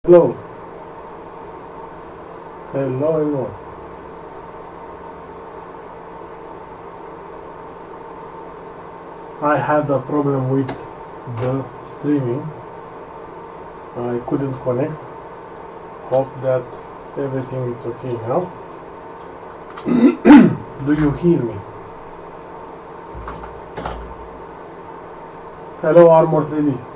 Hello. Hello everyone. I had a problem with the streaming. I couldn't connect. Hope that everything is okay now. Do you hear me? Hello Armor 3D.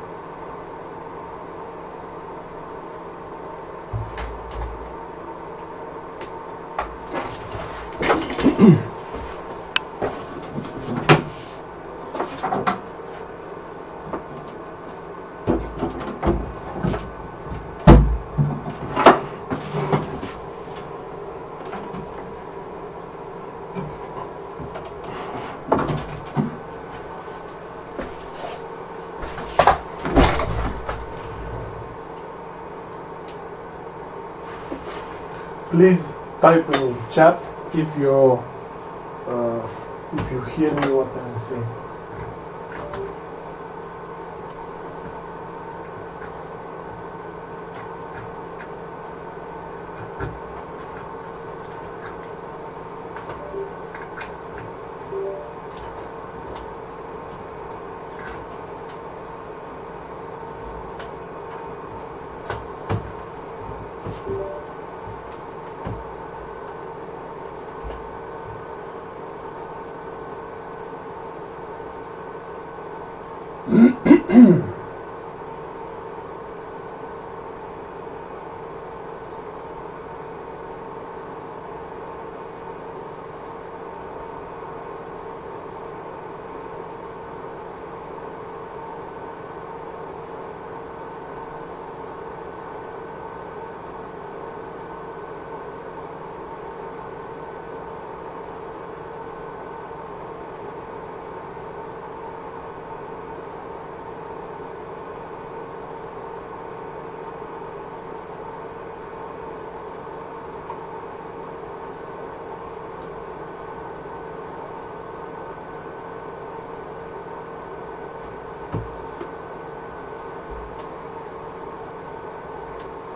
Please type in chat if you hear me what I'm saying.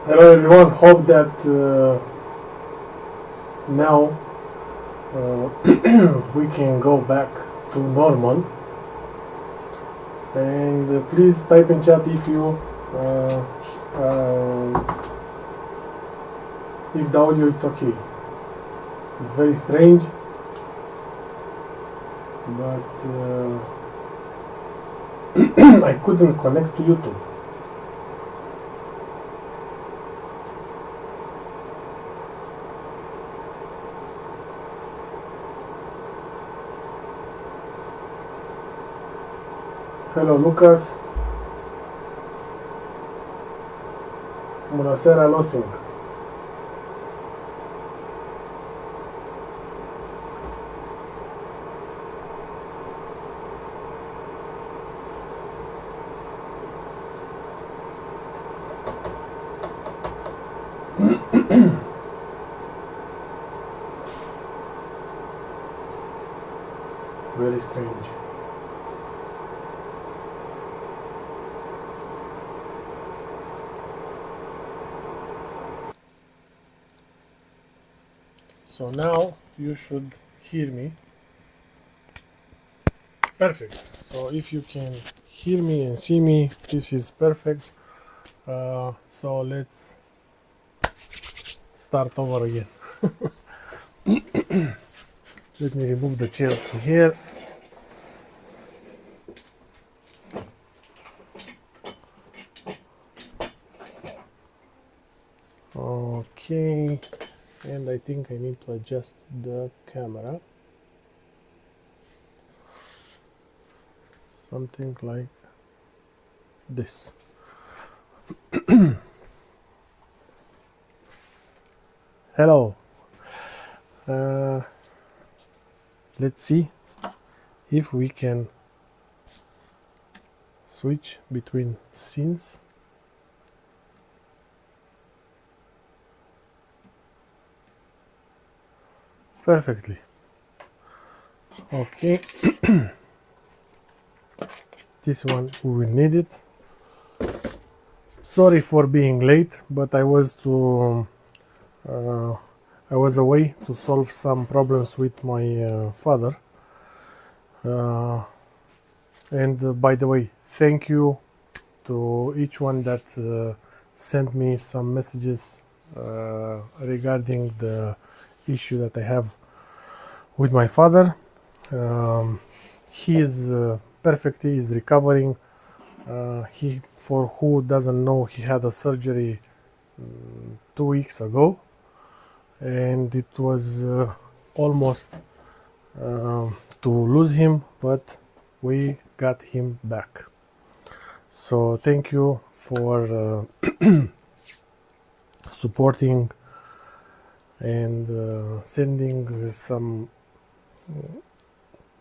Hello everyone, hope that now we can go back to normal, and please type in chat if the audio is okay. It's very strange, but I couldn't connect to YouTube. Hello Lucas. Bună seara, Losing. Very strange. So now you should hear me. Perfect. So if you can hear me and see me, this is perfect. So let's start over again. Let me remove the chair from here. Okay, and I think I need to adjust the camera. Something like this. Hello. Let's see if we can switch between scenes. Perfectly. Okay. This one we will need it. Sorry for being late, but I was away to solve some problems with my father. And by the way, thank you to each one that sent me some messages regarding the issue that I have with my father. He is perfect. He is recovering. He, for who doesn't know, he had a surgery 2 weeks ago, and it was almost to lose him, but we got him back. So thank you for supporting and sending some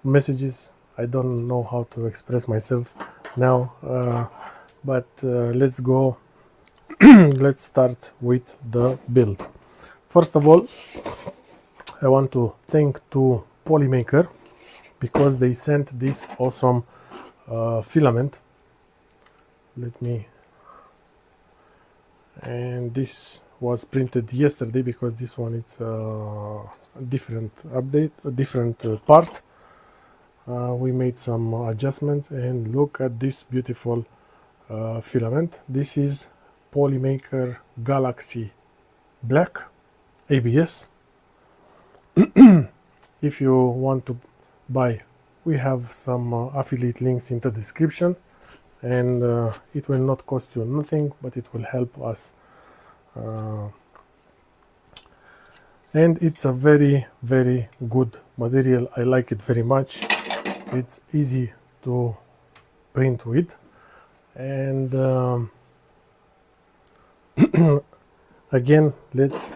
messages. I don't know how to express myself now, but let's go. Let's start with the build. First of all, I want to thank to Polymaker because they sent this awesome filament. And this was printed yesterday because this one it's a different update, a different part. We made some adjustments, and look at this beautiful filament. This is Polymaker Galaxy Black ABS. If you want to buy, we have some affiliate links in the description, and it will not cost you nothing, but it will help us. And it's a very, very good material. I like it very much. It's easy to print with, and again, let's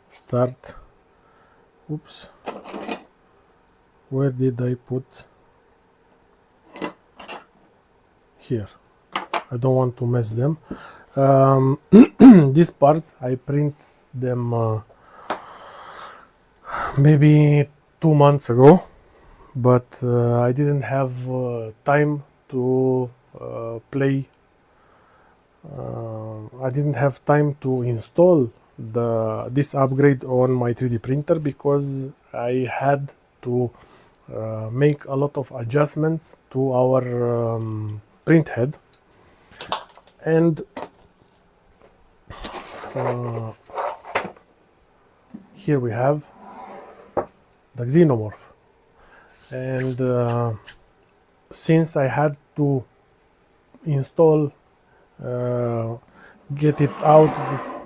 start. Oops, where did I put? Here. I don't want to mess them. These parts I print them maybe 2 months ago, but I didn't have time to play. I didn't have time to install this upgrade on my 3D printer because I had to make a lot of adjustments to our print head. And here we have the Xenomorph, and since I had to install, get it out,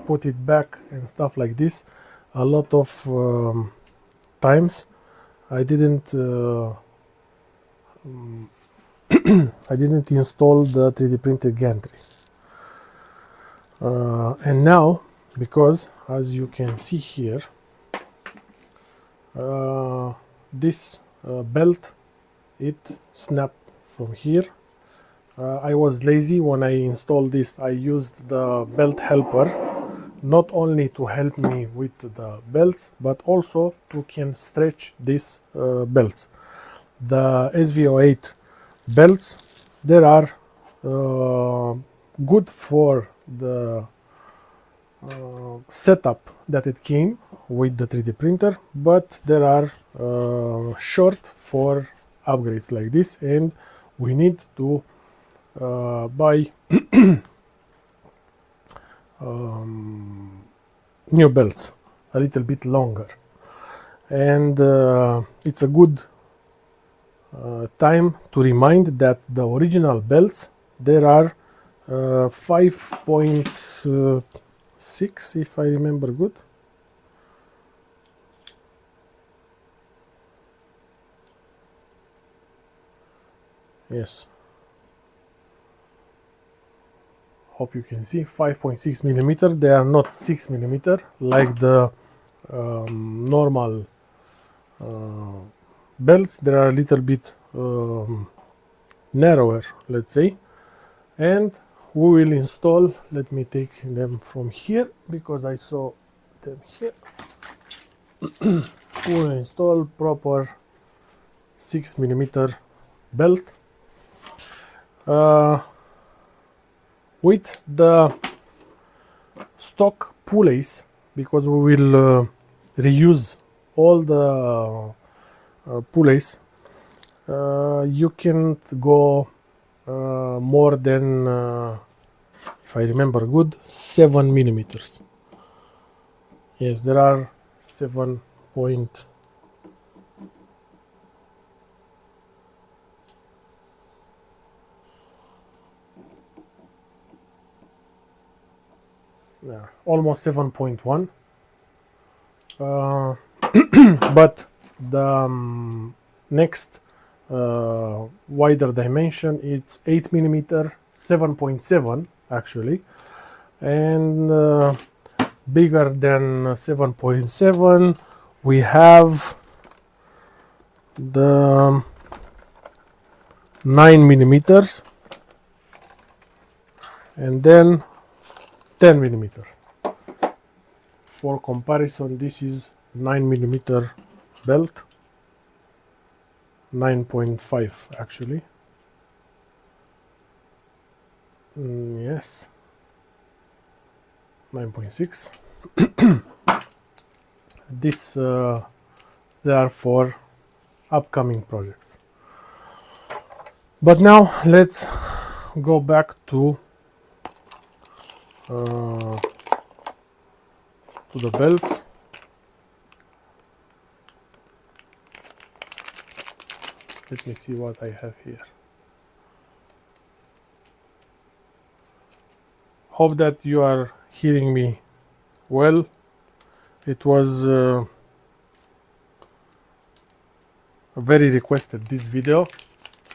put it back and stuff like this, a lot of times I didn't I didn't install the 3D printed gantry. And now, because as you can see here, this belt, it snapped from here. I was lazy when I installed this. I used the belt helper not only to help me with the belts, but also to can stretch these belts. The SV08 belts, they are good for the setup that it came with the 3D printer, but there are short for upgrades like this, and we need to buy new belts a little bit longer, and it's a good time to remind that the original belts, there are 5.6 if I remember good. Yes, hope you can see 5.6 millimeter. They are not 6 millimeter like the normal belts. They are a little bit narrower, let's say, and we will install. Let me take them from here because I saw them here. We will install proper 6 millimeter belt. with the stock pulleys, because we will reuse all the pulleys, you can't go more than, if I remember good, 7 millimeters. Yes, there are 7 point. Yeah, almost 7.1. But the next wider dimension, it's 8 millimeter, 7.7 actually, and bigger than 7.7 we have the 9 millimeters, and then 10 millimeter. For comparison, this is 9 millimeter belt, 9.5 actually. Yes, 9.6. This they are for upcoming projects. But now let's go back to the belts. Let me see what I have here. Hope that you are hearing me well. It was very requested, this video.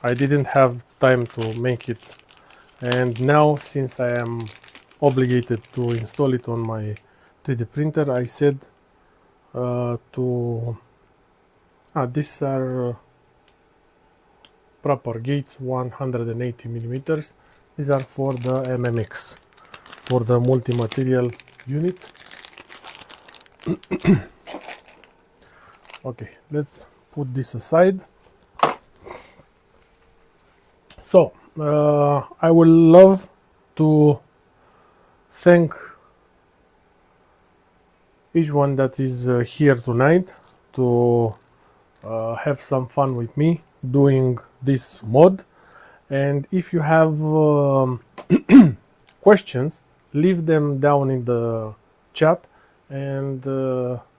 I didn't have time to make it, and now since I am obligated to install it on my 3D printer, I said these are proper gates, 180 millimeters. These are for the MMX, for the multi-material unit. Okay, let's put this aside. So I would love to thank each one that is here tonight to have some fun with me doing this mod. And if you have questions, leave them down in the chat, and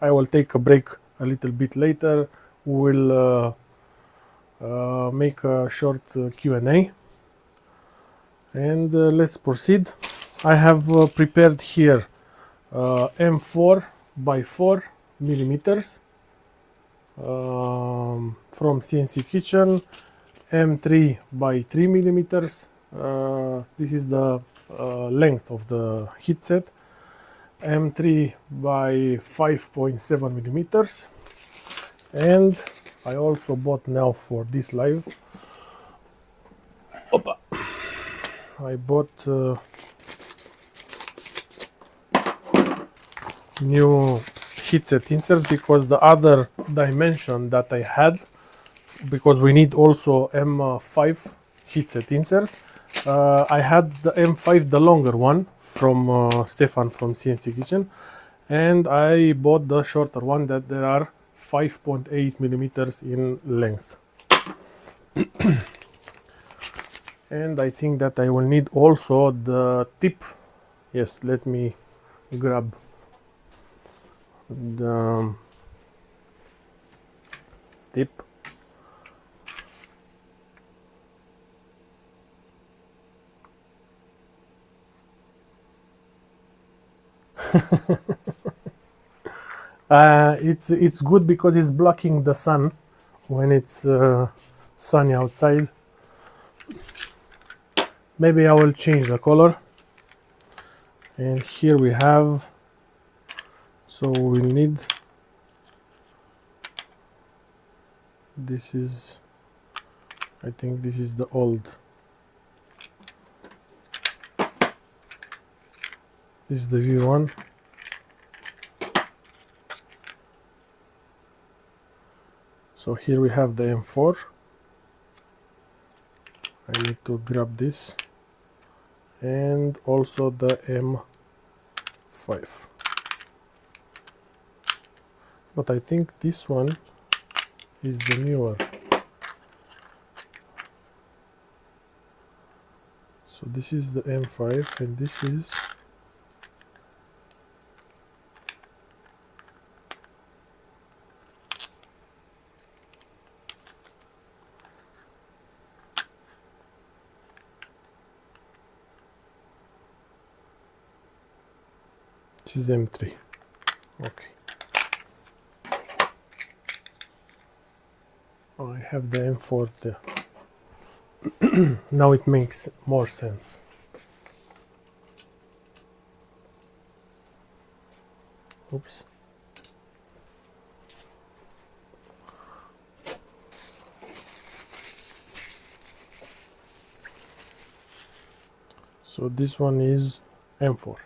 I will take a break a little bit later. We'll make a short Q&A, and let's proceed. I have prepared here M4 by 4 millimeters from CNC Kitchen, M3 by 3 millimeters. This is the length of the heatset. M3 by 5.7 millimeters, and I also bought now for this live. Opa. I bought new heatset inserts, because the other dimension that I had, because we need also M5 heatset inserts, I had the M5, the longer one, from Stefan from CNC Kitchen, and I bought the shorter one that there are 5.8 millimeters in length. And I think that I will need also the tip. Yes, let me grab the tip. It's good because it's blocking the sun when it's sunny outside. Maybe I will change the color. And here we have, so we'll need, this is, I think this is the old, this is the V1. So here we have the M4. I need to grab this and also the M5. But I think this one is the newer. So this is the M5 and this is M3. Okay. I have the M4 there. Now it makes more sense. Oops. So this one is M4.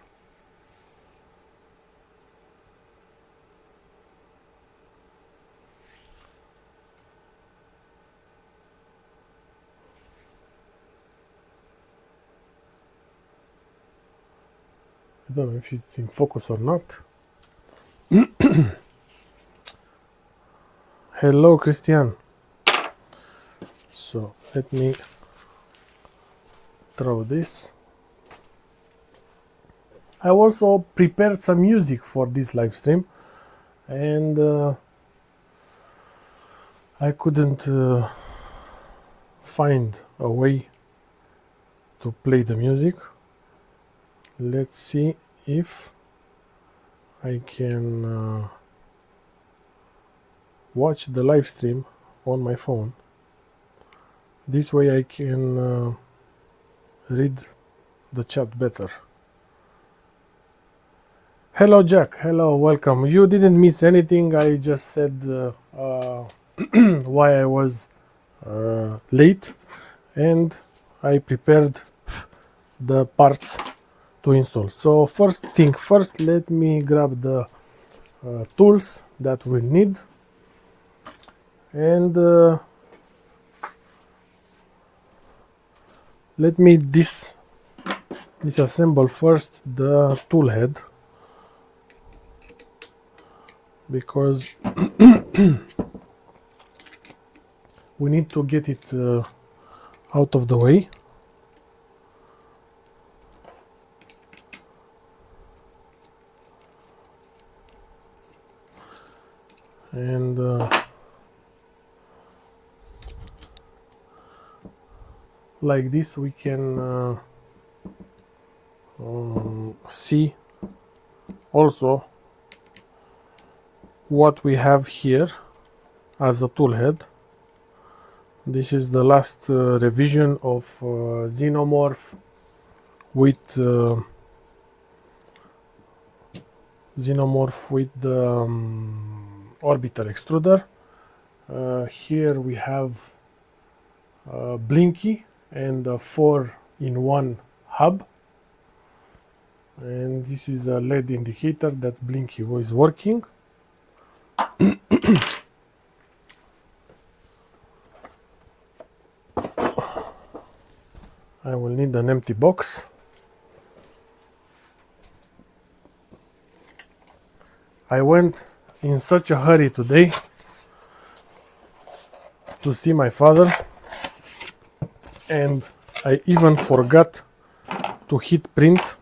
I don't know if it's in focus or not. Hello, Christian. So let me throw this. I also prepared some music for this live stream, and I couldn't find a way to play the music. Let's see if I can watch the live stream on my phone. This way I can read the chat better. Hello Jack, hello, welcome. You didn't miss anything. I just said why I was late, and I prepared the parts to install. So first thing first, let me grab the tools that we need, and let me disassemble first the tool head, because we need to get it out of the way. And like this we can see also what we have here as a tool head. This is the last revision of Xenomorph with the Orbiter extruder. Here we have Blinky and a 4-in-1 hub, and this is a LED indicator that Blinky was working. I will need an empty box. I went in such a hurry today to see my father, and I even forgot to hit print.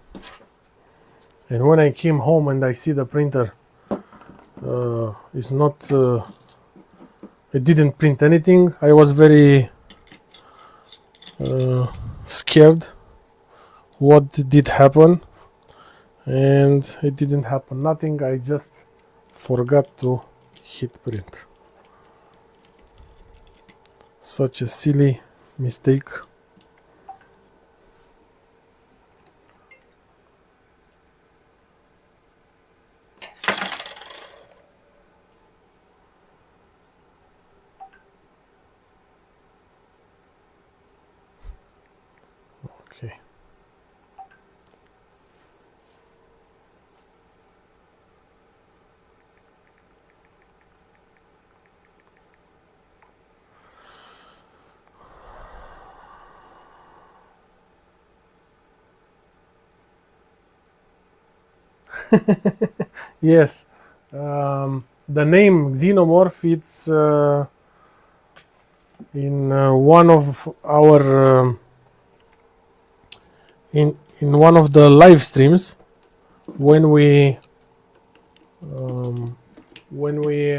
And when I came home and I see the printer is not, it didn't print anything, I was very scared what did happen, and it didn't happen nothing. I just forgot to hit print. Such a silly mistake. Okay. Yes, the name Xenomorph, it's in one of our in one of the live streams when we um, when we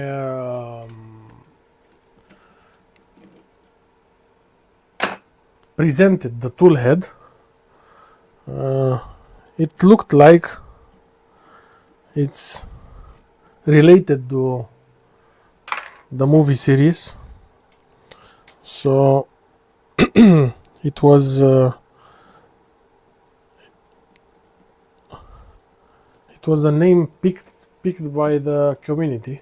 presented the toolhead. It looked like it's related to the movie series, so it was a name picked by the community,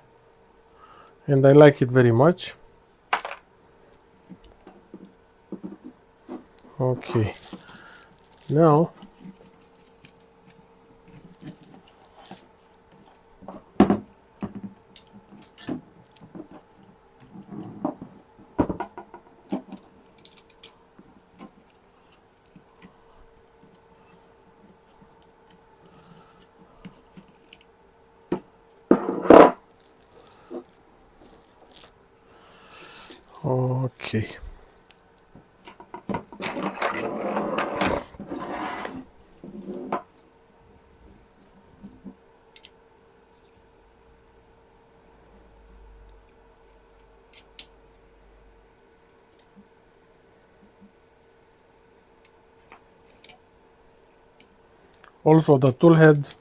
and I like it very much. Okay, now okay. Also, the toolhead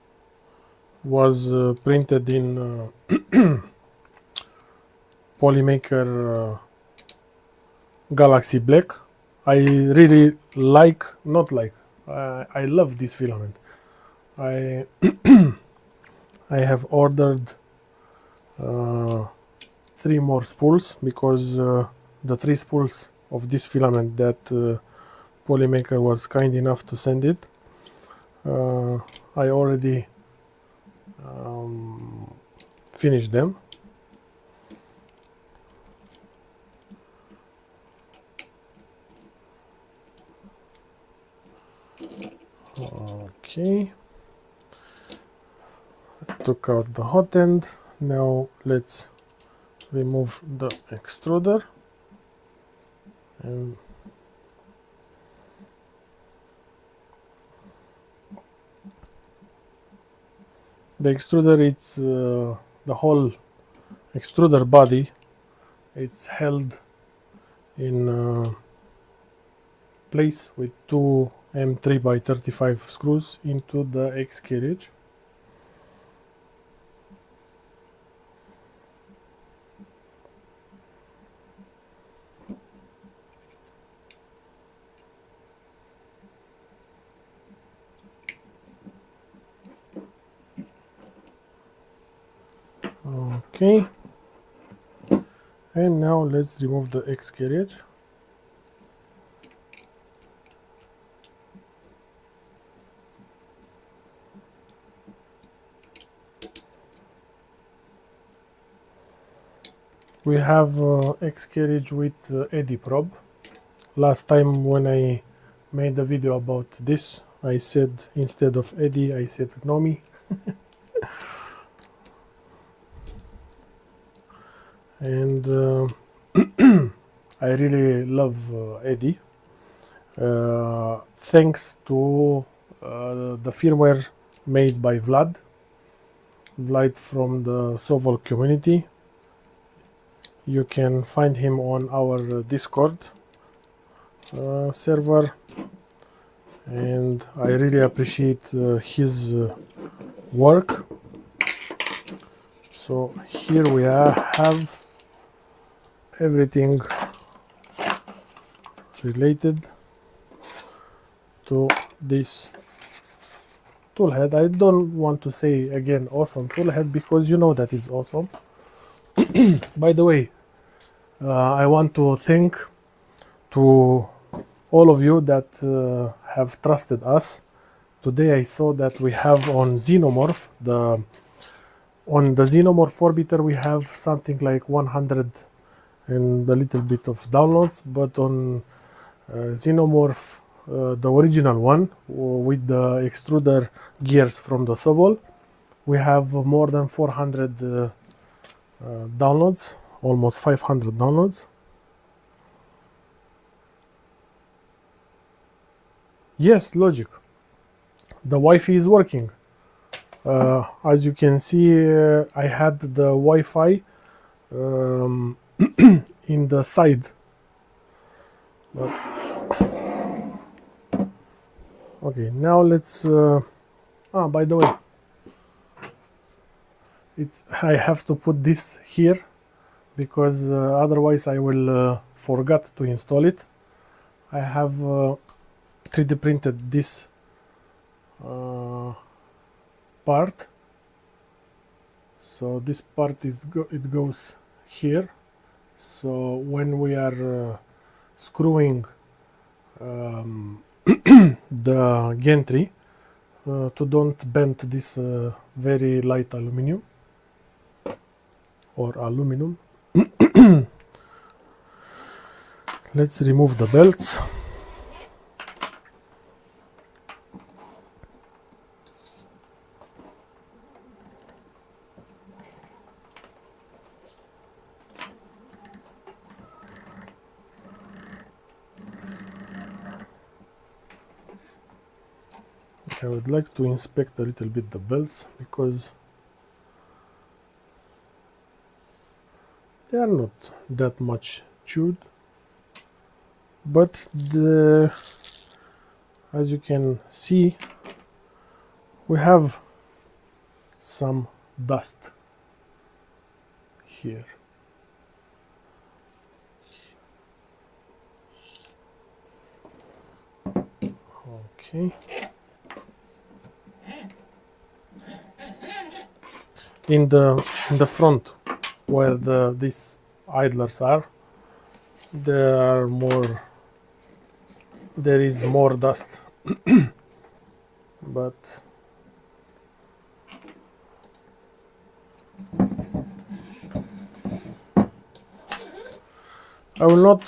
was printed in Polymaker Galaxy Black. I really I love this filament. I I have ordered 3 more spools because the 3 spools of this filament that Polymaker was kind enough to send it, I already finished them. Okay, I took out the hot end. Now let's remove the extruder, and the extruder, it's the whole extruder body, it's held in place with 2 M3x35 screws into the X carriage. Okay, and now let's remove the X carriage. We have X carriage with eddy probe. Last time when I made a video about this, I said instead of eddy, I said Gnomi. And I really love eddy. Thanks to the firmware made by Vlad from the Sovol community. You can find him on our Discord server, and I really appreciate his work. So here we have everything related to this toolhead. I don't want to say again awesome toolhead because you know that is awesome. By the way, I want to thank to all of you that have trusted us. Today I saw that we have on Xenomorph, on the Xenomorph Orbiter, we have something like 100 and a little bit of downloads, but on Xenomorph, the original one with the extruder gears from the Sovol, we have more than 400 downloads, almost 500 downloads. Yes, logic. The Wi-Fi is working. As you can see, I had the Wi-Fi in the side. But okay, now let's. By the way, I have to put this here because otherwise I will forget to install it. I have 3D printed this part, so this part it goes here. So when we are screwing the gantry, to don't bend this very light aluminum or aluminum. Let's remove the belts. I would like to inspect a little bit the belts because they are not that much chewed, but as you can see, we have some dust here. Okay. In the front, where these idlers are, there is more dust. But I will not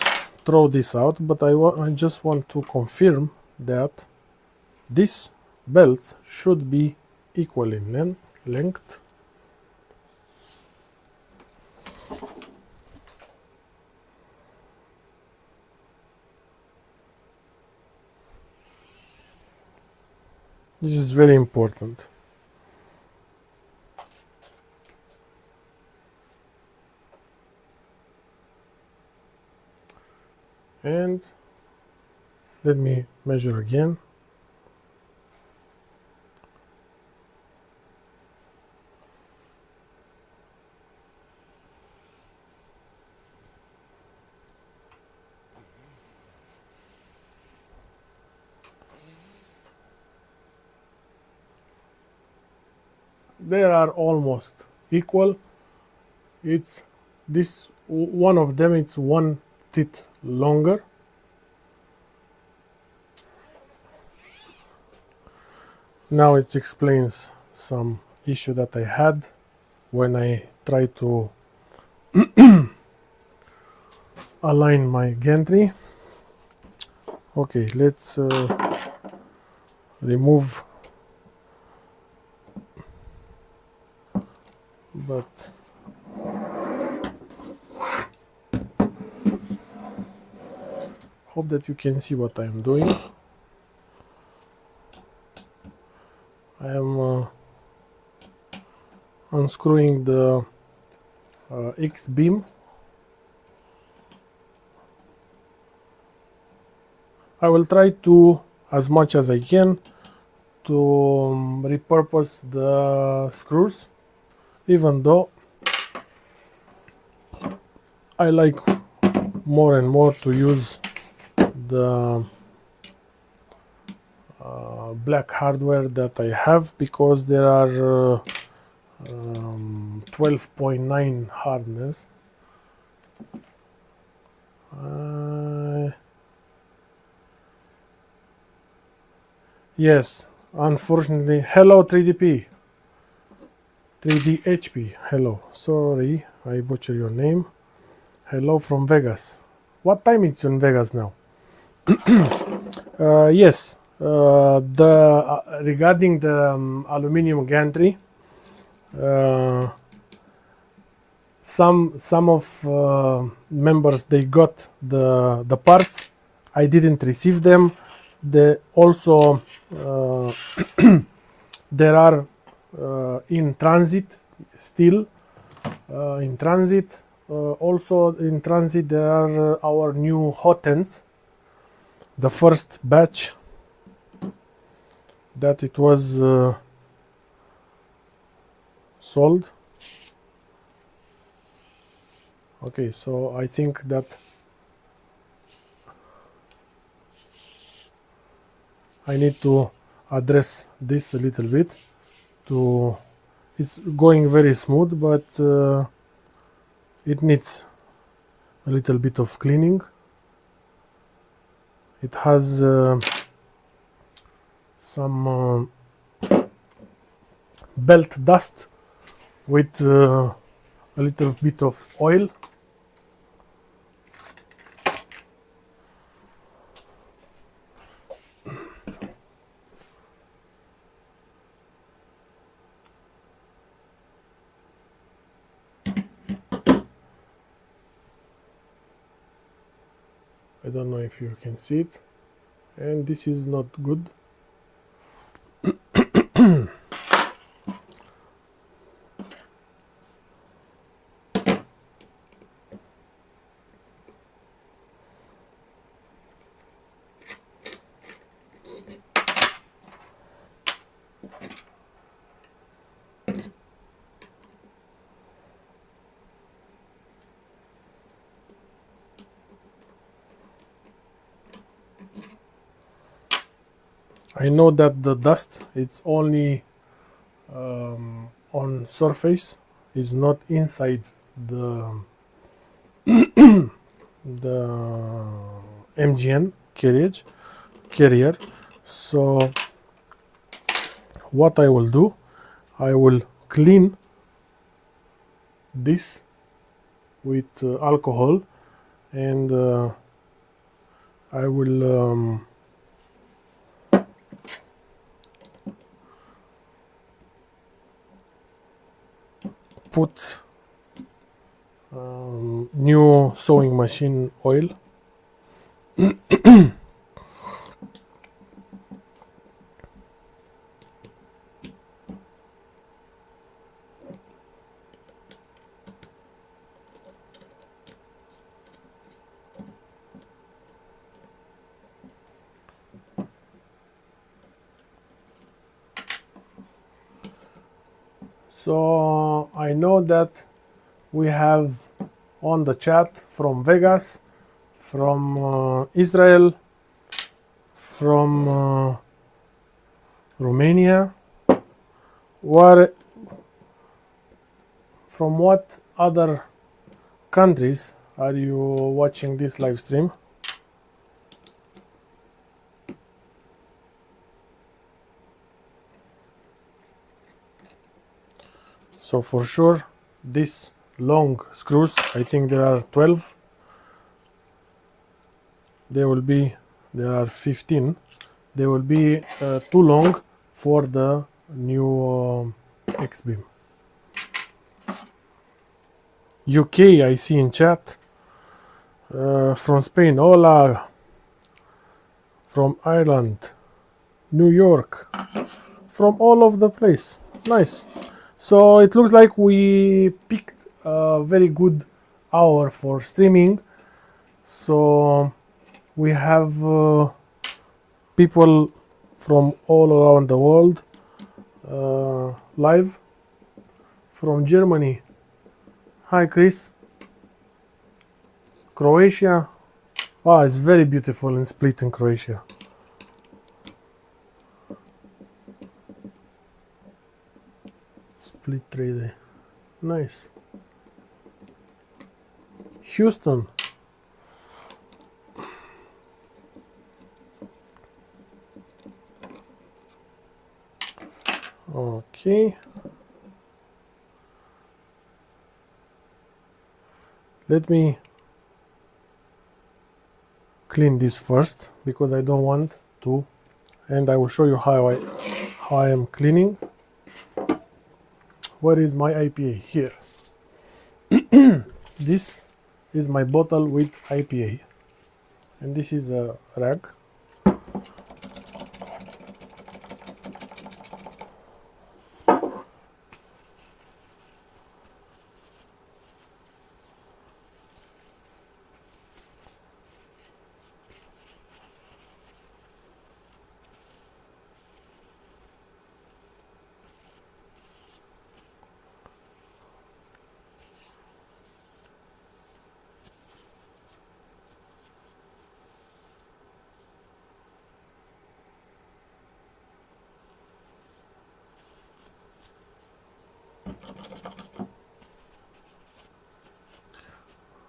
throw this out, but I just want to confirm that these belts should be equal in length. This is very important. And let me measure again. They are almost equal. It's this one of them, it's one teeth longer. Now it explains some issue that I had when I tried to align my gantry. Okay, let's remove, but hope that you can see what I am doing. I am unscrewing the X-beam. I will try to, as much as I can, to repurpose the screws, even though I like more and more to use the black hardware that I have, because there are 12.9 hardness. Yes, unfortunately. Hello 3DP, 3DHP, hello. Sorry, I butchered your name. Hello from Vegas. What time is in Vegas now? Yes, regarding the aluminum gantry, Some of members, they got the parts. I didn't receive them. They also there are in transit still. In transit, also in transit, there are our new hot ends. The first batch that it was sold. Okay, so I think that I need to address this a little bit. It's going very smooth, but it needs a little bit of cleaning. It has some belt dust with a little bit of oil. I don't know if you can see it, and this is not good. I know that the dust, it's only on surface, is not inside the MGN carrier. So what I will do, I will clean this with alcohol, and I will put new sewing machine oil. So I know that we have on the chat from Vegas, from Israel, from Romania. From what other countries are you watching this live stream? So for sure, these long screws, I think there are 12. There are 15. They will be too long for the new X-beam. UK, I see in chat. From Spain, hola. From Ireland, New York, from all over the place. Nice. So it looks like we picked a very good hour for streaming. So we have people from all around the world live. From Germany, hi Chris. Croatia, wow, it's very beautiful in Split in Croatia. Split 3D, nice. Houston, okay. Let me clean this first because I don't want to, and I will show you how I am cleaning Where is my IPA? Here. This is my bottle with IPA, and this is a rag.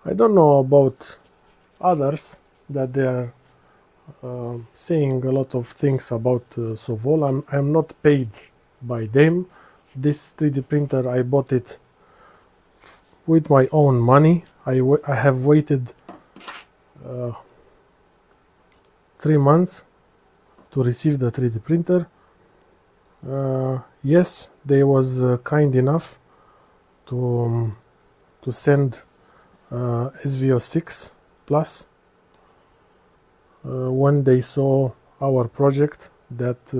I don't know about others that they are saying a lot of things about Sovol. I'm not paid by them. This 3D printer, I bought it with my own money. I have waited 3 months to receive the 3D printer. Yes, they was kind enough to send SV06 Plus when they saw our project that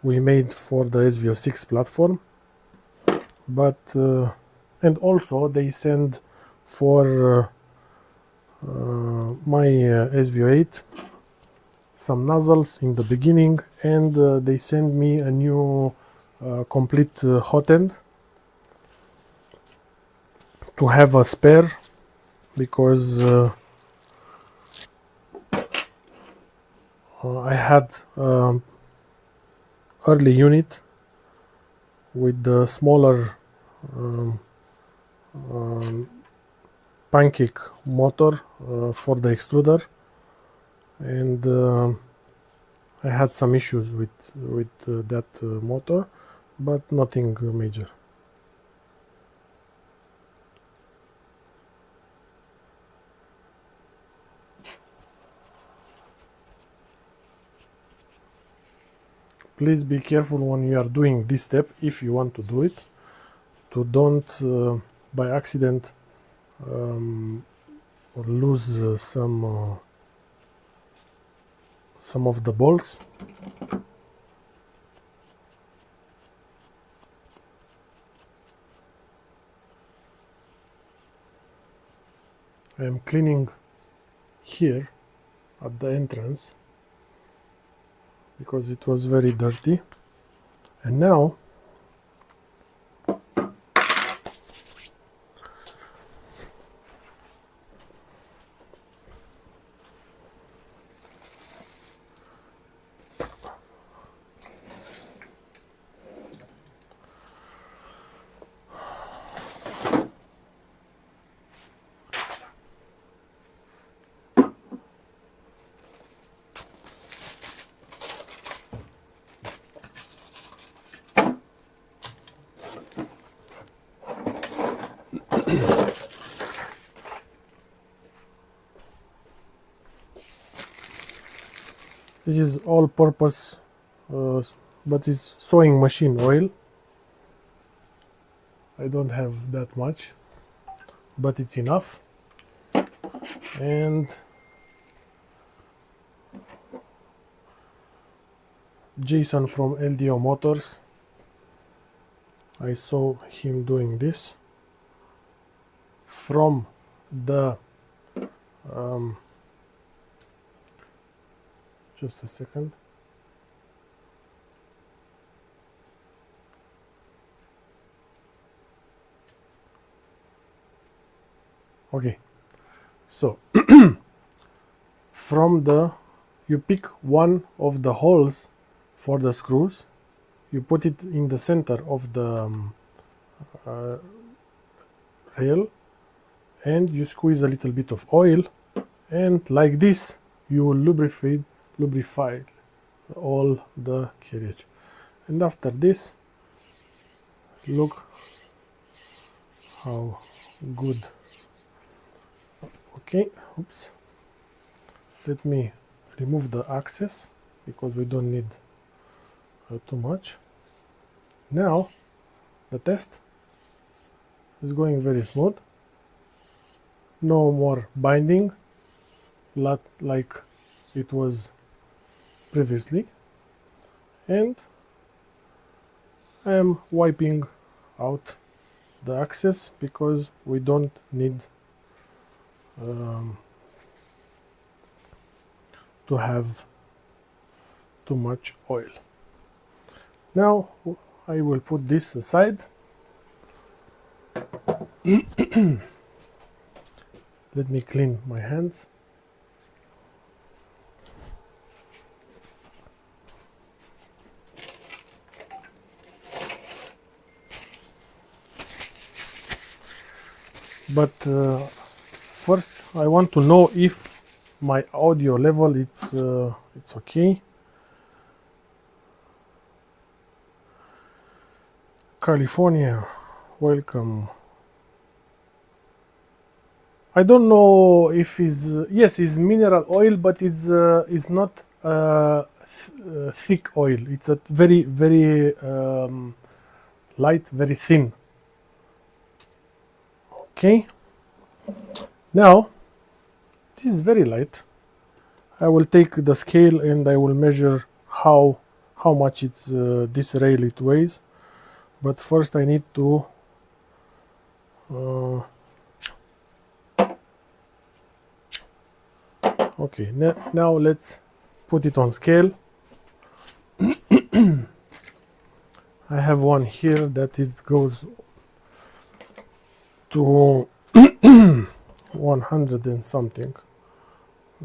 we made for the SV06 platform, but and also they send for my SV08 some nozzles in the beginning, and they send me a new complete hot end to have a spare, because I had early unit with the smaller pancake motor for the extruder, and I had some issues with that motor, but nothing major. Please be careful when you are doing this step, if you want to do it, to don't by accident lose some of the bolts. I am cleaning here at the entrance because it was very dirty, and now this is all-purpose, but it's sewing machine oil. I don't have that much, but it's enough. And Jason from LDO Motors, I saw him doing this from the just a second. Okay, so from the, you pick one of the holes for the screws, you put it in the center of the rail, and you squeeze a little bit of oil, and like this you will lubricate all the carriage. And after this, look how good. Okay, oops, let me remove the access because we don't need too much. Now the test. It's going very smooth. No more binding like it was previously. And I am wiping out the access because we don't need to have too much oil. Now I will put this aside. Let me clean my hands. But first I want to know if my audio level it's okay. California, welcome. I don't know if it's yes, it's mineral oil, but it's not thick oil. It's a very light, very thin. Okay. Now this is very light. I will take the scale and I will measure how much it's this rail it weighs. But first I need to okay, now let's put it on scale. I have one here that it goes to 100 and something.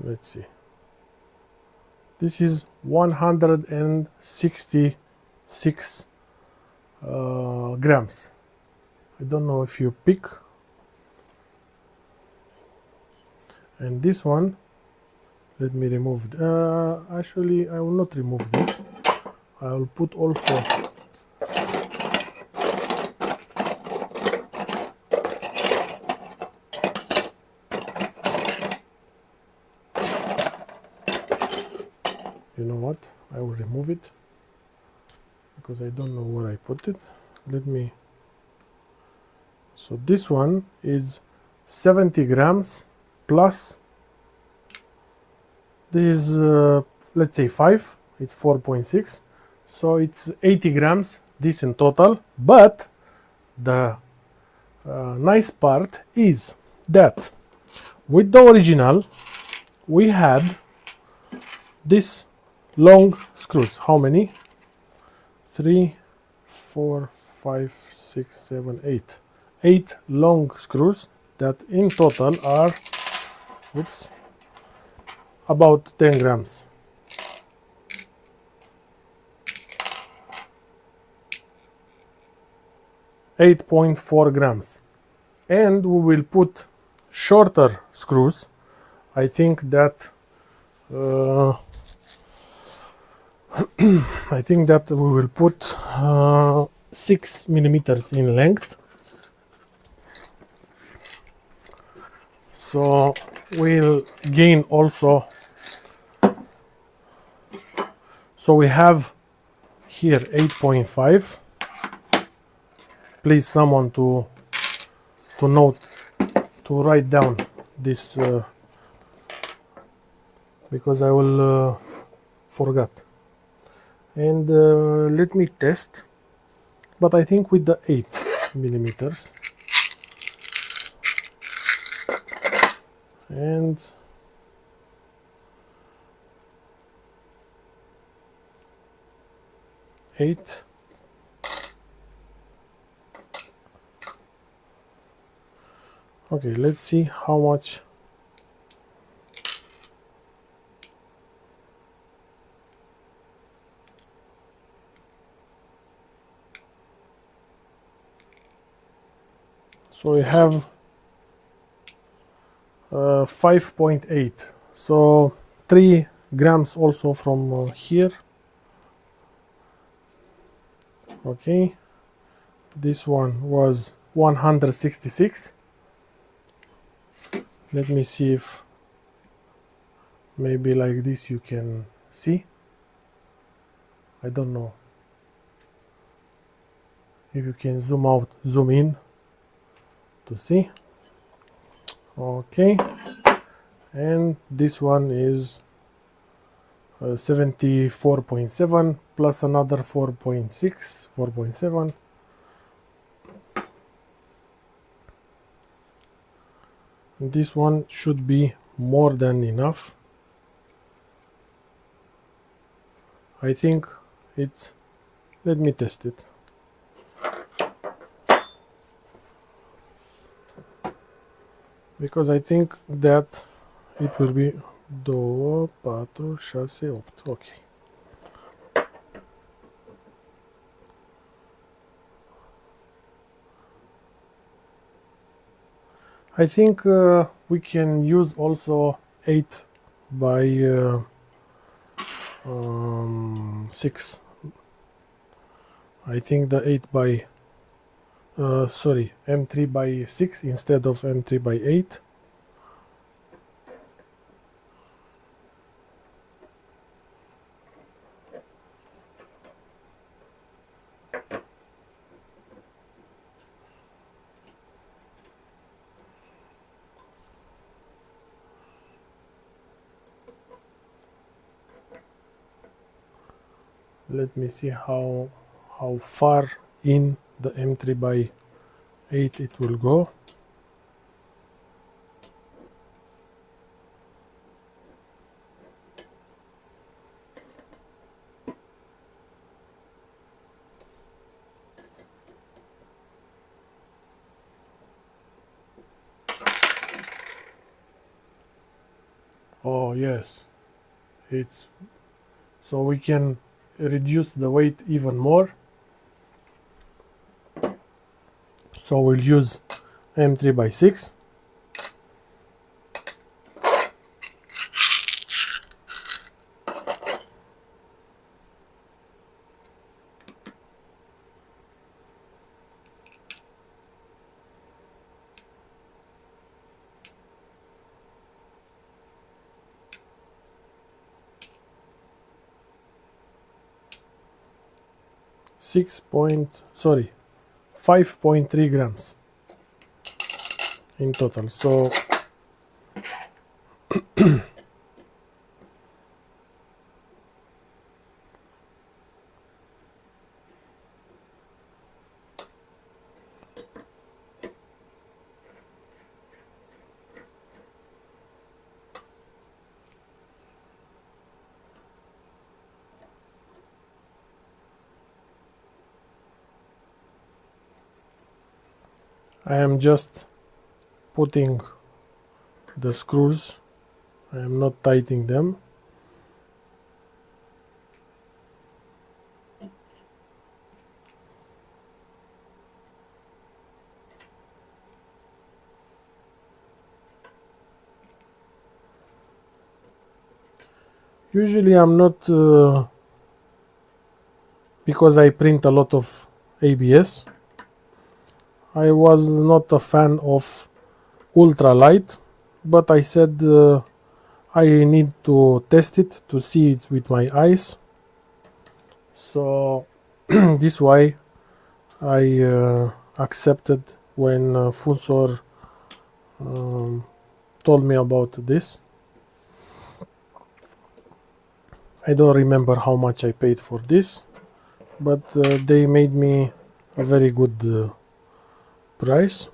Let's see. This is 166 grams. I don't know if you pick. And this one, let me remove. Actually, I will not remove this. I will put also you know what? I will remove it because I don't know where I put it. Let me. So this one is 70 grams plus. This is let's say 5. It's 4.6. So it's 80 grams. This in total. But the nice part is that with the original we had this long screws. How many? 3, 4, 5, 6, 7, 8. 8 long screws that in total are about 10 grams. $8.4 grams. And we will put shorter screws. I think that I think that we will put 6 millimeters in length. So we'll gain also. So we have here 8.5. Please someone to note, to write down this because I will forget. And let me test, but I think with the 8 millimeters. And eight. Okay, let's see how much. So we have 5.8. So 3 grams also from here. Okay, this one was 166. Let me see if maybe like this you can see. I don't know if you can zoom in to see. Okay, and this one is 74.7 plus another 4.6, 4.7. This one should be more than enough. I think it's, let me test it. Because I think that it will be 2, 4, 6, 8. Okay. I think we can use also 8 by 6. I think the 8 by sorry, M3 by 6 instead of M3 by 8. Let me see how far in the M3 by 8 it will go. Oh yes, it's so we can reduce the weight even more. So we'll use M3 by 6. Sorry, 5.3 grams in total. So I am just putting the screws. I am not tightening them. Usually I'm not, because I print a lot of ABS, I was not a fan of ultralight, but I said I need to test it to see it with my eyes. So this why I accepted when Fusor told me about this. I don't remember how much I paid for this, but they made me a very good price.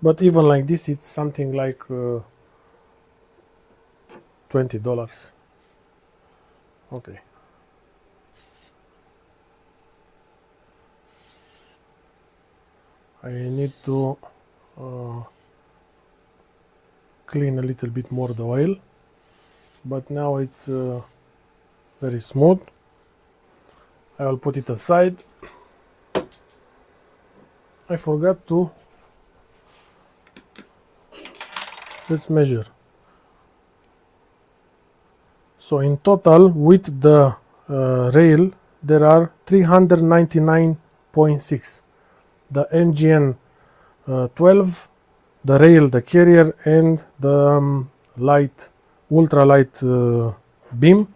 But even like this, it's something like $20. Okay. I need to clean a little bit more the oil, but now it's very smooth. I will put it aside. I forgot to, let's measure. So in total with the rail there are 399.6. The NGN 12, the rail, the carrier, and the light, ultralight beam,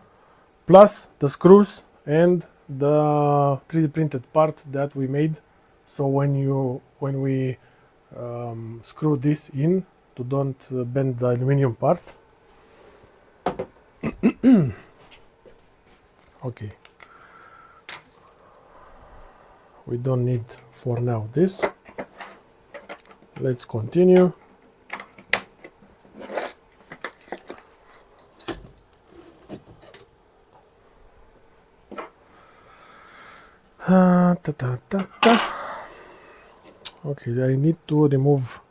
plus the screws and the 3D printed part that we made. So when we screw this in to don't bend the aluminum part. Okay, we don't need for now this. Let's continue. Okay, I need to remove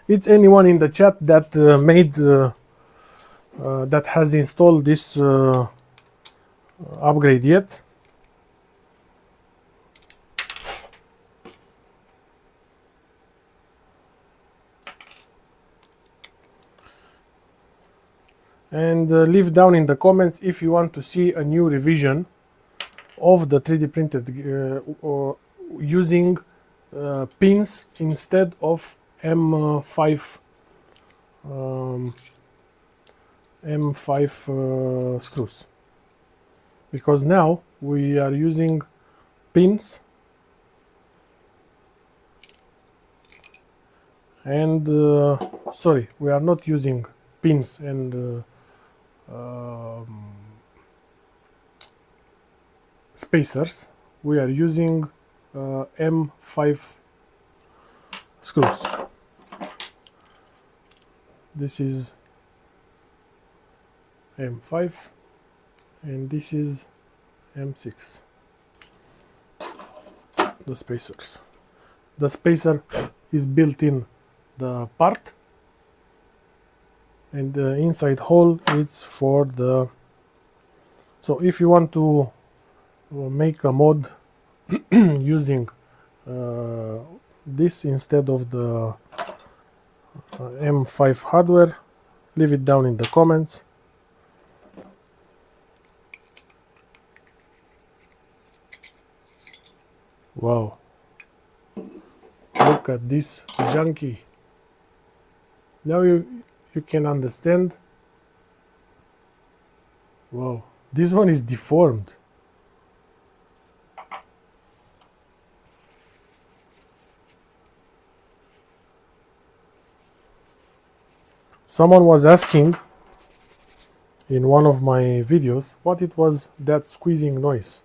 it's anyone in the chat that that has installed this upgrade yet? And leave down in the comments if you want to see a new revision of the 3D printed using pins instead of M5 screws, because now we are using pins and sorry, we are not using pins and spacers. We are using M5 screws. This is M5 and this is M6, the spacers. The spacer is built in the part, and the inside hole is for the, so if you want to make a mod using this instead of the M5 hardware, leave it down in the comments. Wow, look at this junkie. Now you can understand. Wow, this one is deformed. Someone was asking in one of my videos what it was that squeezing noise.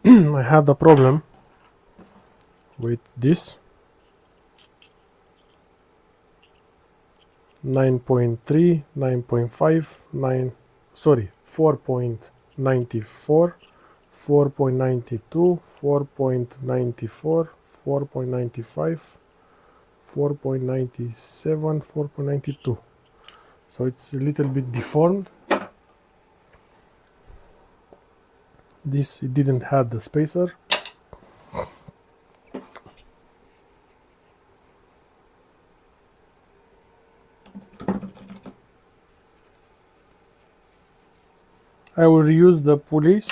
I had a problem with this 9.3, 9.5, 9, sorry, 4.94, 4.92, 4.94, 4.95, 4.97, 4.92. So it's a little bit deformed. This, it didn't have the spacer. I will reuse the pulleys.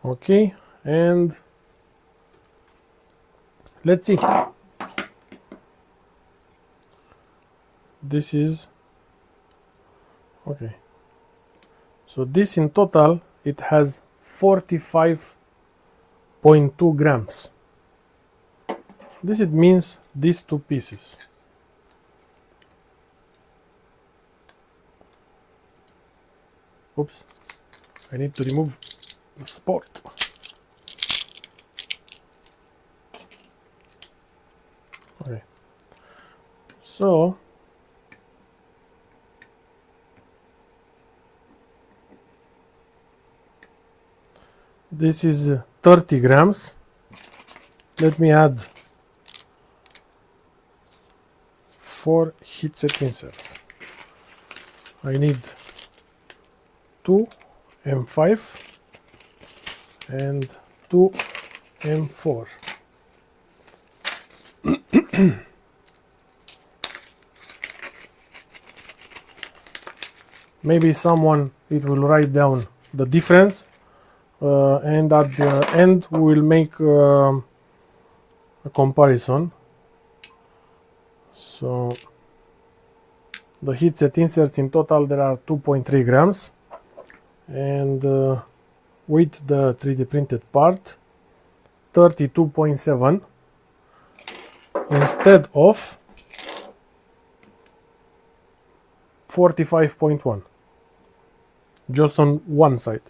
Okay, and let's see. This is okay. So this in total, it has 45.2 grams. This it means these two pieces. Oops, I need to remove the support. Okay, so this is 30 grams. Let me add 4 heatset inserts. I need 2 M5 and 2 M4. Maybe someone it will write down the difference, and at the end we will make a a comparison. So the heatset inserts in total there are 2.3 grams, and with the 3D printed part 32.7 instead of 45.1, just on one side.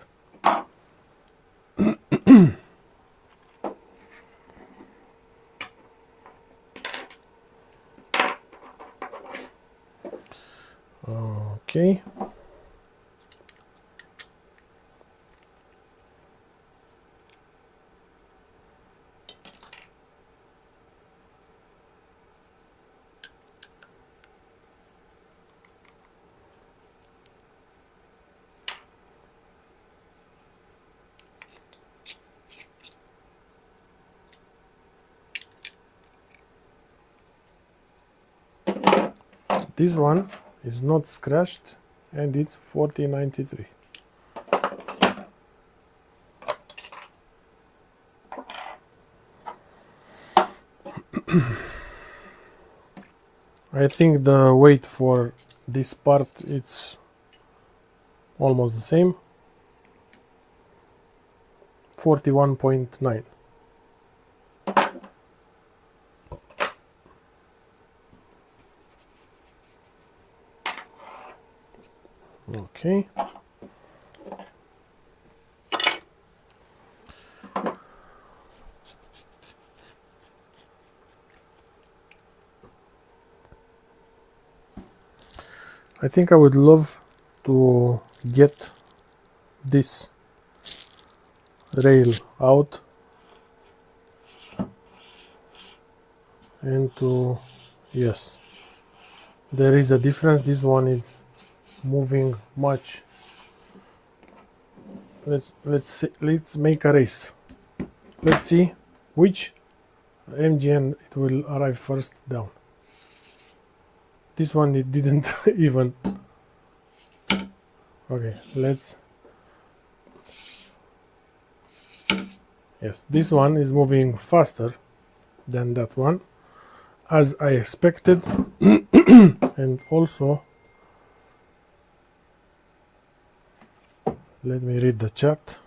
Okay. This one is not scratched and it's 4093. I think the weight for this part it's almost the same, 41.9. Okay. I think I would love to get this rail out and to, yes, there is a difference. This one is moving much. Let's make a race. Let's see which MGN it will arrive first down. This one it didn't even. Okay, let's. Yes, this one is moving faster than that one, as I expected. And also, let me read the chat.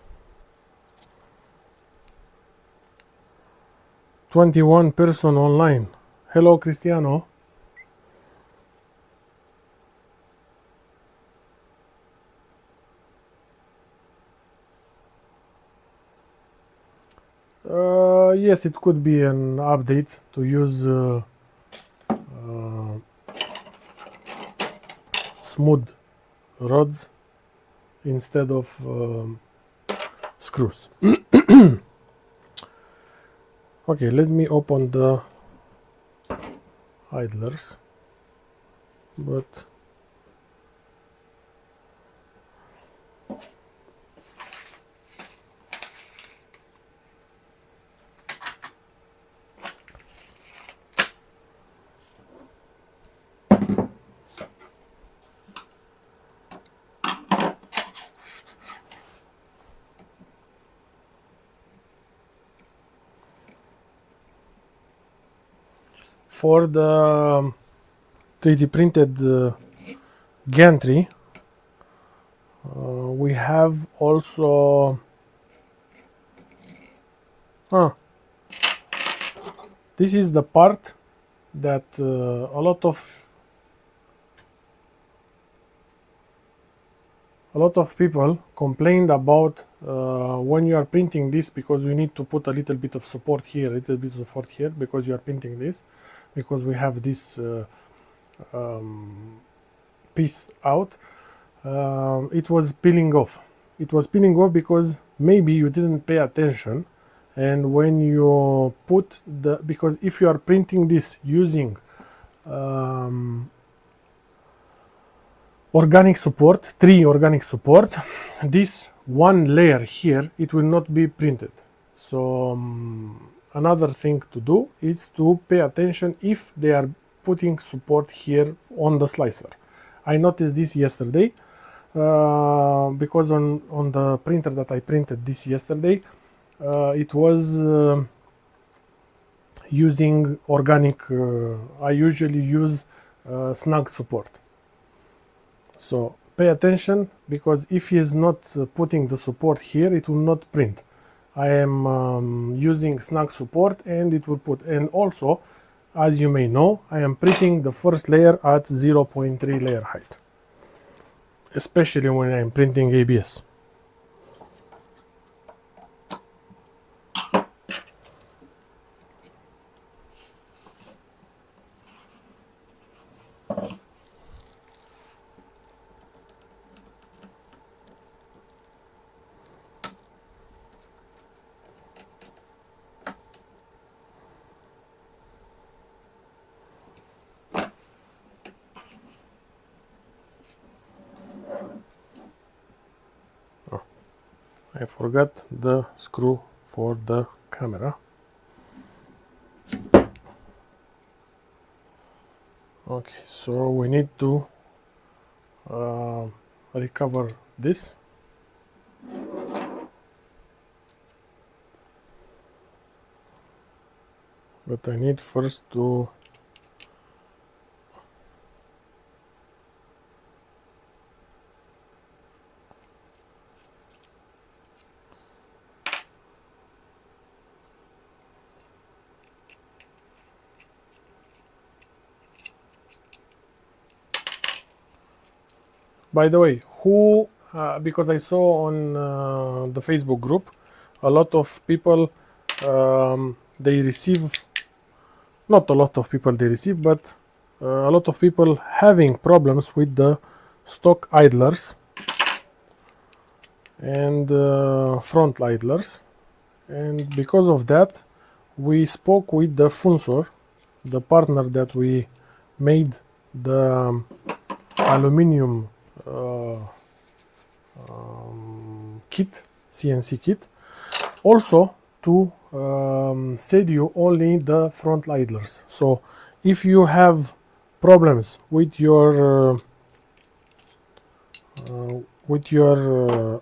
21 person online. Hello, Cristiano. Yes, it could be an update to use smooth rods instead of screws. Okay, let me open the idlers, but for the 3D printed gantry, we have also this is the part that a lot of people complained about when you are printing this, because we need to put a little bit of support here, a little bit of support here, because you are printing this, because we have this piece out. It was peeling off. It was peeling off because maybe you didn't pay attention, and when you put the, because if you are printing this using organic support, 3 organic support, this one layer here, it will not be printed. So another thing to do is to pay attention if they are putting support here on the slicer. I noticed this yesterday because on the printer that I printed this yesterday, it was using organic, I usually use snug support. So pay attention, because if he is not putting the support here, it will not print. I am using snug support and it will put. And also, as you may know, I am printing the first layer at 0.3 layer height, especially when I am printing ABS. I forgot the screw for the camera. Okay, so we need to recover this. But I need first to by the way, who, because I saw on the Facebook group, a lot of people, they receive, not a lot of people they receive, but a lot of people having problems with the stock idlers and front idlers. And because of that, we spoke with the Funsor, the partner that we made the aluminium kit, CNC kit, also to sell you only the front idlers. So if you have problems with your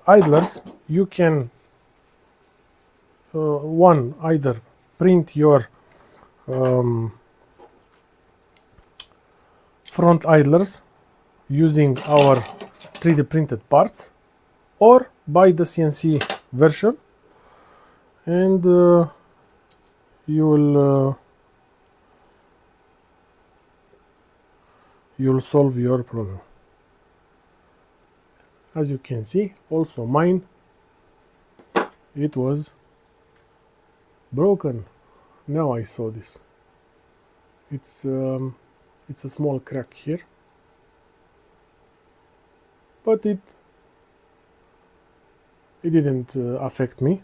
idlers, you can one, either print your front idlers using our 3D printed parts, or buy the CNC version, and you'll solve your problem. As you can see, also mine, it was broken. Now I saw this. It's a small crack here, but it didn't affect me.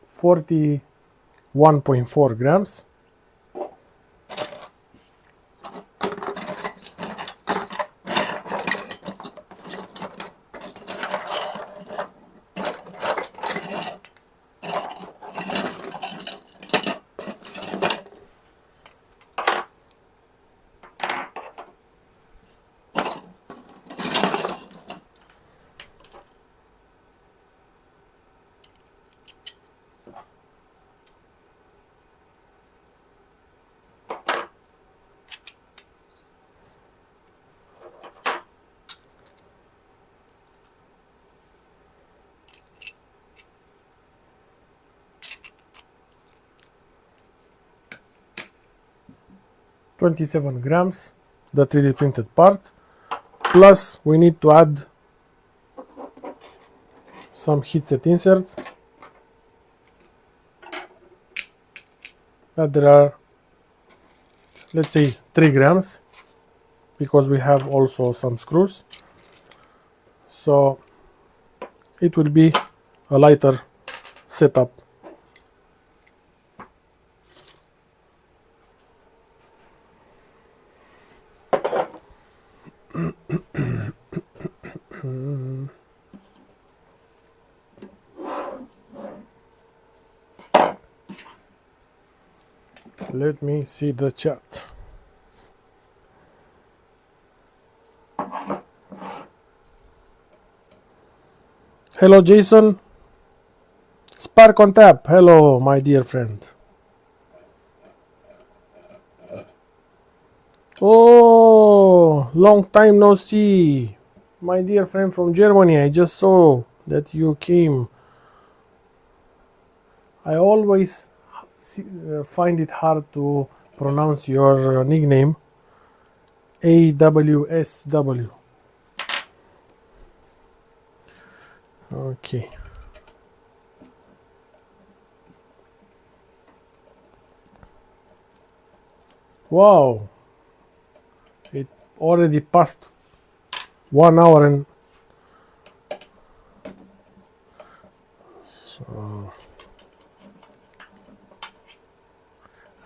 $41.4 grams. $27 grams, the 3D printed part, plus we need to add some heatset inserts, that there are, let's say, 3 grams, because we have also some screws, so it will be a lighter setup. Let me see the chat. Hello, Jason. Spark on tap. Hello, my dear friend. Oh, long time no see. My dear friend from Germany, I just saw that you came. I always find it hard to pronounce your nickname. AWSW. Okay. Wow. It already passed 1 hour and so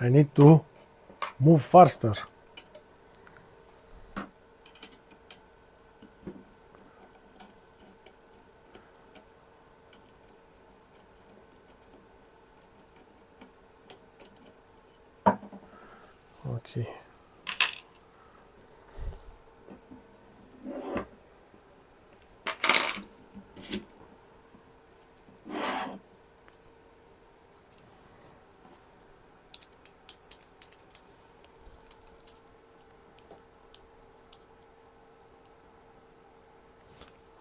I need to move faster. Okay.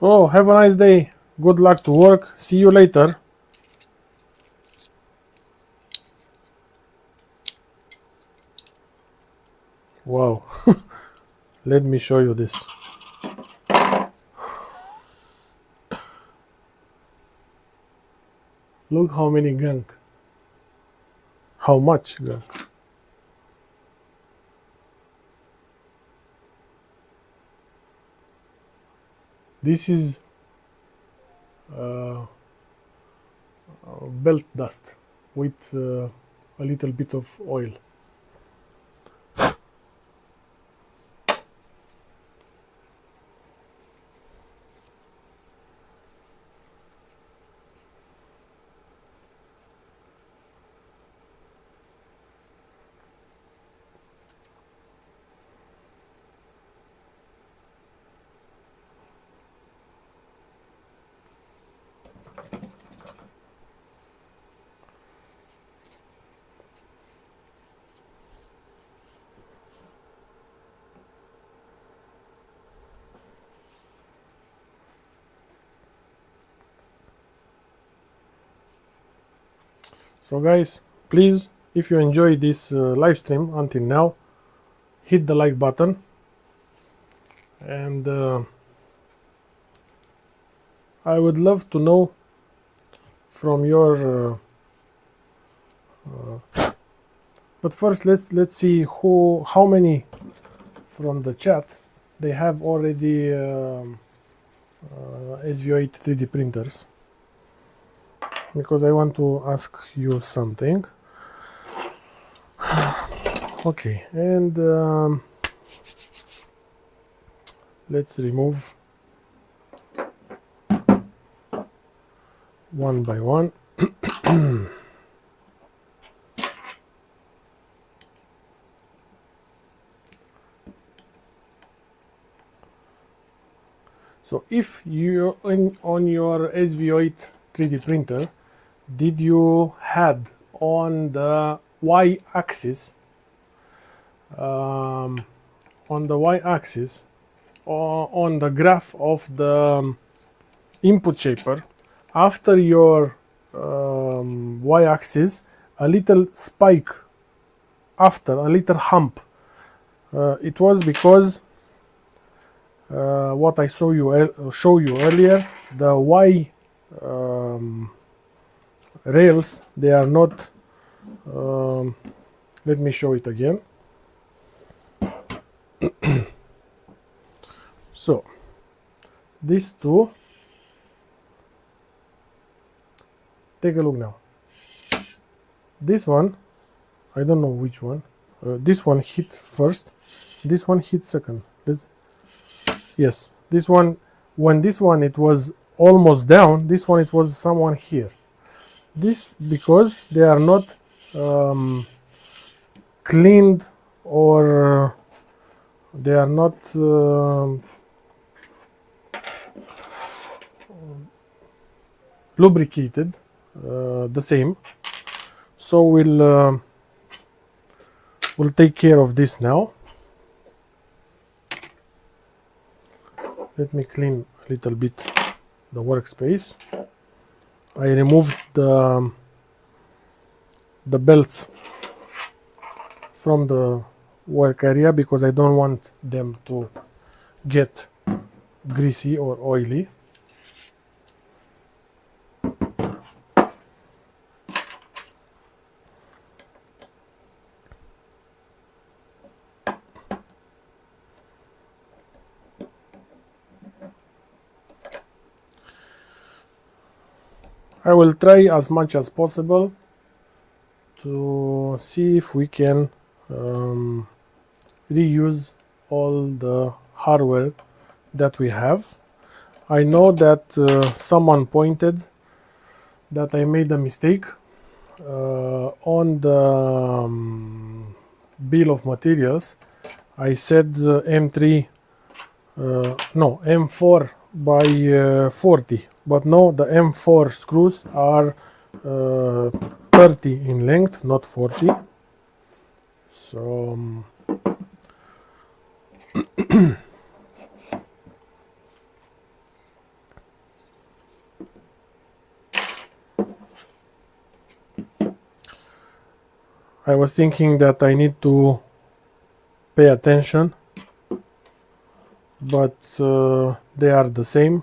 Oh, have a nice day. Good luck to work. See you later. Wow. Let me show you this. Look how many gunk. How much gunk. This is belt dust with a little bit of oil. So guys, please, if you enjoy this live stream until now, hit the like button, and I would love to know from your but first let's see how many from the chat they have already SV08 3D printers, because I want to ask you something. Okay, and let's remove one by one. So if you on your SV08 3D printer, did you had on the y-axis on the y-axis or on the graph of the input shaper, after your y-axis, a little spike, after a little hump? It was because what I show you earlier, the Y rails, they are not. Let me show it again. So these two, take a look now. This one, I don't know which one. This one hit first. This one hit second. Yes, this one, when this one it was almost down, this one it was someone here. This because they are not cleaned, or they are not lubricated the same. So we'll take care of this now. Let me clean a little bit the workspace. I removed the belts from the work area because I don't want them to get greasy or oily. I will try as much as possible to see if we can reuse all the hardware that we have. I know that someone pointed that I made a mistake on the bill of materials. I said M3 no, M4 by 40, but no, the M4 screws are 30 in length, not 40. So I was thinking that I need to pay attention, but they are the same,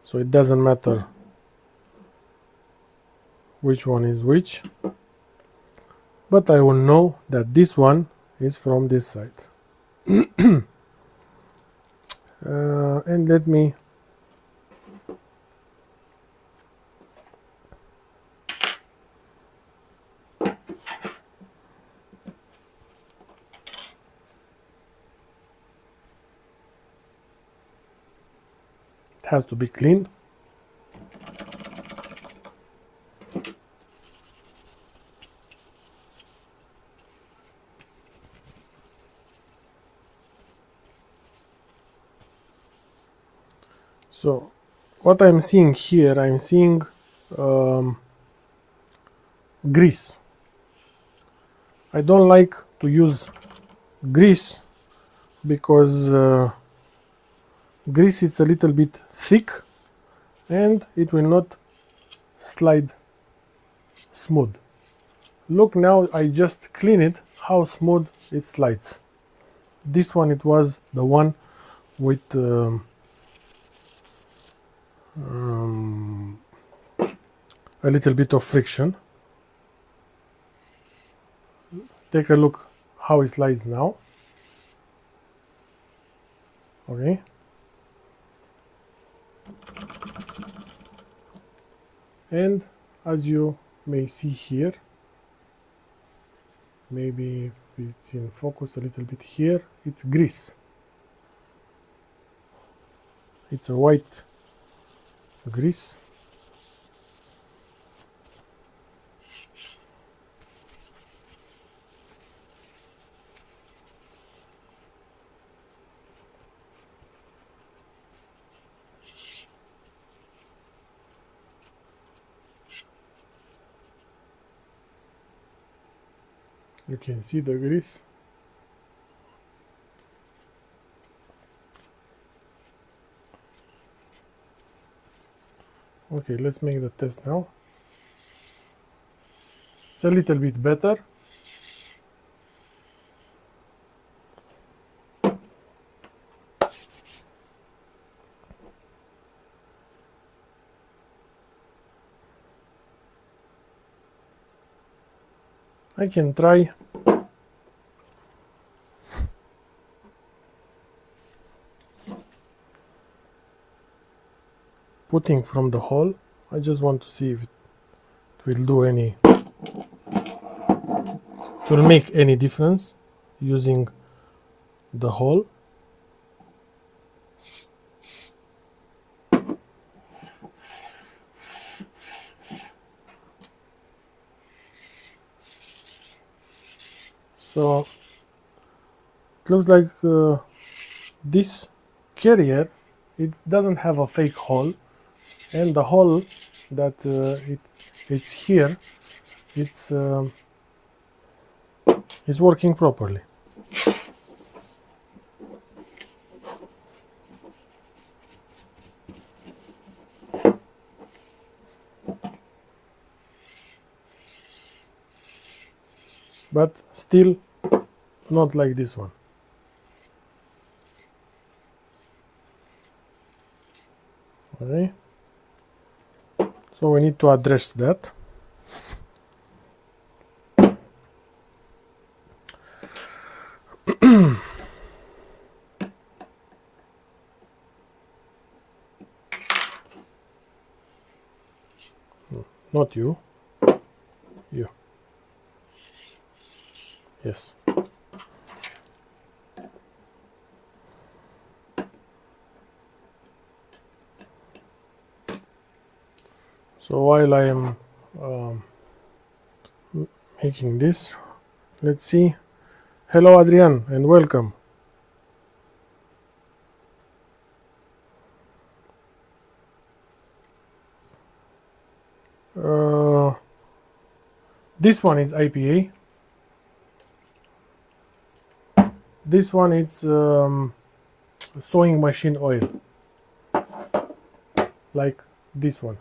so it doesn't matter which one is which, but I will know that this one is from this side. And let me it has to be clean. So what I'm seeing here, I'm seeing grease. I don't like to use grease because grease is a little bit thick and it will not slide smooth. Look, now I just clean it, how smooth it slides. This one, it was the one with a little bit of friction. Take a look how it slides now. Okay. And as you may see here, maybe if it's in focus a little bit here, it's grease. It's a white grease. You can see the grease. Okay, let's make the test now. It's a little bit better. I can try putting from the hole. I just want to see if it will do any, it will make any difference using the hole. So it looks like this carrier, it doesn't have a fake hole. and the hole that it's here, it's working properly. But still not like this one. Okay, so we need to address that. Not you, you. Yes. So while I am making this, let's see. Hello Adrian and welcome. This one is IPA. This one is sewing machine oil, like this one.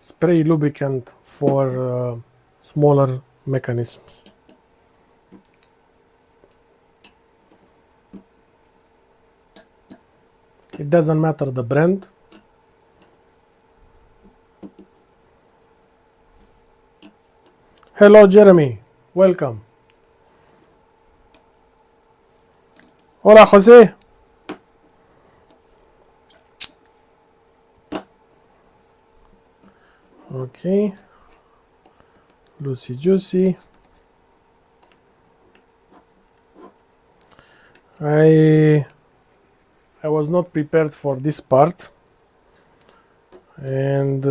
Spray lubricant for smaller mechanisms. It doesn't matter the brand. Hello Jeremy, welcome. Hola Jose. Okay, Lucy Juicy. I was not prepared for this part, and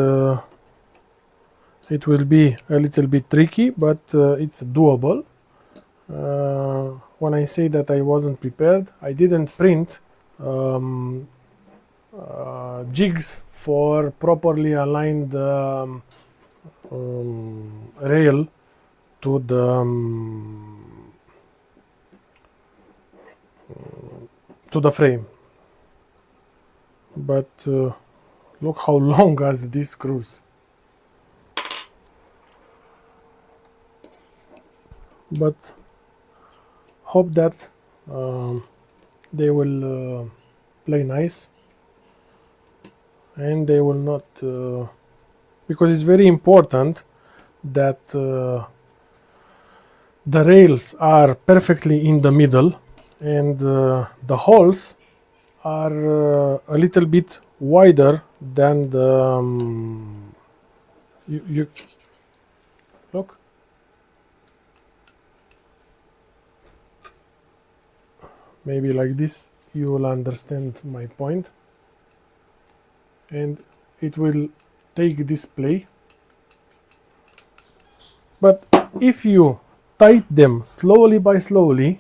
it will be a little bit tricky, but it's doable. When I say that I wasn't prepared, I didn't print jigs for properly align the rail to the frame. But look how long are these screws. But hope that they will play nice, and they will not because it's very important that the rails are perfectly in the middle, and the holes are a little bit wider than the you look. Maybe like this you will understand my point, and it will take display. But if you tight them slowly by slowly,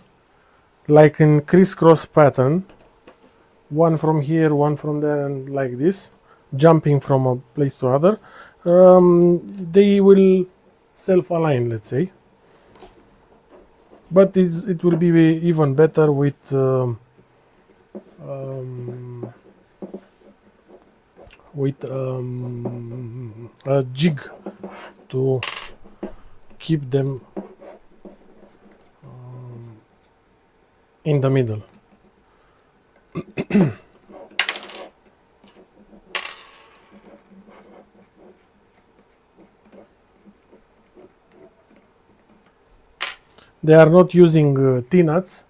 like in crisscross pattern, one from here, one from there, and like this, jumping from a place to another, they will self-align, let's say. But it will be even better with a jig to keep them in the middle. They are not using T-nuts,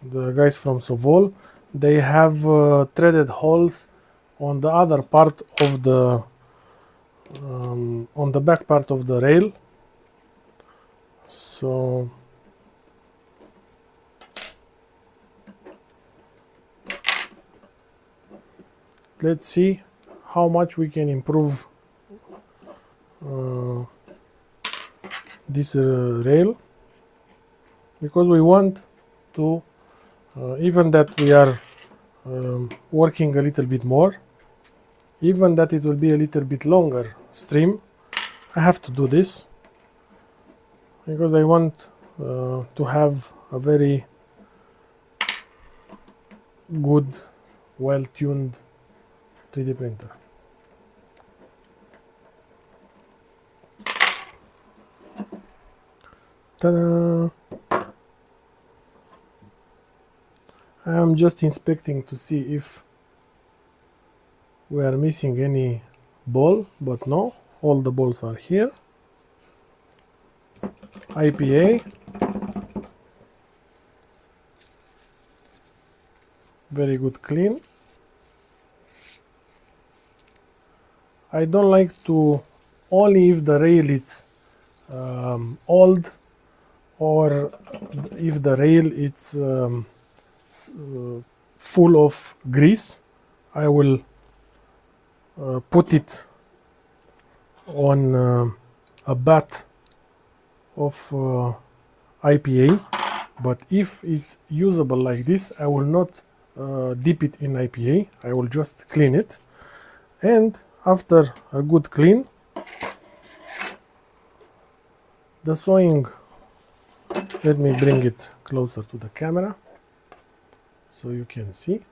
the guys from Sovol. They have threaded holes on the other part of the on the back part of the rail. So let's see how much we can improve this rail, because we want to, even that we are working a little bit more, even that it will be a little bit longer stream, I have to do this because I want to have a very good, well-tuned 3D printer. Ta-da! I'm just inspecting to see if we are missing any ball, but no, all the balls are here. IPA, very good clean. I don't like to, only if the rail is old, or if the rail is full of grease, I will put it on a bath of IPA, but if it's usable like this, I will not dip it in IPA, I will just clean it, and after a good clean, the sewing, let me bring it closer to the camera so you can see.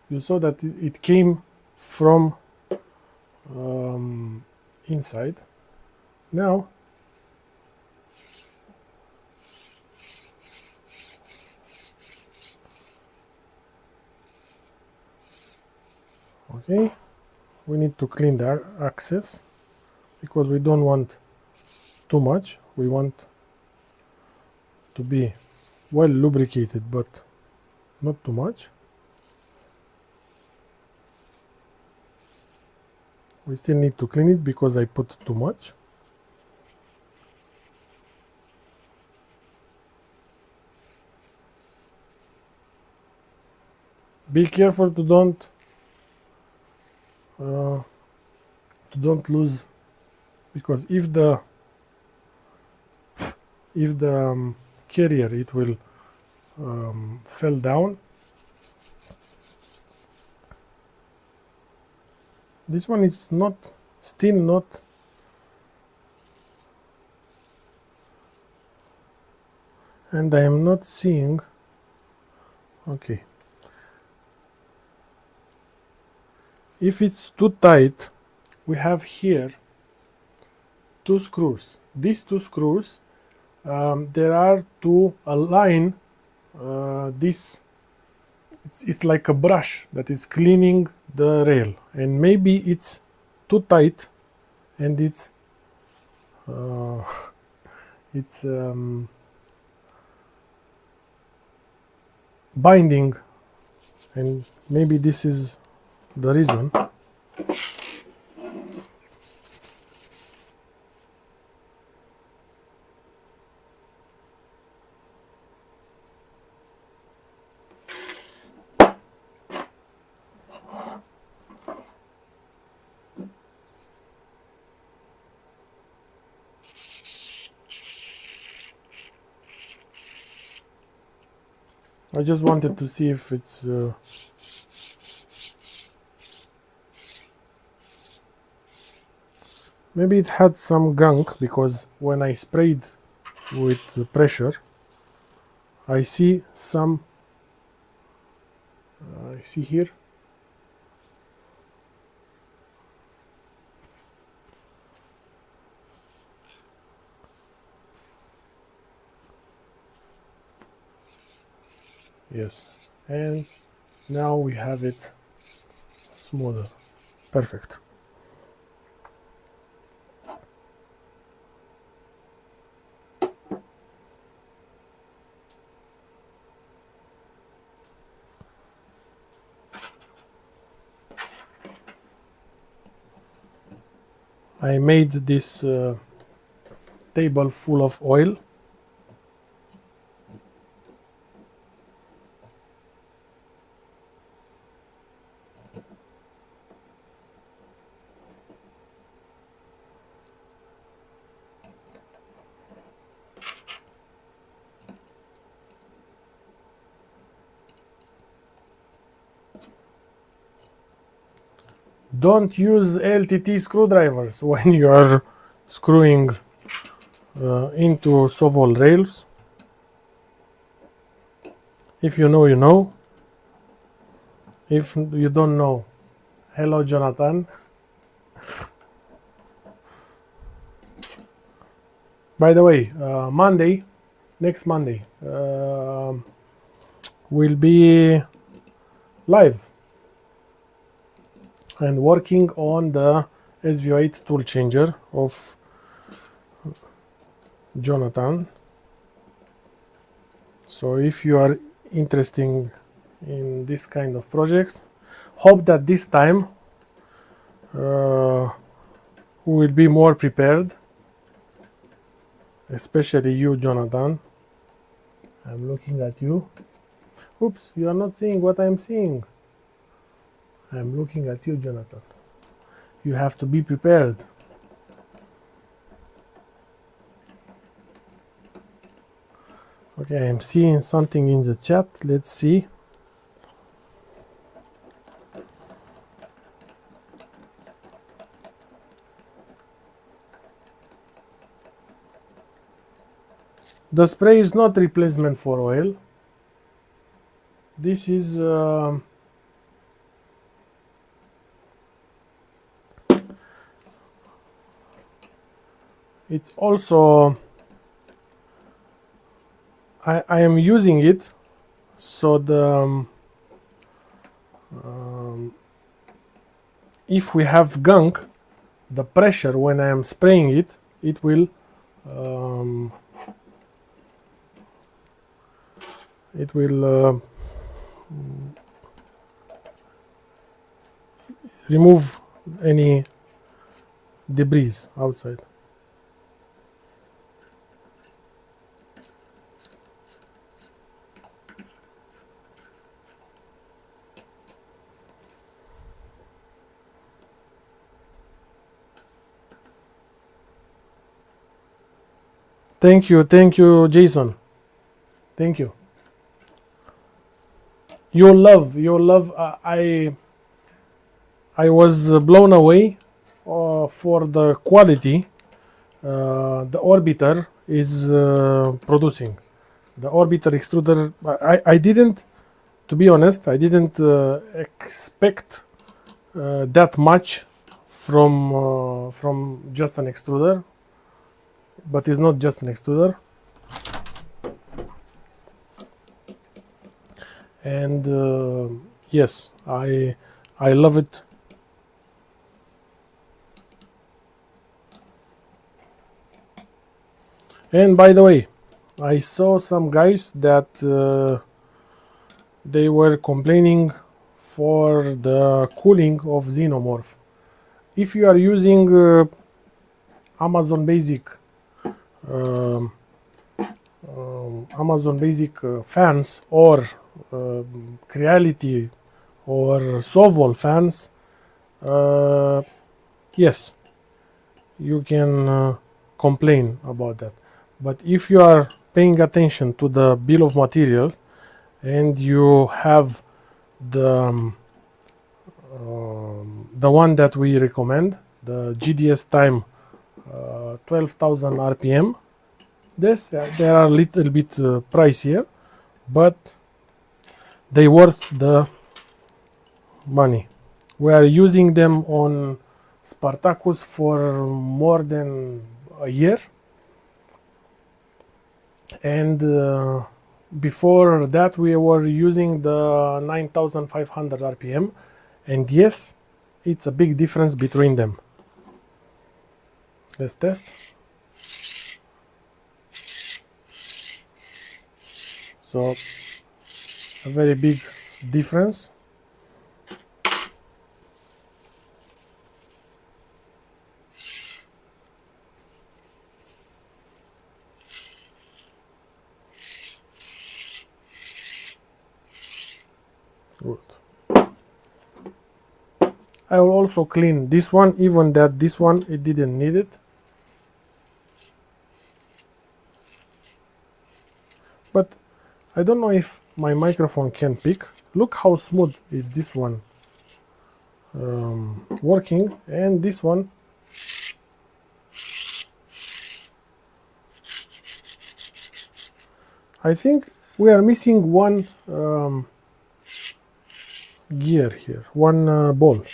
You saw that it came from inside. Now okay, we need to clean the axis because we don't want too much. We want to be well lubricated, but not too much. We still need to clean it because I put too much. Be careful to don't lose, because if the carrier, it will fell down. This one is still not and I am not seeing. Okay, if it's too tight, we have here two screws. These two screws, there are to align this. It's like a brush that is cleaning the rail, and maybe it's too tight and it's binding, and maybe this is the reason. I just wanted to see if it's maybe it had some gunk, because when I sprayed with the pressure, I see some, I see here, yes, and now we have it smoother. Perfect. I made this table full of oil. don't use LTT screwdrivers when you are screwing into Sovol rails. If you know, you know. If you don't know, hello Jonathan. By the way, Monday, next Monday, will be live and working on the SV08 tool changer of Jonathan. So if you are interested in this kind of projects, hope that this time we will be more prepared, especially you, Jonathan. I'm looking at you. Oops, you are not seeing what I'm seeing. I'm looking at you, Jonathan. You have to be prepared. Okay, I'm seeing something in the chat. Let's see. The spray is not replacement for oil. This is it's also I am using it so the if we have gunk, the pressure when I am spraying it, it will remove any debris outside. Thank you, Jason. Thank you. Your love. I was blown away for the quality the Orbiter is producing. The Orbiter extruder. I didn't, to be honest, I didn't expect that much from just an extruder. But it's not just an extruder. And yes, I love it. And by the way, I saw some guys that they were complaining for the cooling of Xenomorph. If you are using Amazon Basic fans or Creality or Sovol fans, yes, you can complain about that. But if you are paying attention to the bill of material and you have the one that we recommend, the GDS time 12,000 RPM, they are a little bit pricier, but they worth the money. We are using them on Spartacus for more than a year, and before that we were using the 9500 RPM, and yes, it's a big difference between them. Let's test. So a very big difference. Good. I will also clean this one, even that this one it didn't need it. But I don't know if my microphone can pick. Look how smooth is this one. working, and this one I think we are missing one gear here, one ball.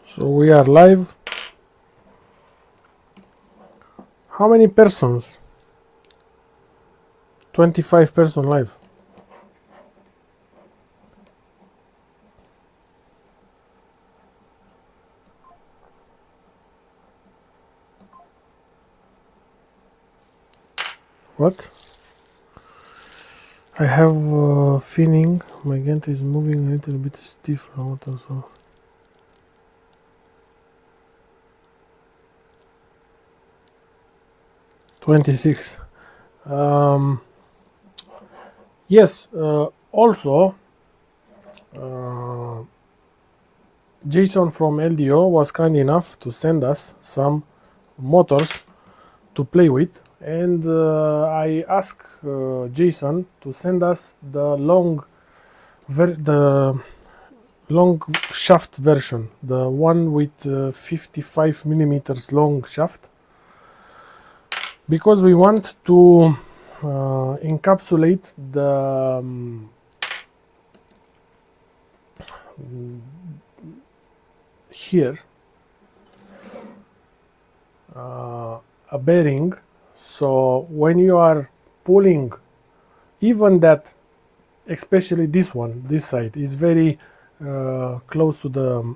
So we are live. How many persons? 25 person live. What? I have a feeling my gantry is moving a little bit stiff from what I saw. $26. Yes, also Jason from LDO was kind enough to send us some motors to play with, and I asked Jason to send us the long shaft version, the one with 55 millimeters long shaft, because we want to encapsulate the here a bearing, so when you are pulling, even that, especially this one, this side is very close to the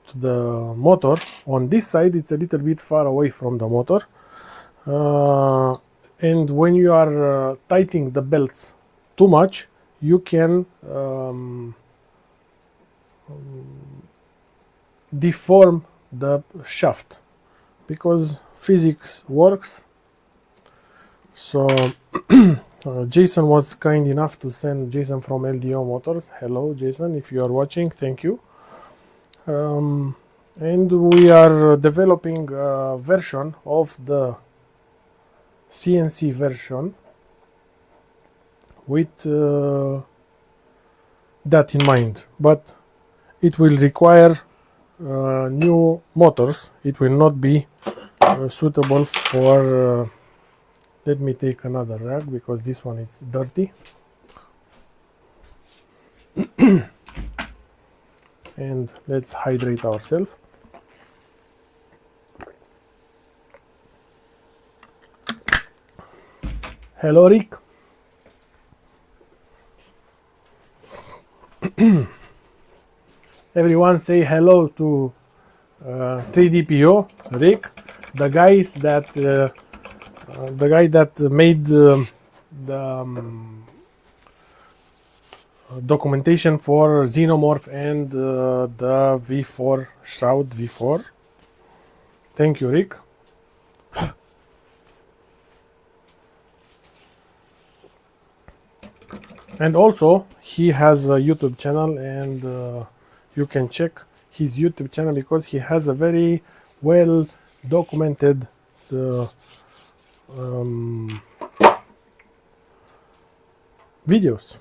to the motor. On this side it's a little bit far away from the motor, and when you are tightening the belts too much, you can deform the shaft, because physics works. So Jason was kind enough to send, Jason from LDO Motors. Hello Jason, if you are watching, thank you. And we are developing a version of the CNC version with that in mind, but it will require new motors. It will not be suitable for let me take another rag because this one is dirty. And let's hydrate ourselves. Hello Rick. Everyone say hello to 3DPO Rick, the guy that made the documentation for Xenomorph and the V4 Shroud V4. Thank you, Rick. And also he has a YouTube channel, and you can check his YouTube channel because he has a very well documented videos.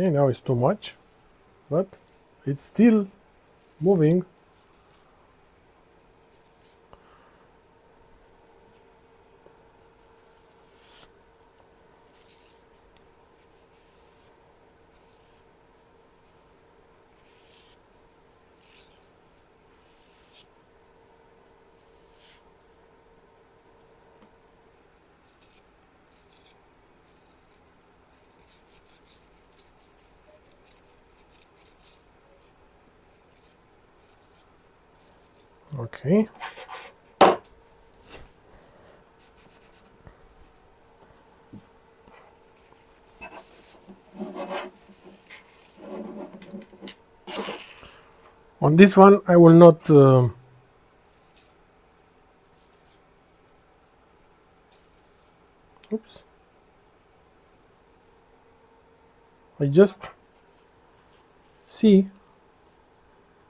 Okay, now it's too much, but it's still moving. Okay. On this one, I will not oops. I just see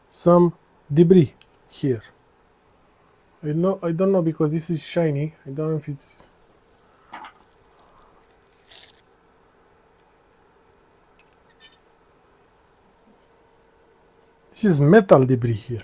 some debris here. I don't know because this is shiny. I don't know if it's this is metal debris here.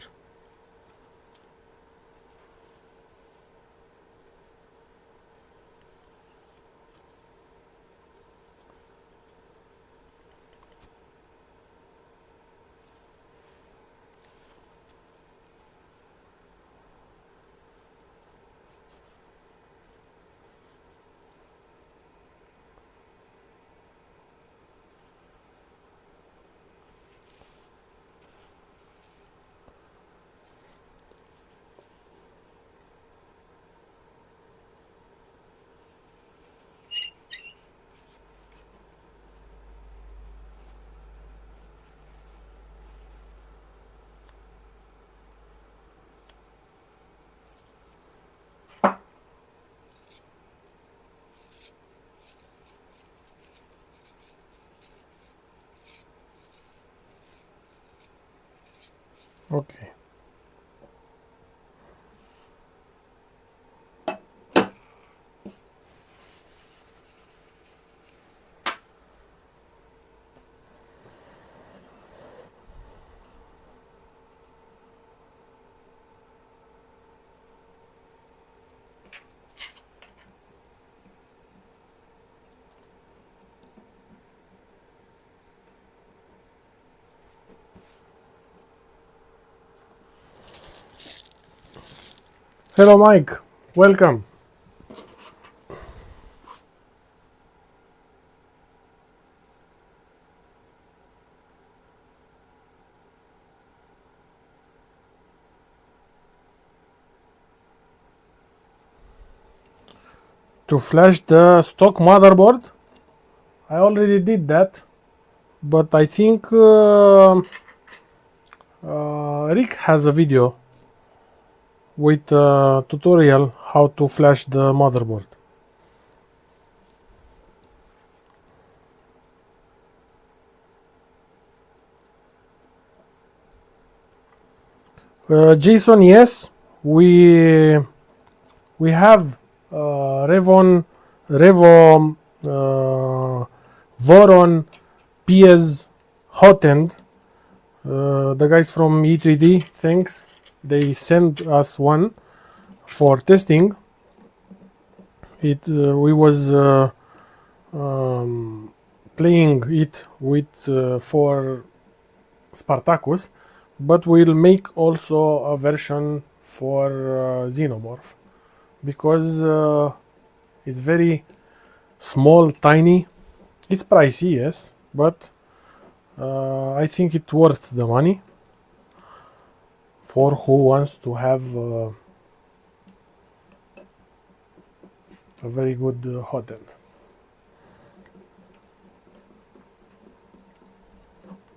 Okay. Hello, Mike. Welcome. To flash the stock motherboard, I already did that, but I think Rick has a video with a tutorial how to flash the motherboard. Jason, yes, we have Revo Voron PS Hotend. The guys from E3D, thanks. They sent us one for testing. We was playing it with for Spartacus, but we'll make also a version for Xenomorph because it's very small, tiny. It's pricey, yes, but I think it's worth the money for who wants to have a very good hot end.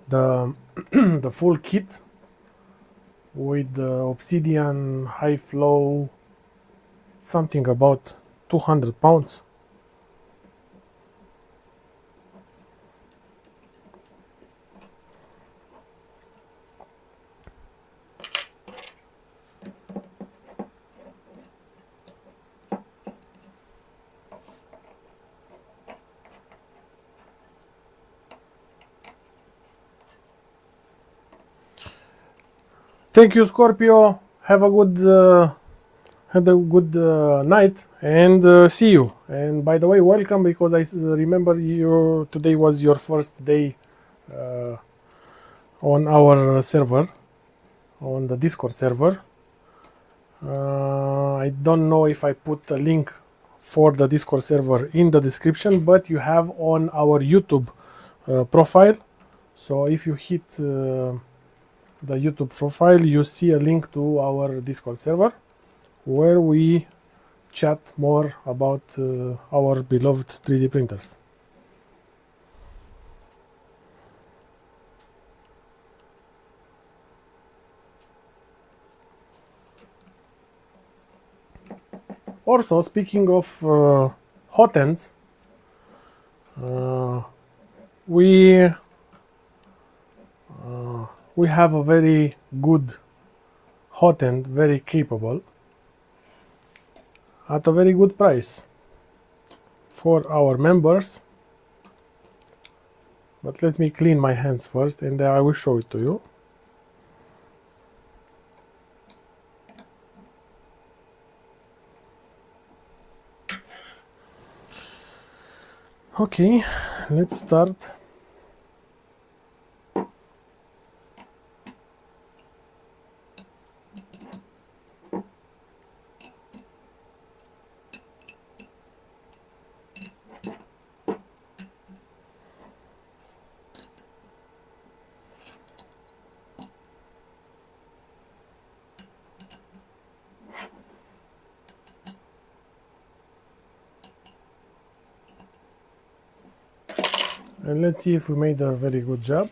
The the full kit with the obsidian high flow, it's something about 200 pounds. Thank you, Scorpio. Have a good night, and see you. And by the way, welcome, because I remember you today was your first day uh, on our server, on the Discord server. I don't know if I put a link for the Discord server in the description, but you have on our YouTube profile. So if you hit the YouTube profile, you see a link to our Discord server where we chat more about our beloved 3D printers. Also, speaking of hot ends, we we have a very good hot end, very capable, at a very good price for our members. But let me clean my hands first, and then I will show it to you. Okay, let's start. And let's see if we made a very good job.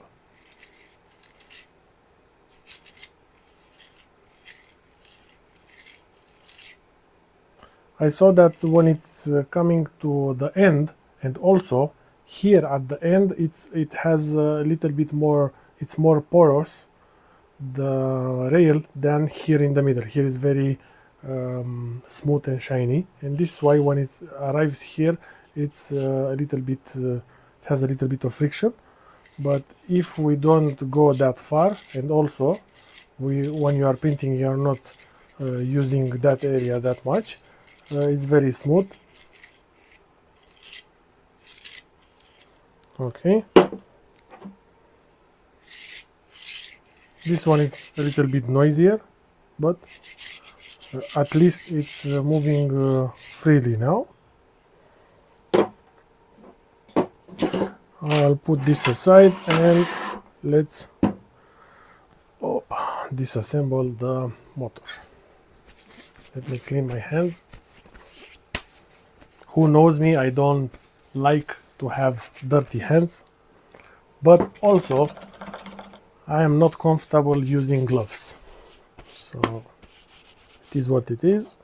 I saw that when it's coming to the end, and also here at the end, it has a little bit more, it's more porous, the rail, than here in the middle. Here is very smooth and shiny, and this is why when it arrives here, it's a little bit, it has a little bit of friction. But if we don't go that far, and also when you are printing, you are not using that area that much, it's very smooth. Okay, this one is a little bit noisier, but at least it's moving freely now. I'll put this aside and let's disassemble the motor. Let me clean my hands. Who knows me, I don't like to have dirty hands, but also I am not comfortable using gloves, so it is what it is.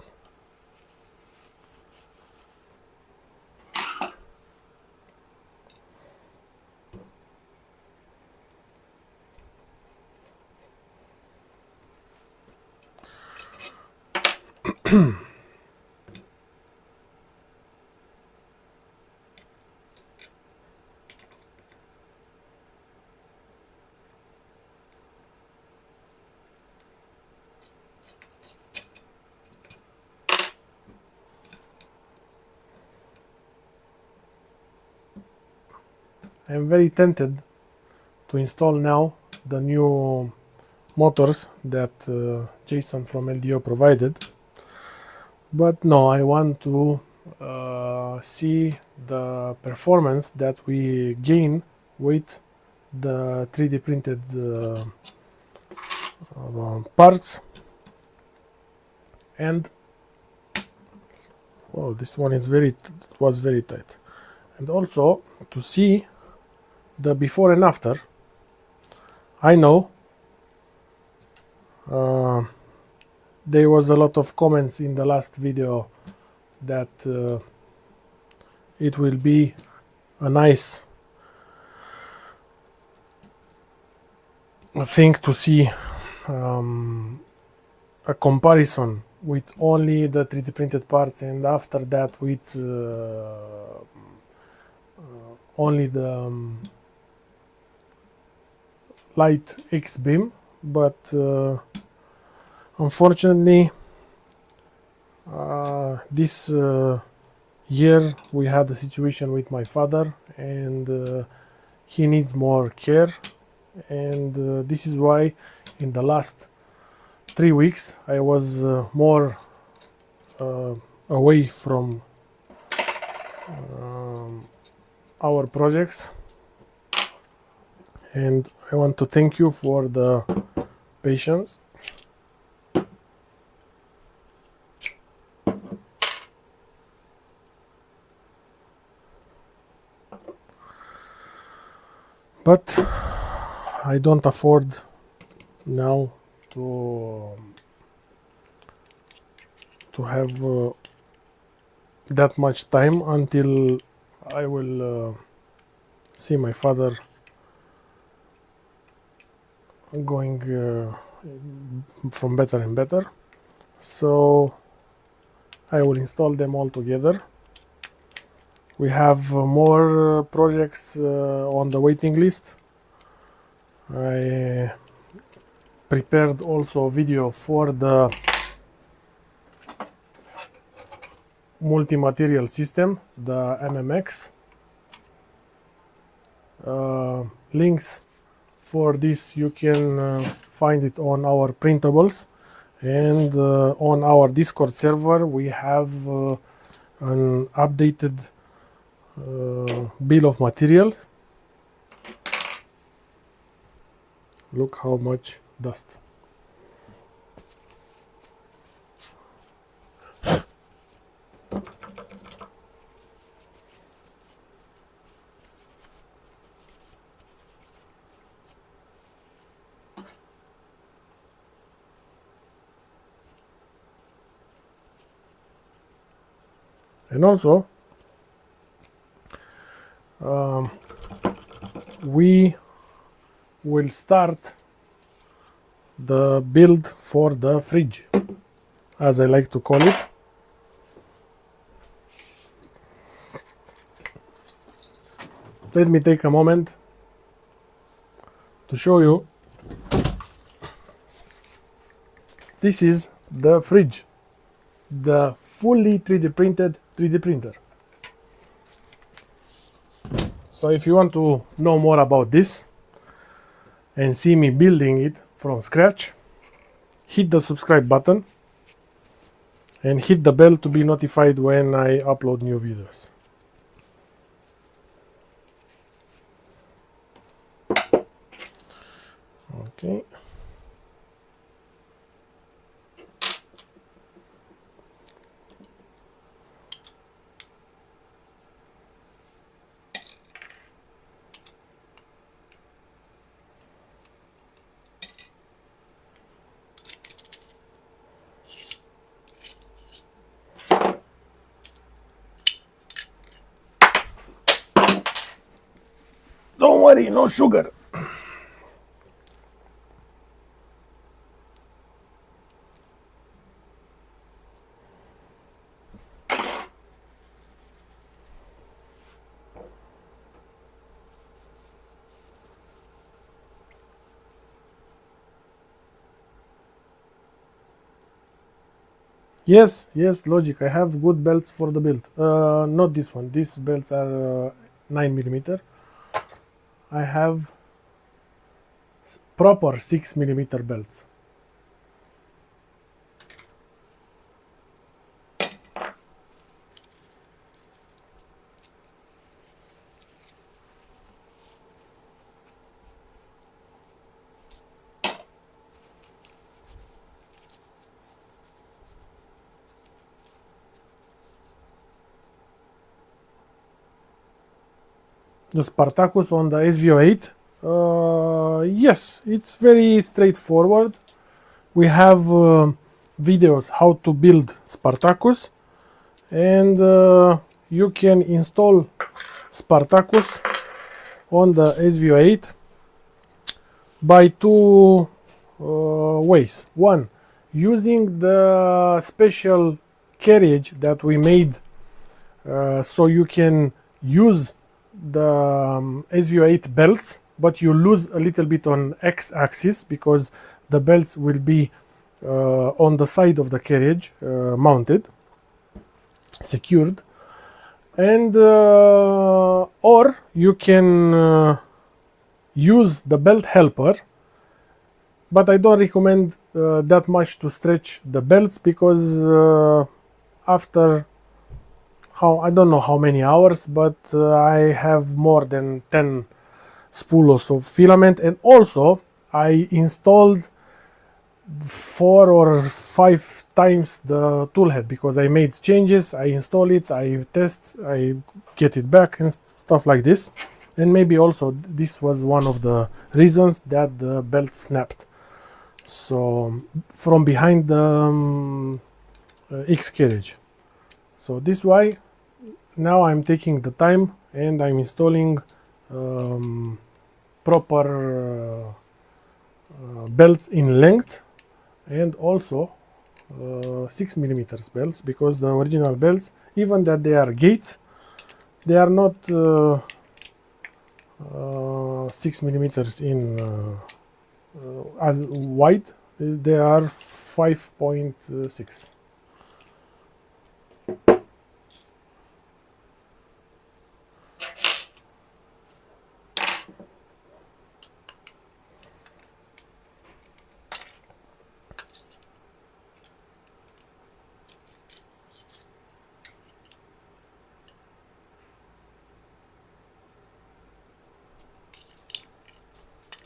I am very tempted to install now the new motors that Jason from LDO provided, but no, I want to see the performance that we gain with the 3D printed parts. And oh, this one is was very tight. And also to see the before and after. I know there was a lot of comments in the last video that it will be a nice thing to see a comparison with only the 3D printed parts, and after that with only the light X-beam, but Unfortunately, this year we had a situation with my father, and he needs more care, and this is why in the last 3 weeks I was more away from our projects, and I want to thank you for the patience. But I don't afford now to have that much time until I will see my father going from better and better. So I will install them all together. We have more projects on the waiting list. I prepared also a video for the multi-material system, the MMX. Links for this you can find it on our printables, and on our Discord server we have an updated bill of materials. Look how much dust. And also we will start the build for the fridge, as I like to call it. Let me take a moment to show you. This is the fridge, the fully 3D printed 3D printer. So if you want to know more about this and see me building it from scratch, hit the subscribe button and hit the bell to be notified when I upload new videos. Okay. Don't worry, no sugar. Yes, logic. I have good belts for the build. Not this one. These belts are 9mm. I have proper 6mm belts. The Spartacus on the SV08, yes, it's very straightforward. We have videos how to build Spartacus, and you can install Spartacus on the SV08 by two ways. One, using the special carriage that we made so you can use the SV08 belts, but you lose a little bit on X-axis because the belts will be on the side of the carriage, mounted, secured, and or you can use the belt helper, but I don't recommend that much to stretch the belts, because after I don't know how many hours, but I have more than 10 spools of filament, and also I installed 4 or 5 times the toolhead, because I made changes, I install it, I test, I get it back and stuff like this. And maybe also this was one of the reasons that the belt snapped. So from behind the X carriage. So this why now I'm taking the time and I'm installing proper belts in length, and also 6 millimeters belts, because the original belts, even that they are gates, they are not 6 millimeters in as wide, they are 5.6.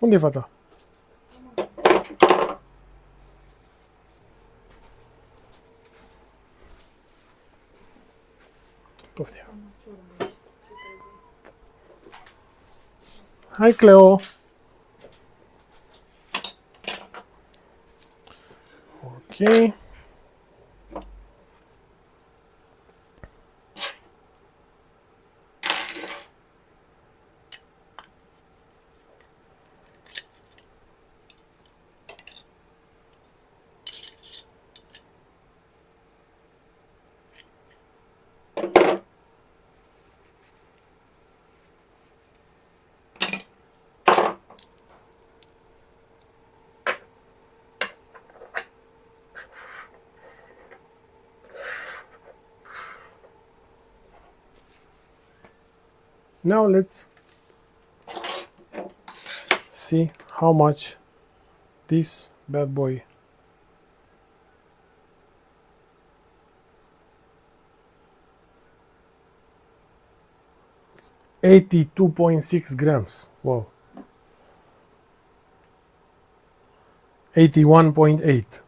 Unde e fata? Poftim. Hai, Cleo! Ok. Now let's see how much this bad boy 82.6 grams. Wow. 81.8.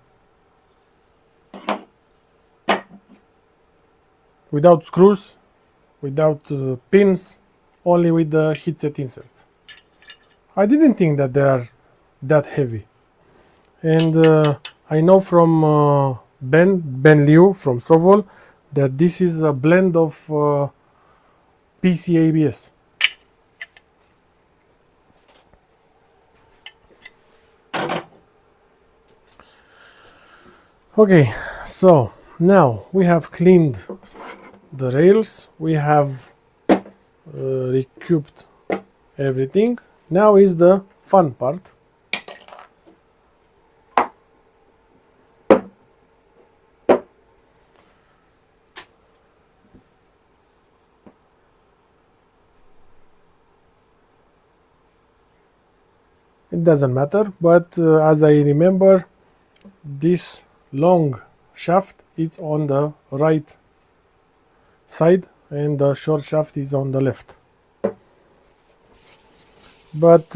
Without screws, without pins, only with the heatset inserts. I didn't think that they are that heavy. And I know from Ben Liu from Sovol that this is a blend of PC ABS. Okay, so now we have cleaned the rails, we have recouped everything. Now is the fun part. It doesn't matter, but as I remember, this long shaft is on the right side and the short shaft is on the left. But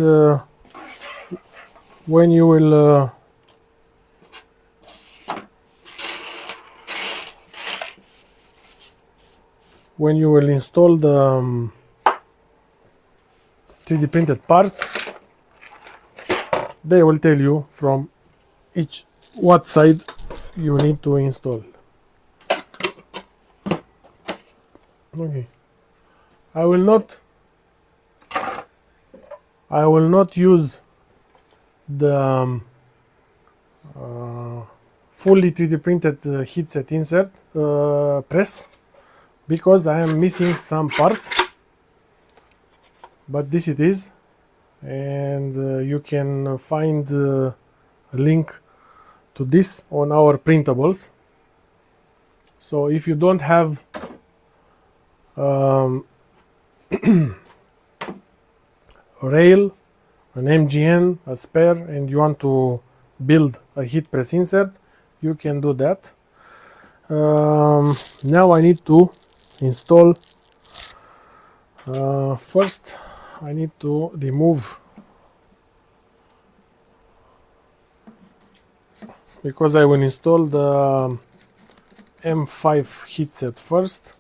when you will install the 3D printed parts, they will tell you from what side you need to install. Okay, I will not use the fully 3D printed heatset insert press, because I am missing some parts, but this it is, and you can find a link to this on our printables. So if you don't have a rail, an MGN, a spare, and you want to build a heat press insert, you can do that. Now I need to install, first I need to remove, because I will install the M5 heatset first.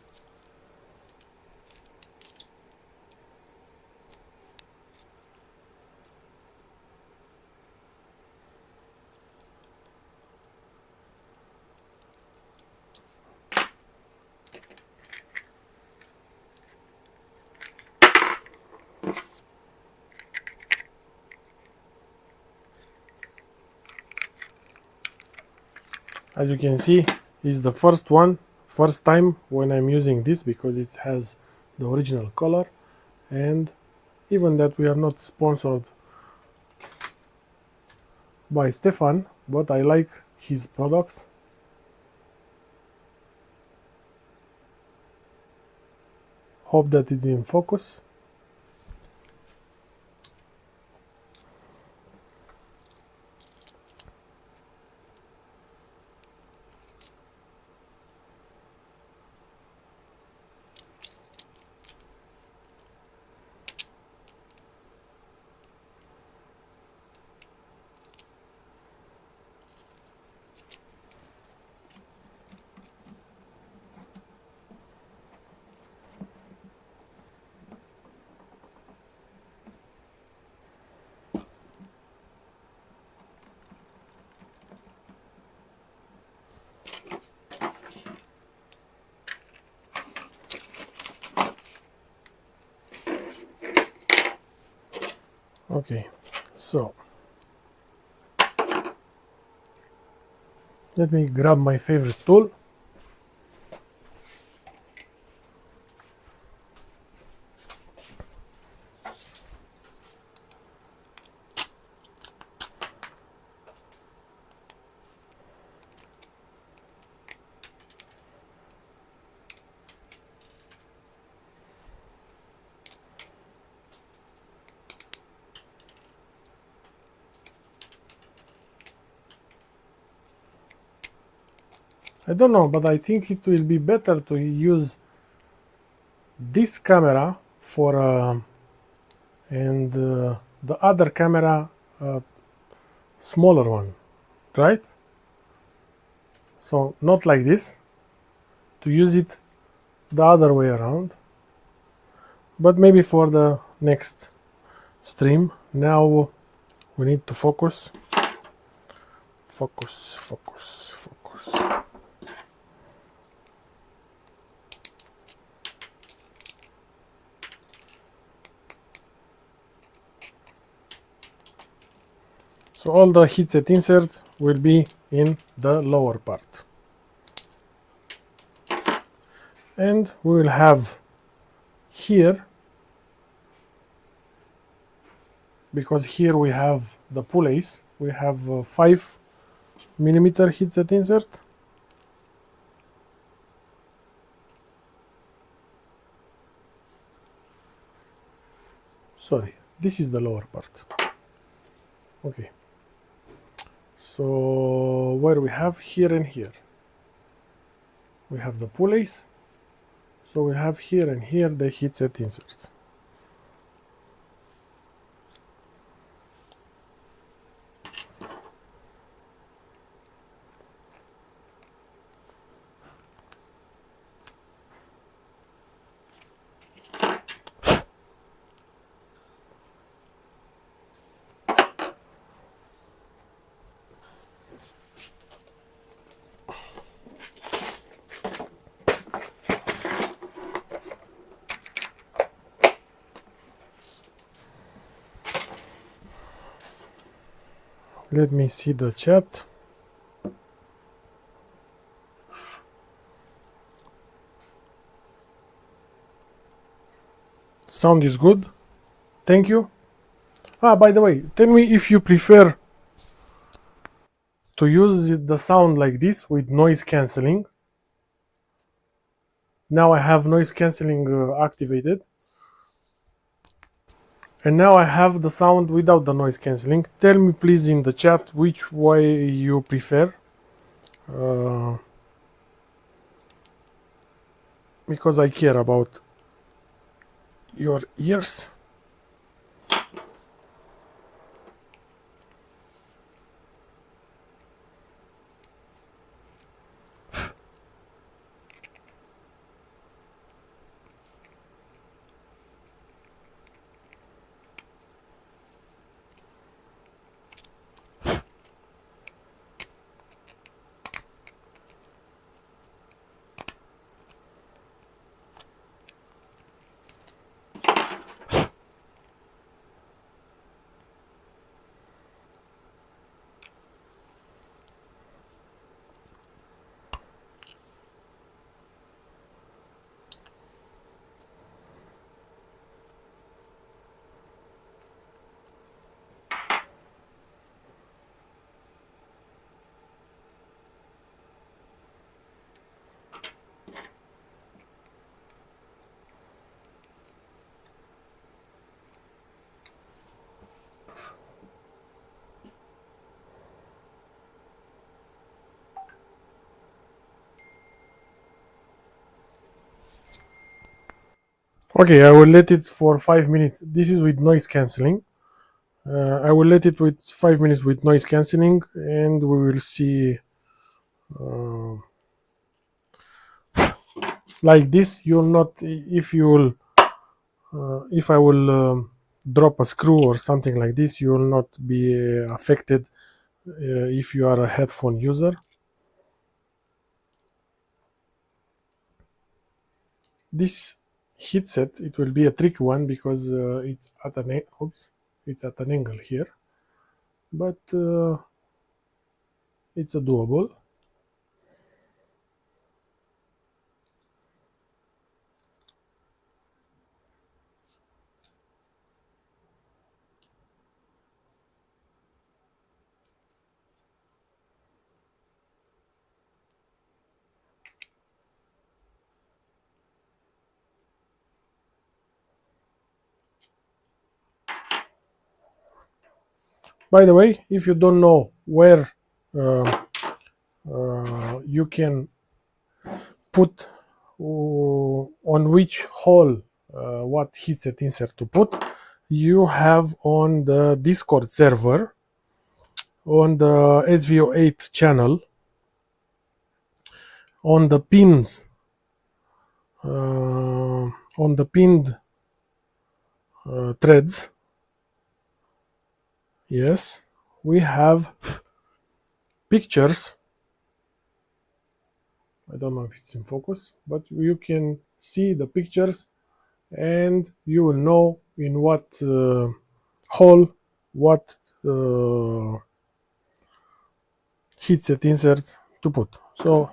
As you can see, it's the first time when I'm using this, because it has the original color, and even that we are not sponsored by Stefan, but I like his products. Hope that it's in focus. Okay, so let me grab my favorite tool. I don't know, but I think it will be better to use this camera for and the other camera, smaller one, right? So not like this, to use it the other way around, but maybe for the next stream. Now we need to focus. So all the heatset inserts will be in the lower part. And we will have here, because here we have the pulleys, we have a 5mm heatset insert. Sorry, this is the lower part. Okay. So where we have here and here, we have the pulleys. So we have here and here the heatset inserts. Let me see the chat. Sound is good. Thank you. By the way, tell me if you prefer to use the sound like this with noise cancelling. Now I have noise cancelling activated, and now I have the sound without the noise cancelling. Tell me please in the chat which way you prefer, because I care about your ears. Okay, I will let it for 5 minutes. This is with noise cancelling. I will let it with 5 minutes with noise cancelling, and we will see. Like this, you'll not, if you will, if I will drop a screw or something like this, you will not be affected if you are a headphone user. This headset, it will be a tricky one because it's at an it's at an angle here, but it's a doable. By the way, if you don't know where you can put on which hole what headset insert to put, you have on the Discord server on the SV08 channel, on the pins, on the pinned threads. Yes, we have pictures. I don't know if it's in focus, but you can see the pictures and you will know in what hole what headset insert to put. So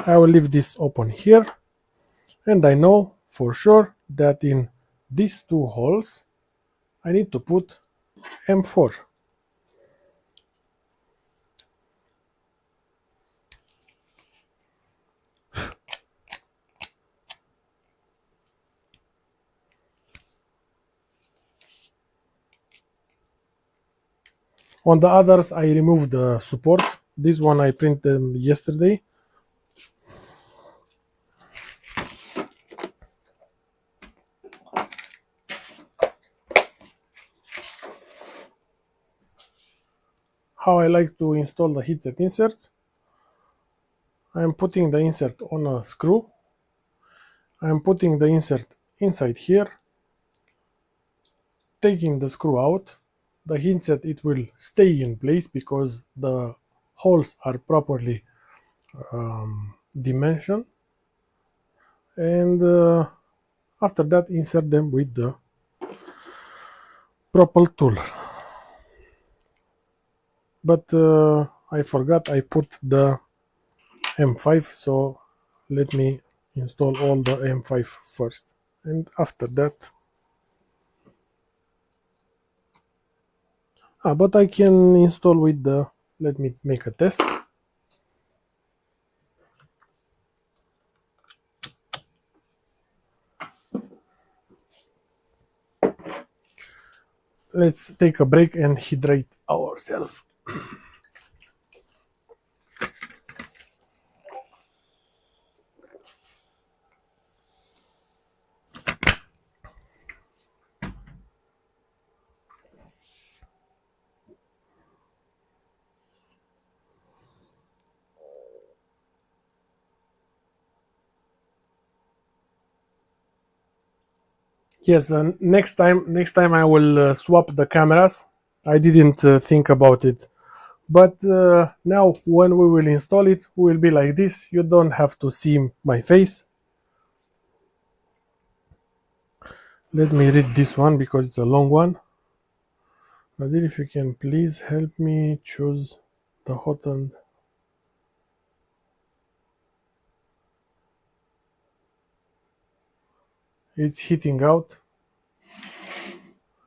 I will leave this open here, and I know for sure that in these two holes I need to put M4. On the others I removed the support. This one I printed them yesterday. How I like to install the headset inserts: I am putting the insert on a screw. I am putting the insert inside here, taking the screw out. The headset, it will stay in place because the holes are properly dimensioned, and after that insert them with the proper tool. But I forgot I put the M5, so let me install all the M5 first, and after that but I can install with the Let me make a test. Let's take a break and hydrate ourselves. Yes, next time I will swap the cameras. I didn't think about it, but now when we will install it, we will be like this. You don't have to see my face. Let me read this one because it's a long one. Nadir, if you can please help me choose the hot end. It's heating out.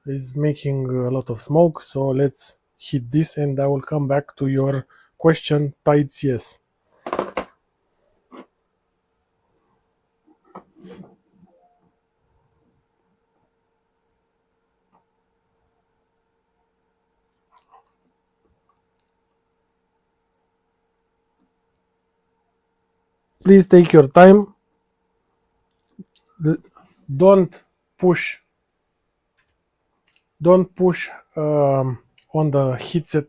It's making a lot of smoke, so let's heat this and I will come back to your question. Tides, yes. Please take your time. Don't push on the heatset.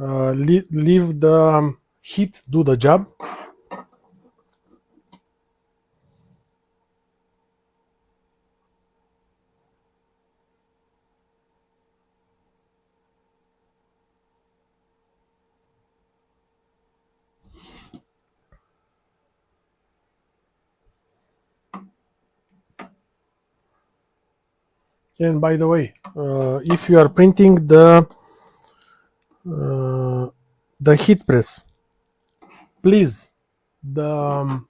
Leave the heat do the job. And by the way, if you are printing the heat press, please, the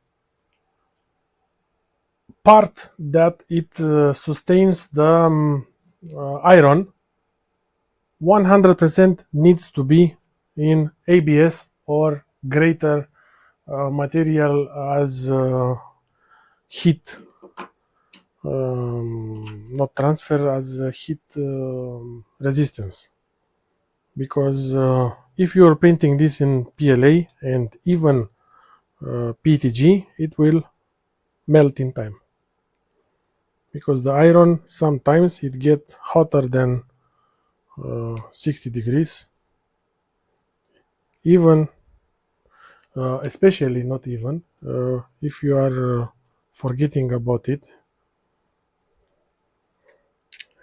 part that it sustains the iron 100% needs to be in ABS or greater material as heat, not transfer, as heat resistance. Because if you are printing this in PLA and even PETG, it will melt in time. Because the iron sometimes it gets hotter than 60 degrees. Even, especially not even, if you are forgetting about it.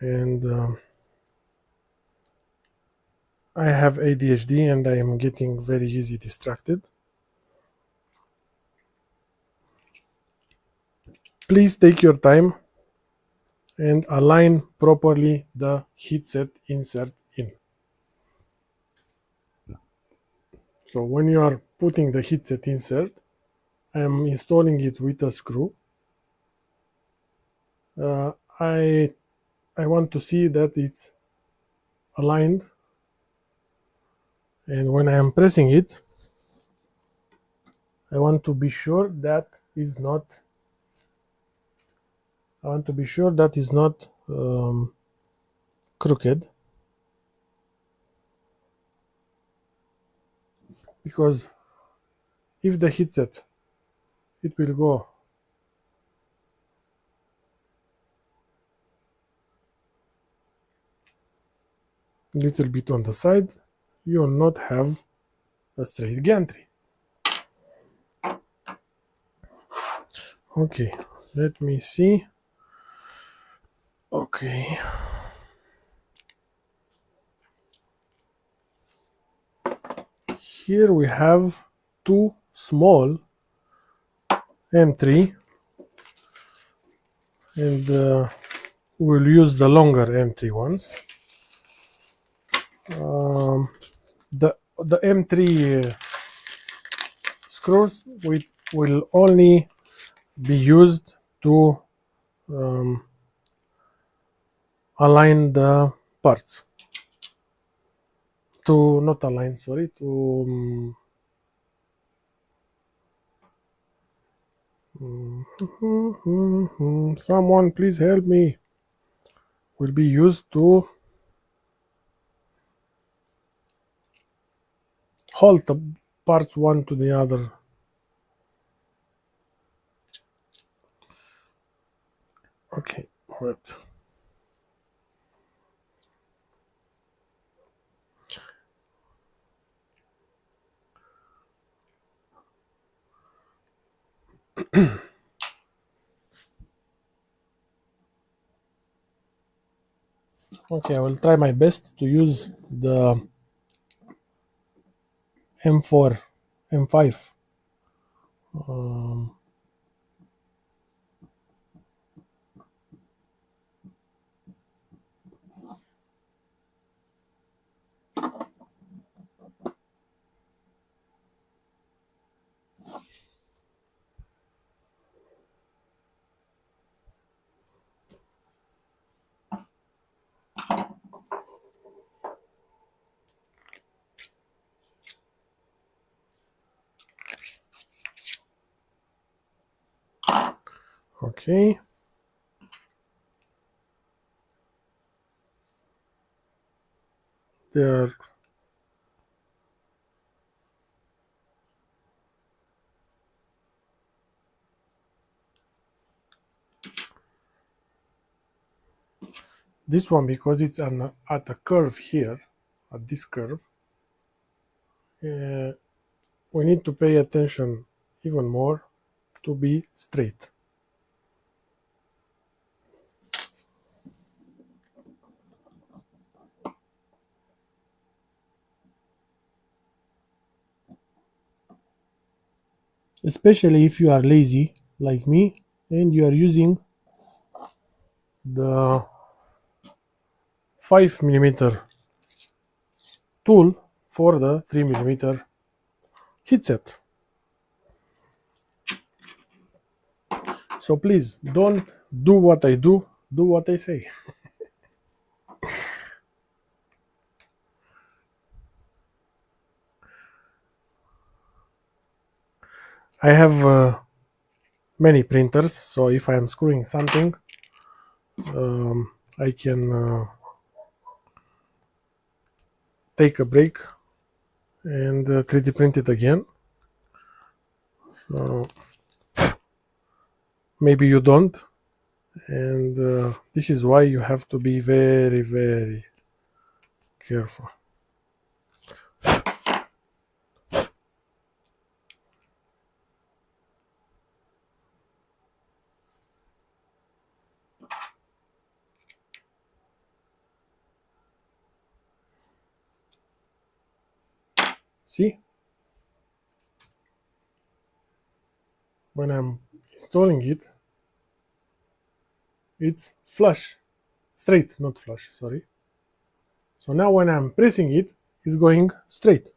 And I have ADHD and I am getting very easy distracted. Please take your time and align properly the heatset insert in. So when you are putting the heatset insert, I am installing it with a screw. I want to see that it's aligned, and when I am pressing it, I want to be sure that is not. I want to be sure that is not crooked, because if the heatset, it will go a little bit on the side, you will not have a straight gantry. Okay, let me see. Okay, here we have two small M3, and we'll use the longer M3 ones. The M3 screws will only be used to align the parts. to not align, sorry, to someone please help me, will be used to hold the parts one to the other. Okay, wait. Okay, I will try my best to use the M4, M5. Um, okay. There. This one, because it's at a curve here, at this curve, we need to pay attention even more to be straight. Especially if you are lazy like me and you are using the 5mm tool for the 3mm heatset. So please don't do what I do what I say. I have many printers, so if I am screwing something, I can take a break and 3D print it again. So maybe you don't, and this is why you have to be very, very careful. See, when I'm installing it, it's flush, straight, not flush, sorry. So now when I'm pressing it, it's going straight.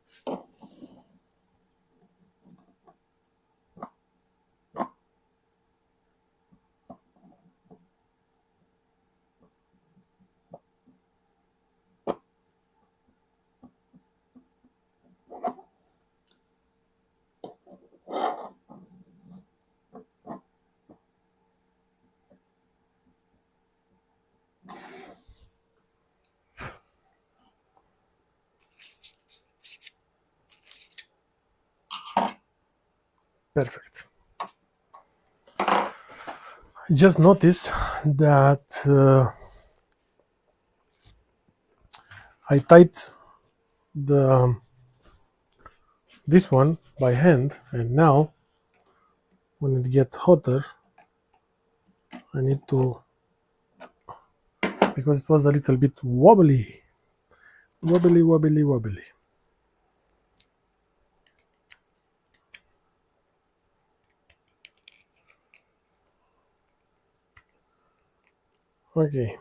Perfect. Just notice that I tied this one by hand, and now when it gets hotter, I need to, because it was a little bit wobbly. Okay.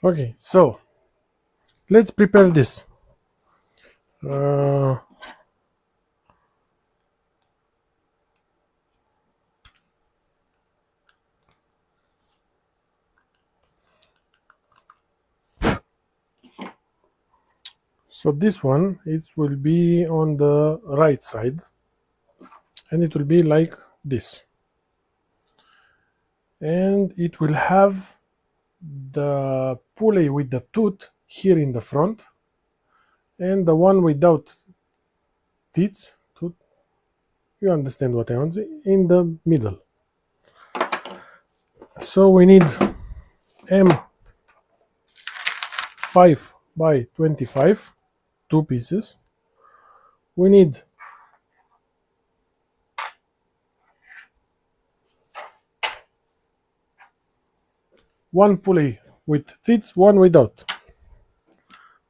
Okay, so let's prepare this. Uh, so this one, it will be on the right side, and it will be like this, and it will have the pulley with the tooth here in the front, and the one without teeth, tooth, you understand what I want, in the middle. So we need M5 by 25, two pieces. We need one pulley with teeth, one without.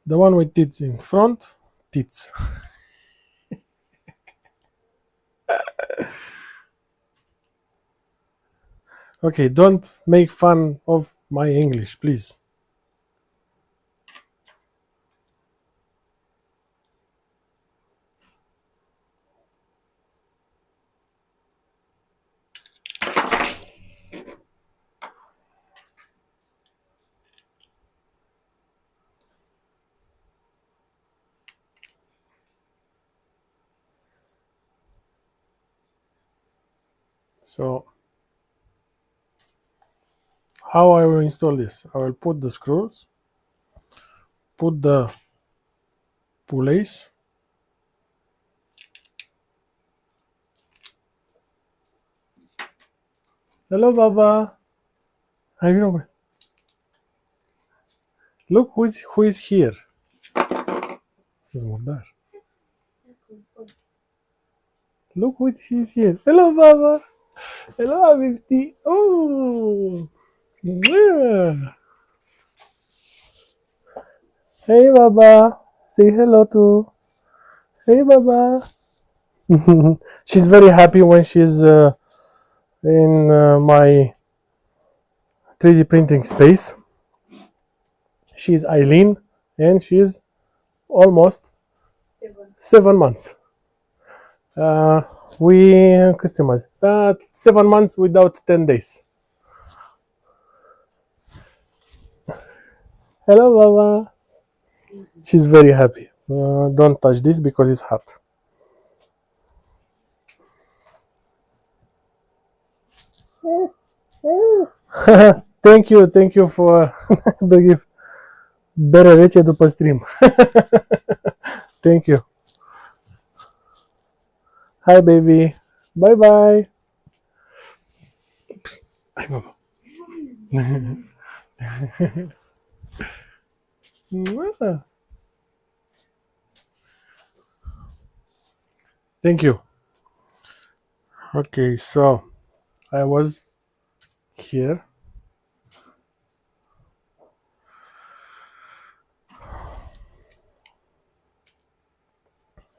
The one with teeth in front, teeth. Okay, don't make fun of my English, please. So, how I will install this? I will put the screws, put the pulleys. Hello, Baba. Hai vină. Look who is here. He's murdar. Look who is here. Hello, Baba. Hello, Abifti. Oh. Yeah. Hey, Baba. Say hello to. Hey, Baba. She's very happy when she's in my 3D printing space. She's Eileen, and she's almost 7 months. Uh, we customize 7 months without 10 days. Hello, Baba. She's very happy. Don't touch this because it's hot. Thank you for the gift. Bere rece după stream. Thank you. Hi, baby. Bye bye. Hi, Baba. Thank you. Okay, so I was here.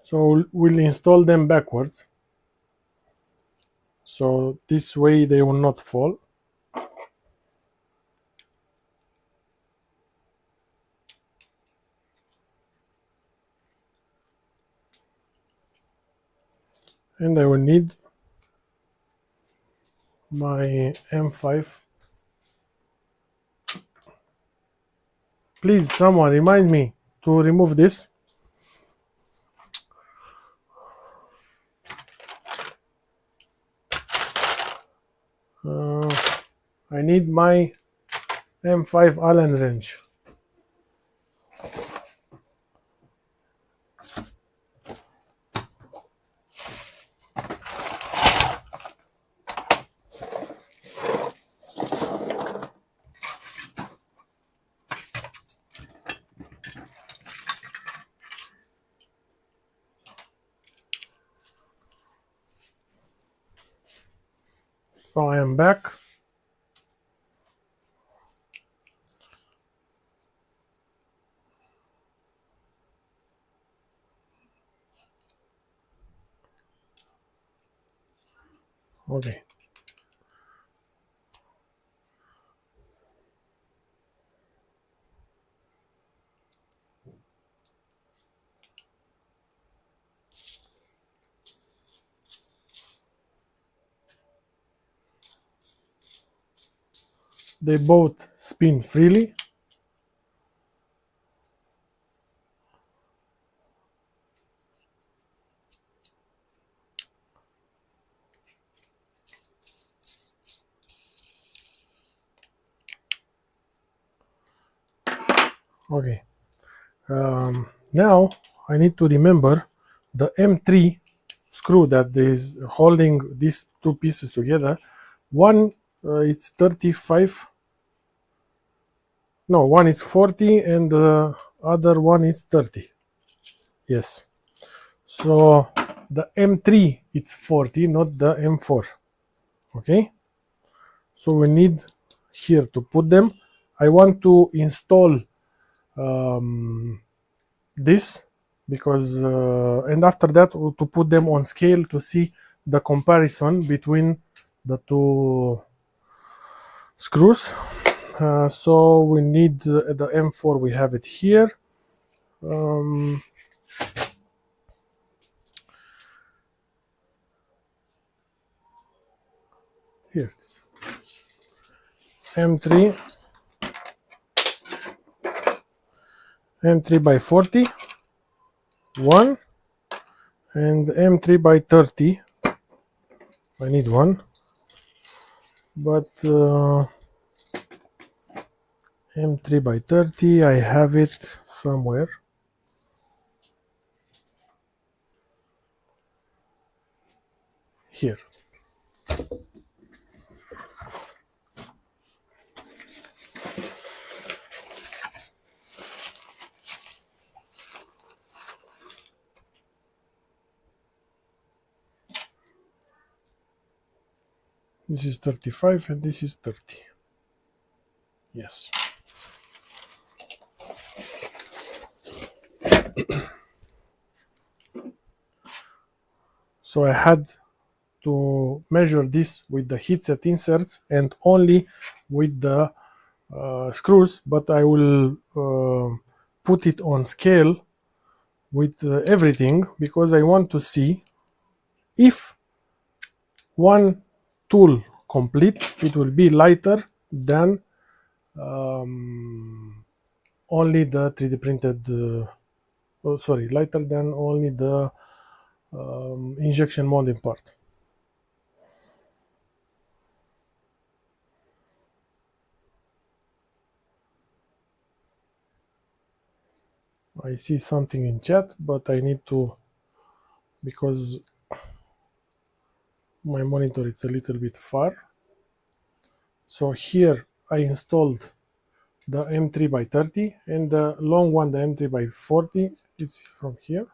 So we'll install them backwards. So this way they will not fall. And I will need my M5. Please, someone remind me to remove this. I need my M5 Allen wrench. So I am back. Okay. they both spin freely. Okay, now I need to remember the M3 screw that is holding these two pieces together. One it's 35, no, one is 40 and the other one is 30. Yes, so the M3 it's 40, not the M4. Okay, so we need here to put them. I want to install this because and after that to put them on scale to see the comparison between the two screws. So we need the M4, we have it here. Here M3 M3 by 40 one, and M3 by 30 I need one, but M3 by 30 I have it somewhere here. This is 35 and this is 30. Yes. So I had to measure this with the heatset inserts and only with the screws, but I will put it on scale with everything because I want to see if one tool complete it will be lighter than only the 3D printed lighter than only the injection molding part. I see something in chat, but I need to, because my monitor is a little bit far. So here I installed the M3 by 30 and the long one, the M3 by 40, is from here.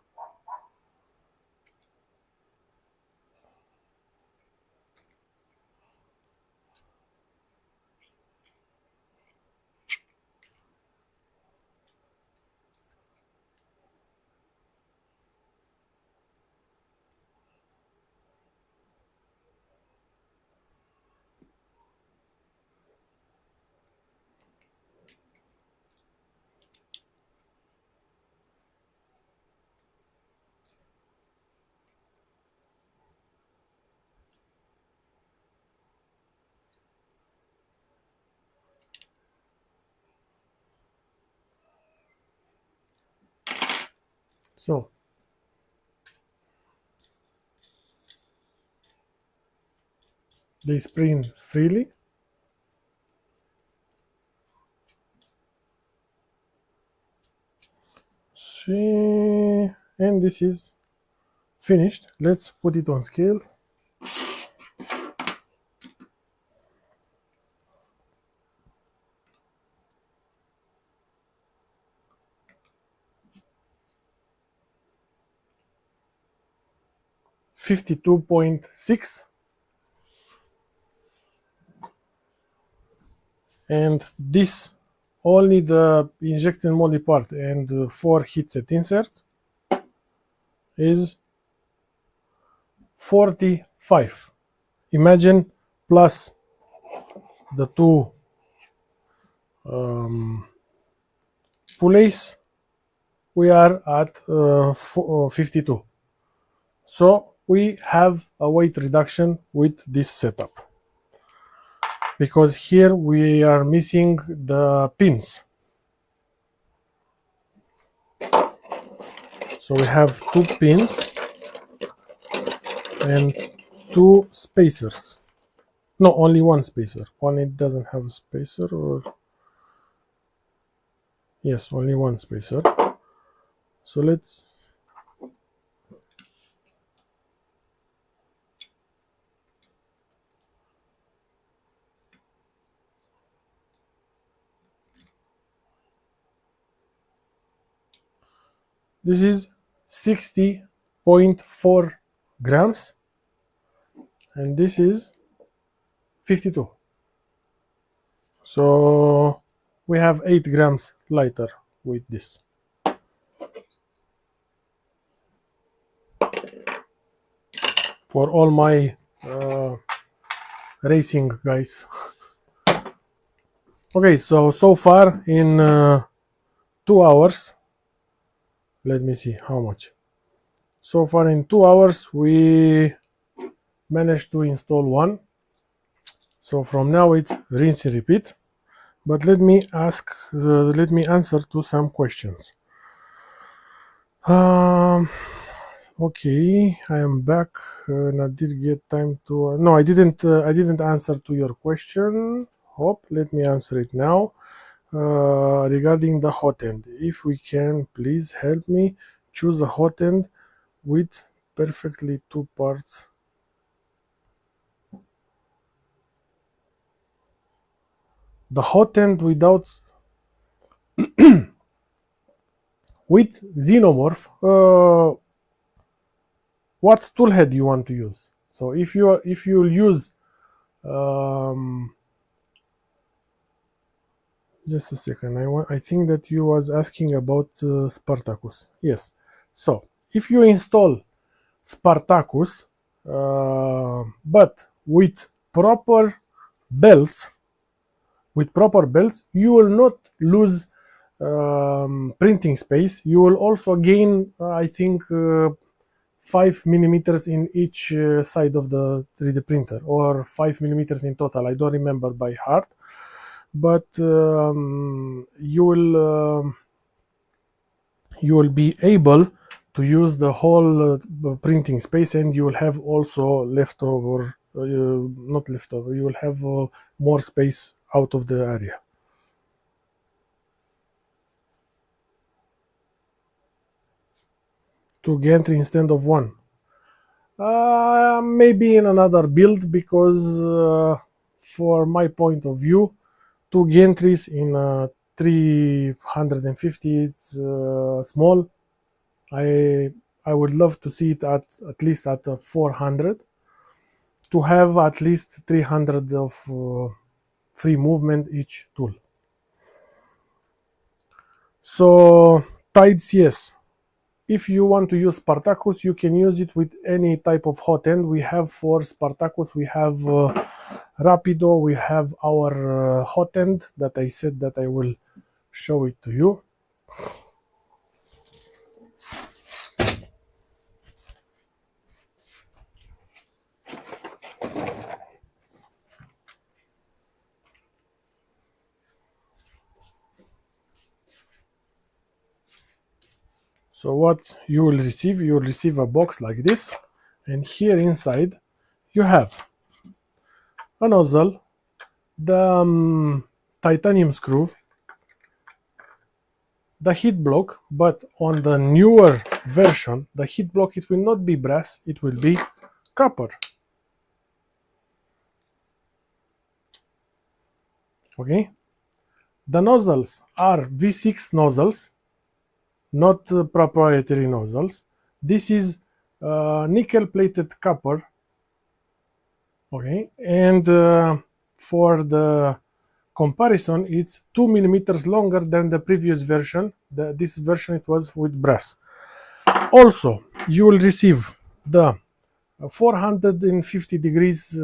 So they spin freely. See, and this is finished. Let's put it on scale. $52.6, and this only the injection molding part and 4 heatset inserts is 45. Imagine plus the two pulleys, we are at 52. So we have a weight reduction with this setup, because here we are missing the pins. So we have 2 pins and 2 spacers. No, only 1 spacer. One, it doesn't have a spacer, or yes, only 1 spacer. So let's this is 60.4 grams and this is 52. So we have 8 grams lighter with this. For all my racing guys. Okay, so far in 2 hours, let me see how much. So far in 2 hours we managed to install one. So from now it's rinse and repeat. But let me answer to some questions. Okay, I am back and I did get time to no, I didn't answer to your question. Hope, let me answer it now. Regarding the hot end, if we can please help me choose a hot end with perfectly 2 parts. The hot end without with Xenomorph, what toolhead you want to use. So if you'll use just a second, I think that you was asking about Spartacus. Yes. So if you install Spartacus, but with proper belts, you will not lose printing space. You will also gain, I think, 5 millimeters in each side of the 3D printer, or 5 millimeters in total. I don't remember by heart, but you will be able to use the whole printing space, and you will have also leftover, not leftover. You will have more space out of the area. Two gantry instead of one. Maybe in another build, because for my point of view, 2 gantries in 350 is small. I would love to see it at least at 400, to have at least 300 of free movement each tool. So tides, yes. If you want to use Spartacus, you can use it with any type of hot end. We have for Spartacus, we have Rapido, we have our hot end that I said that I will show it to you. So what you will receive a box like this, and here inside you have a nozzle, the titanium screw, the heat block, but on the newer version, the heat block, it will not be brass, it will be copper. Okay, the nozzles are V6 nozzles, not proprietary nozzles. This is nickel plated copper. Okay, and for the comparison, it's 2 millimeters longer than the previous version. This version, it was with brass. Also, you will receive the 450 degrees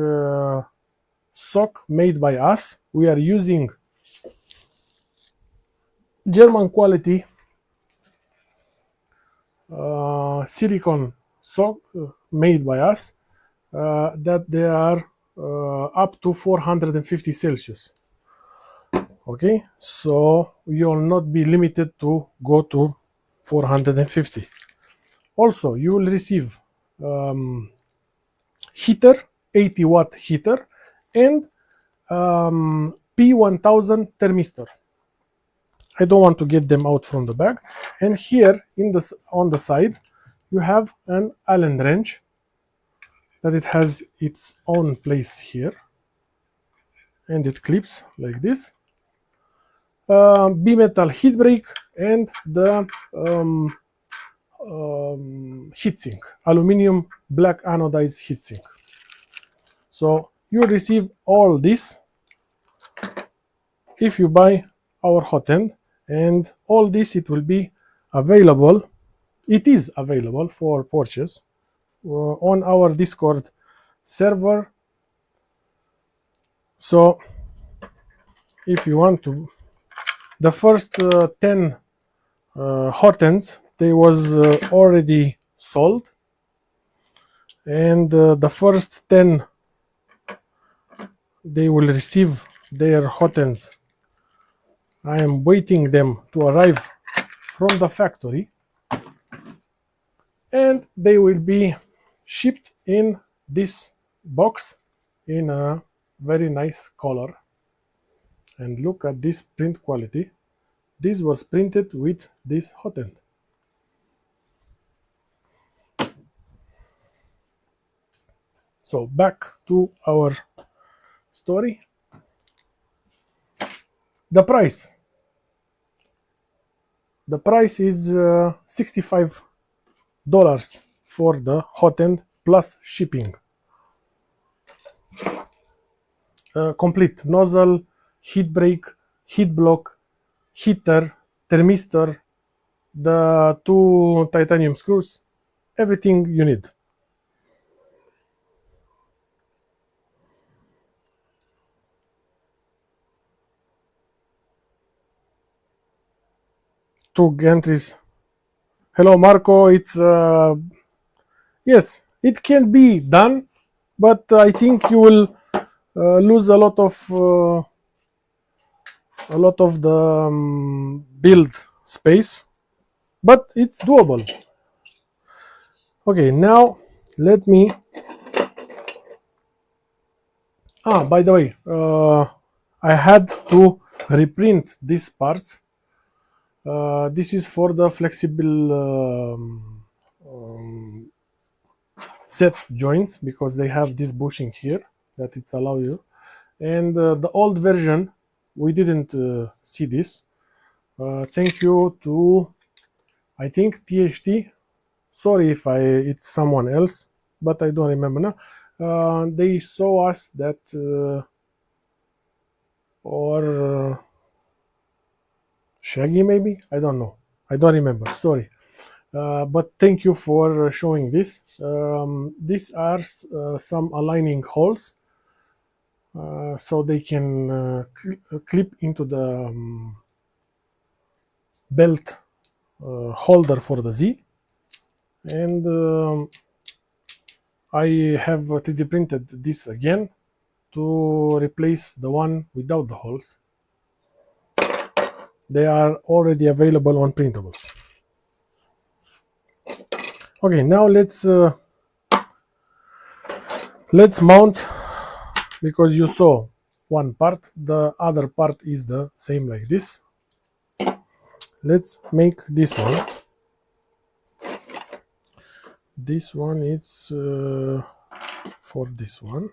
sock made by us. We are using German quality silicone sock made by us, that they are up to 450 Celsius. Okay, so you will not be limited to go to 450. Also, you will receive heater, 80-watt heater, and P1000 thermistor. I don't want to get them out from the bag. And here on the side, you have an Allen wrench that it has its own place here, and it clips like this. B-metal heat break and the heatsink, aluminum black anodized heatsink. So you receive all this if you buy our hot end, and all this it will be available. It is available for purchase on our Discord server. So if you want to, the first 10 hot ends, they was already sold, and the first 10 they will receive their hot ends. I am waiting them to arrive from the factory, and they will be shipped in this box in a very nice color. And look at this print quality. This was printed with this hot end. So back to our story. The price. The price is $65 for the hot end plus shipping. Complete nozzle, heat break, heat block, heater, thermistor, the 2 titanium screws, everything you need. Two gantries. Hello Marco, it's yes, it can be done, but I think you will lose a lot of the build space, but it's doable. Okay, now let me by the way, I had to reprint these parts. This is for the flexible set joints, because they have this bushing here that it's allow you. And the old version, we didn't see this. Thank you to, I think, THT. Sorry if it's someone else, but I don't remember now. They saw us that, or Shaggy maybe? I don't know. I don't remember. Sorry. But thank you for showing this. These are some aligning holes, so they can clip into the belt holder for the Z. And I have 3D printed this again to replace the one without the holes. They are already available on printables. Okay, now let's mount, because you saw one part, the other part is the same like this. Let's make this one. This one is for this one.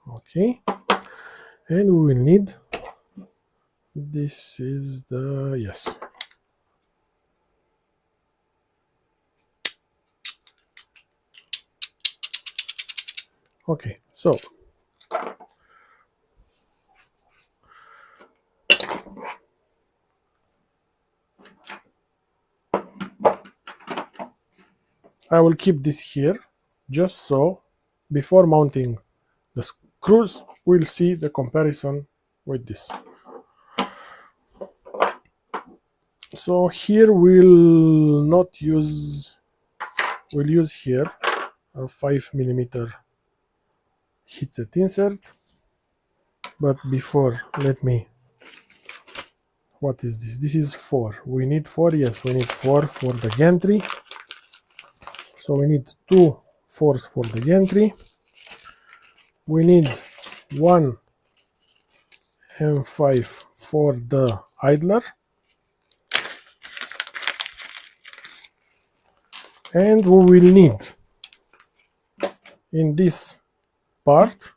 Okay, and we will need, this is the, yes. Okay, so I will keep this here, just so before mounting the screws, we'll see the comparison with this. So here we'll use here a 5mm heatset insert. But before, let me, what is this? This is 4. We need 4, yes, we need 4 for the gantry. So we need 2 4s for the gantry. We need 1 M5 for the idler. And we will need, in this part,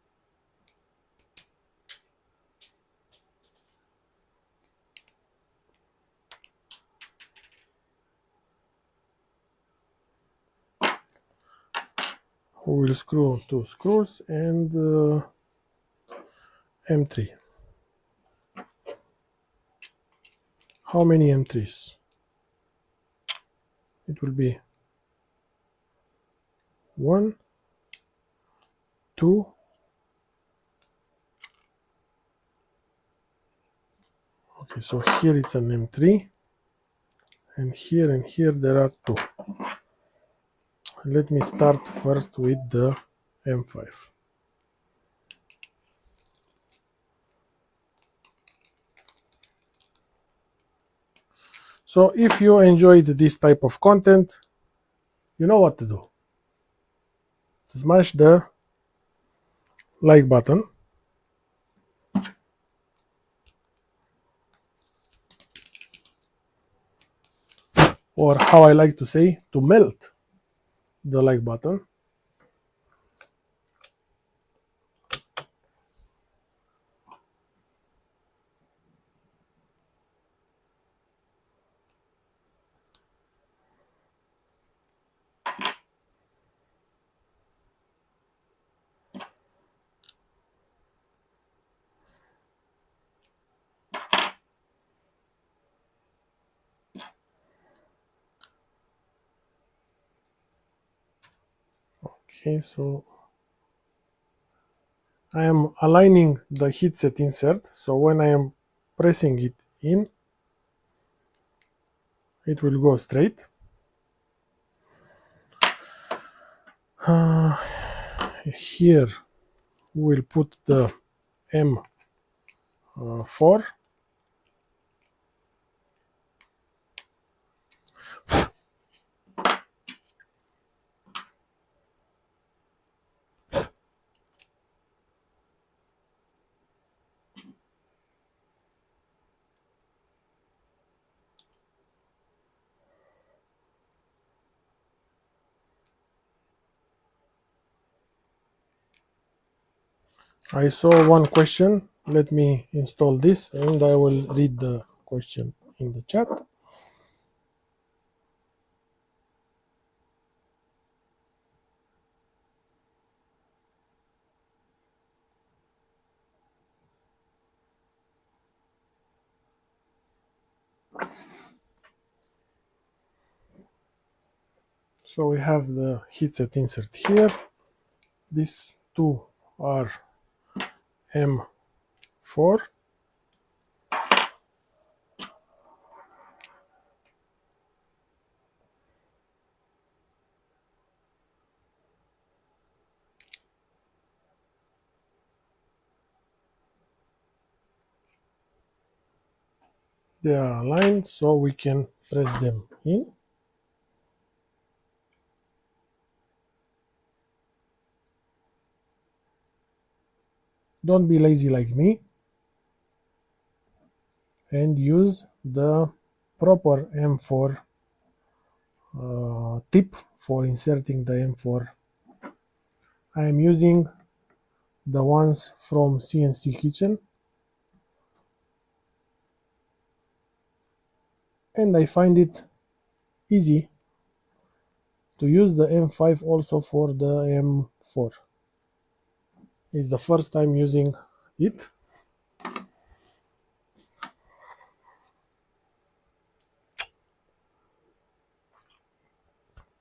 we will screw 2 screws and M3. How many M3s? It will be 1, 2, okay, so here it's an M3, and here there are 2. Let me start first with the M5. So if you enjoyed this type of content, you know what to do. Smash the like button. Or how I like to say, to melt the like button. Okay, so I am aligning the heatset insert, so when I am pressing it in, it will go straight. Here we'll put the M4. I saw one question. Let me install this and I will read the question in the chat. So we have the heatset insert here. These two are M4. They are aligned, so we can press them in. Don't be lazy like me and use the proper M4 tip for inserting the M4. I am using the ones from CNC Kitchen, and I find it easy to use the M5 also for the M4. It's the first time using it.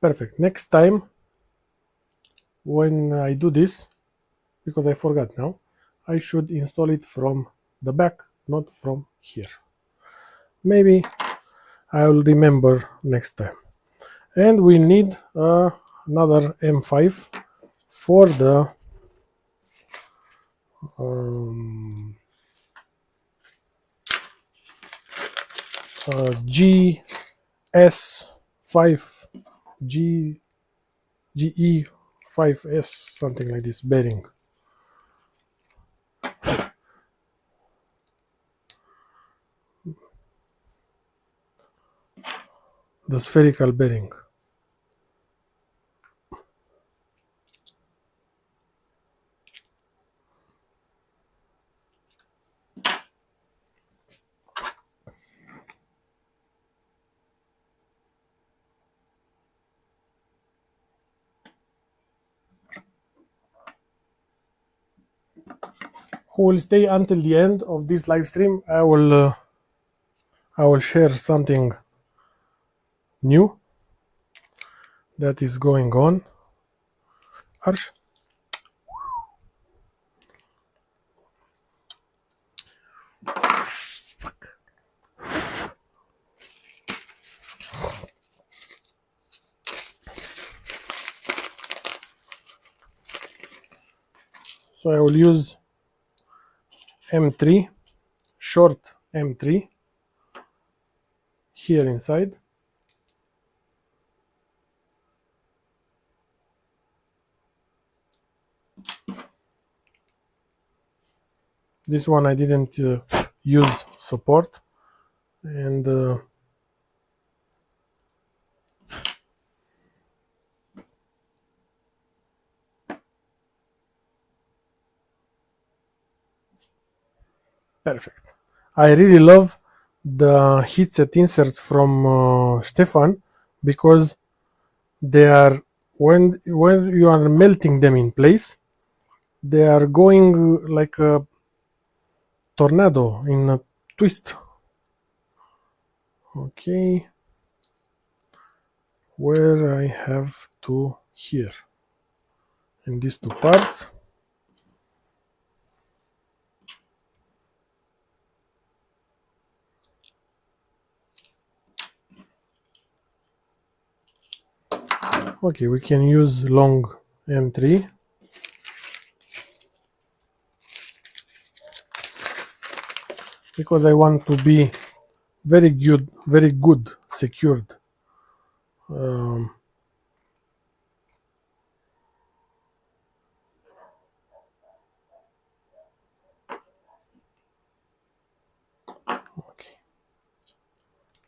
Perfect. Next time when I do this, because I forgot now, I should install it from the back, not from here. Maybe I will remember next time. And we'll need another M5 for the GS5 G GE5S, something like this bearing. The spherical bearing. Who will stay until the end of this live stream, I will share something new that is going on. Arsh. So I will use M3, short M3 here inside. This one I didn't use support, and perfect. I really love the heatset inserts from Stefan, because they are, when you are melting them in place, they are going like a tornado in a twist. Okay, where I have to here in these two parts. Okay, we can use long M3. Because I want to be very good secured. Okay.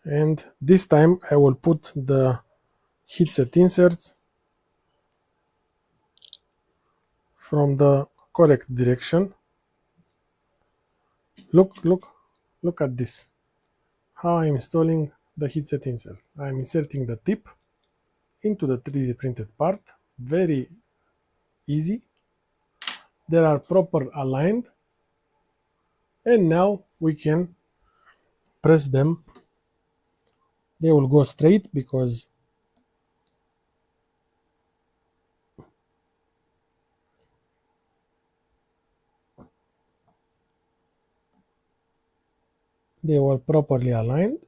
And this time I will put the heatset inserts from the correct direction. Look at this. How I'm installing the heatset insert. I'm inserting the tip into the 3D printed part. Very easy. They are proper aligned. And now we can press them. They will go straight because they were properly aligned.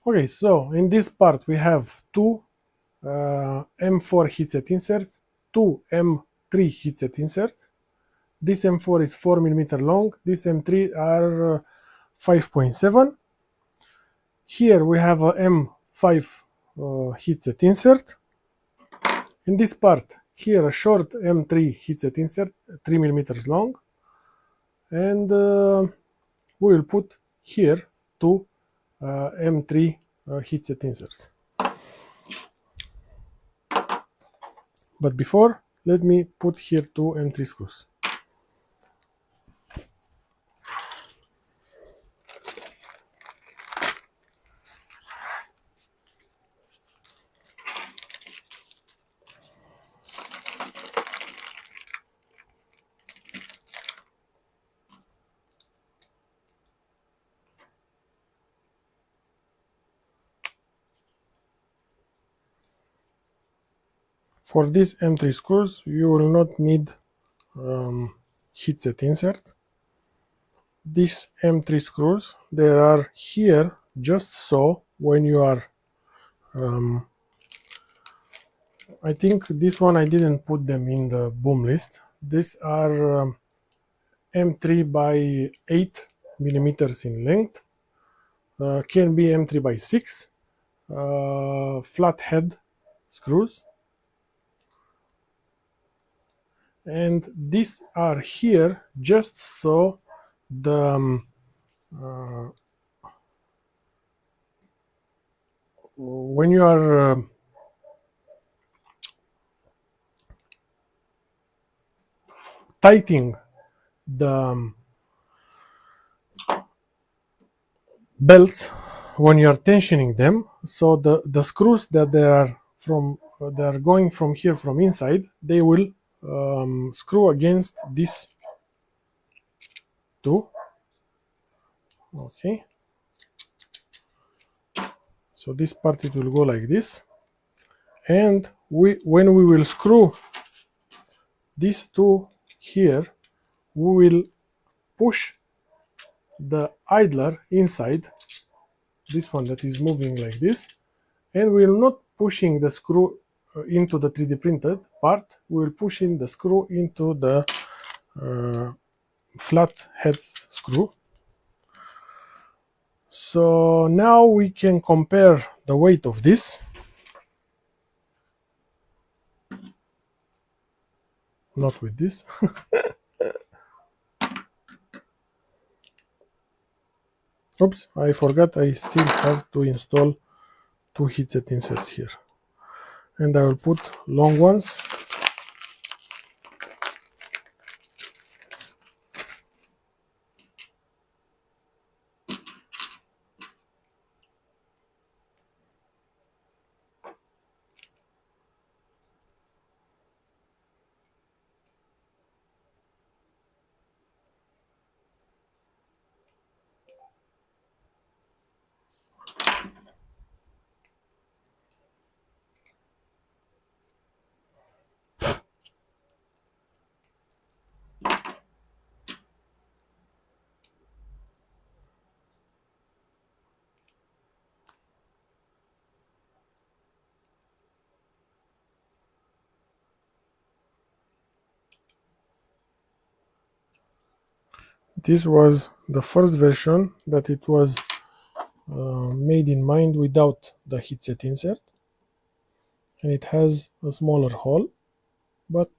Okay, so in this part we have two M4 heatset inserts, two M3 heatset inserts. This M4 is 4 mm long, this M3 are 5.7. Here we have a M5 heatset insert. In this part, here a short M3 heatset insert, 3 mm long, and we will put here two M3 heatset inserts. But before, let me put here two M3 screws. For these M3 screws, you will not need heatset insert. These M3 screws, they are here just so when you are I think this one I didn't put them in the boom list. These are M3 by 8 millimeters in length, can be M3 by 6, flat head screws, and these are here just so the uh, when you are tightening the belts, when you are tensioning them, so the screws that they are from they are going from here from inside, they will screw against this two. Okay, so this part it will go like this, and when we will screw these two here, we will push the idler inside, this one that is moving like this, and we will not pushing the screw into the 3D printed part, we will push in the screw into the flat head screw. So now we can compare the weight of this, not with this. Oops, I forgot I still have to install two heatset inserts here, and I will put long ones. This was the first version that it was made in mind without the heatset insert, and it has a smaller hole, but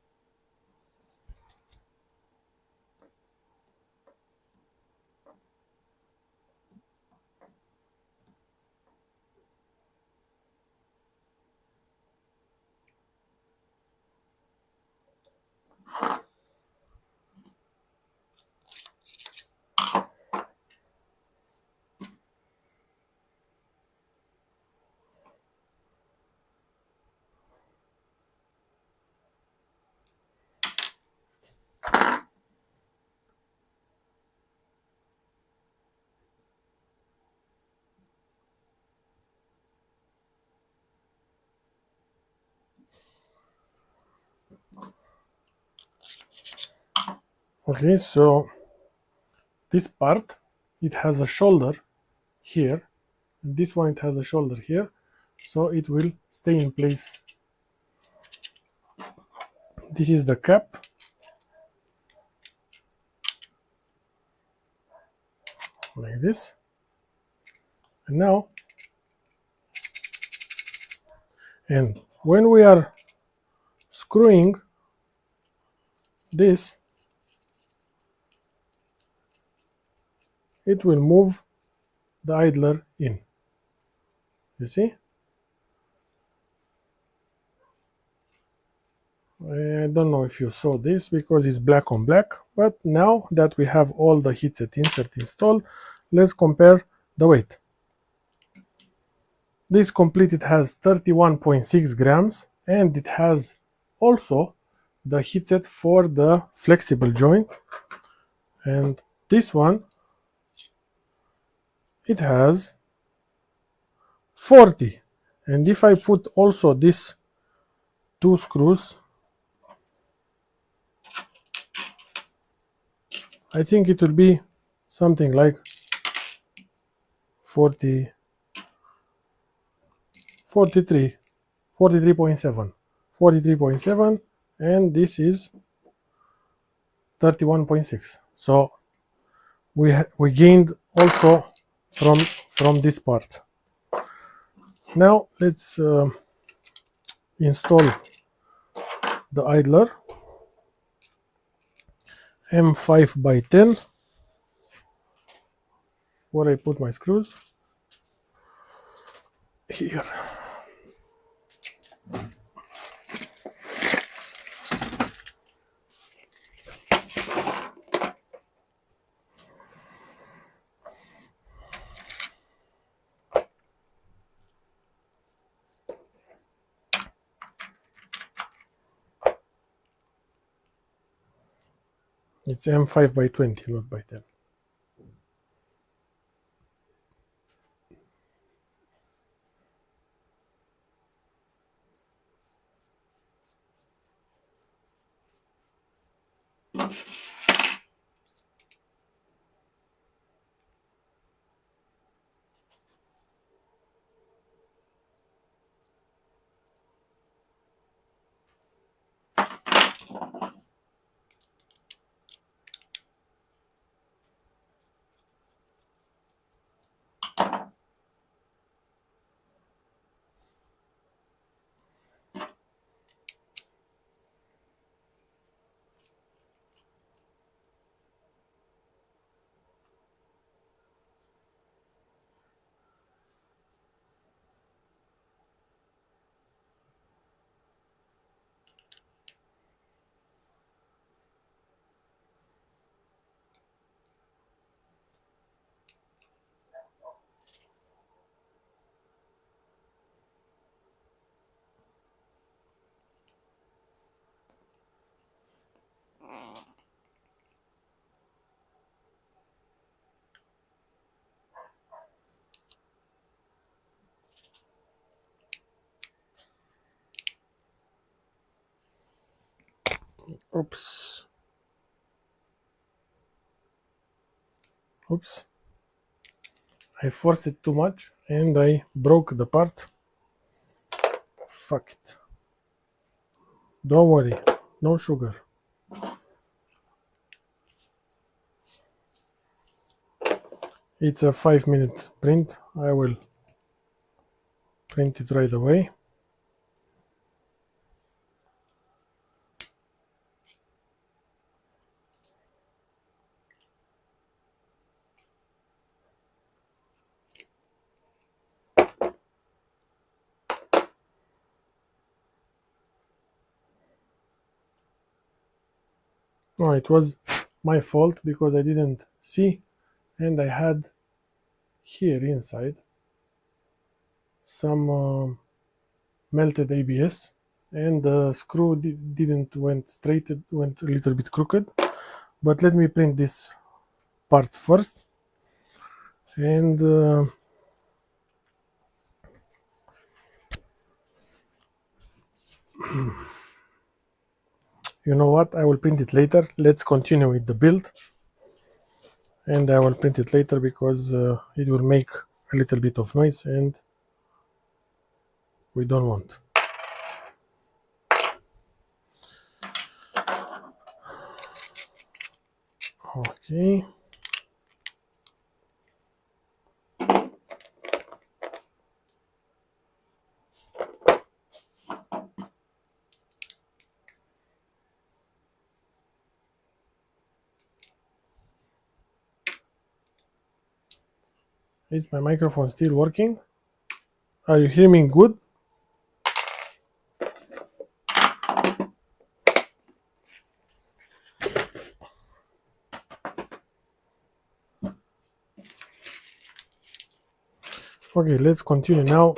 okay. So this part, it has a shoulder here, and this one it has a shoulder here, so it will stay in place. This is the cap, like this, and now, and when we are screwing this, it will move the idler in. You see? I don't know if you saw this because it's black on black, but now that we have all the heatset insert installed, let's compare the weight. This complete, it has 31.6 grams, and it has also the heatset for the flexible joint, and this one, it has 40. And if I put also these two screws, I think it will be something like 40, 43, 43.7. 43.7, and this is 31.6. So we gained also from this part. Now let's install the idler. M5 by 10, where I put my screws. Here. It's M5 by 20, not by 10. Oops. Oops. I forced it too much and I broke the part. Fuck it. Don't worry, no sugar. It's a 5-minute print. I will print it right away. No, it was my fault because I didn't see, and I had here inside some melted ABS, and the screw didn't went straight, it went a little bit crooked. But let me print this part first, and you know what, I will print it later. Let's continue with the build, and I will print it later because it will make a little bit of noise and we don't want. Okay. Is my microphone still working? Are you hearing me good? Okay, let's continue now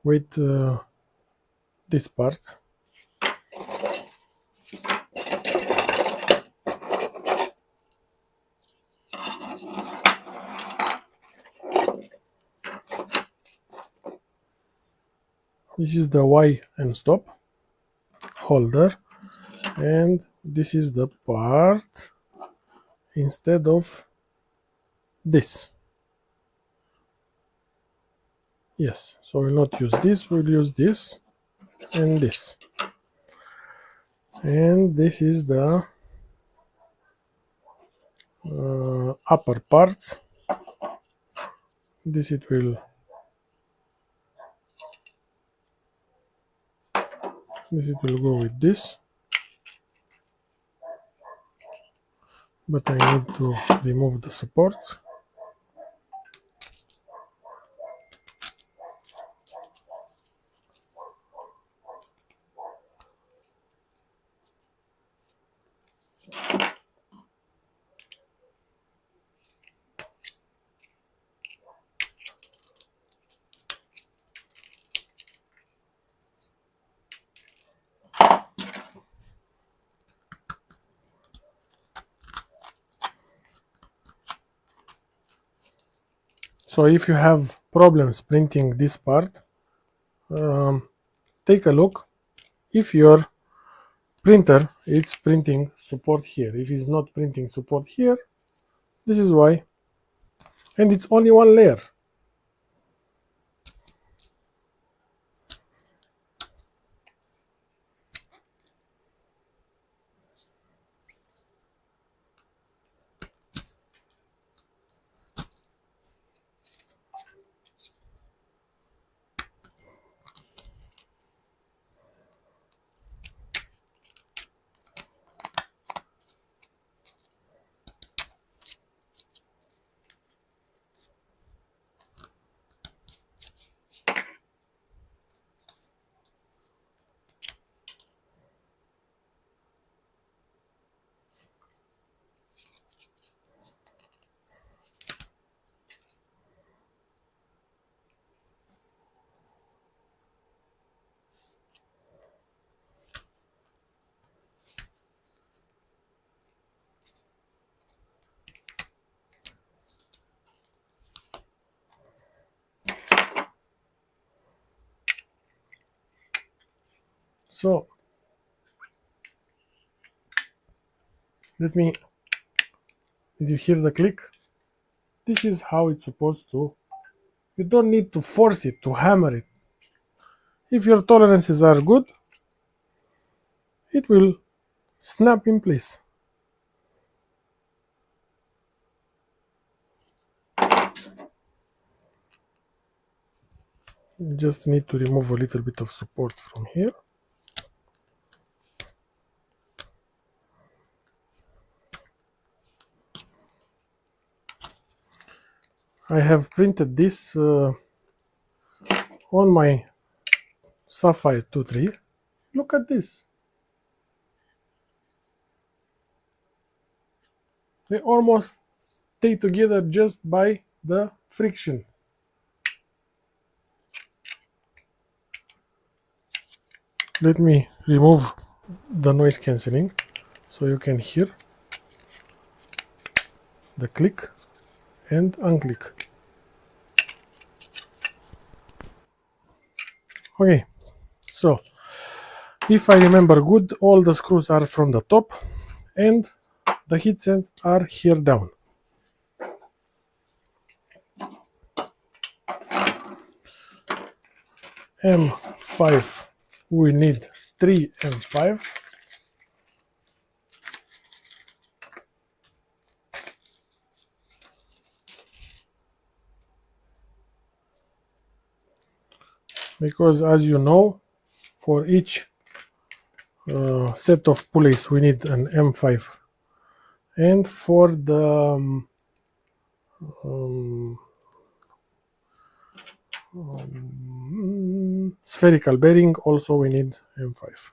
with this part. This is the Y Endstop holder, and this is the part instead of this. Yes, so we'll not use this, we'll use this. and this. And this is the upper parts. This it will go with this, but I need to remove the supports. So if you have problems printing this part, take a look. If your printer is printing support here, if it's not printing support here, this is why. And it's only one layer. So let me, did you hear the click? This is how it's supposed to. You don't need to force it, to hammer it. If your tolerances are good, it will snap in place. You just need to remove a little bit of support from here. I have printed this on my Sapphire 2.3. Look at this. They almost stay together just by the friction. Let me remove the noise cancelling so you can hear the click and unclick. Okay, so if I remember good, all the screws are from the top and the heat sets are here down. M5, we need 3 M5. Because as you know, for each set of pulleys we need an M5, and for the spherical bearing also we need M5.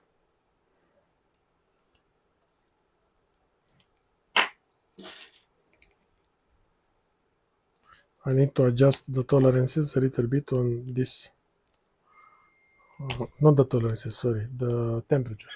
I need to adjust the tolerances a little bit on this, not the tolerances, sorry, the temperature.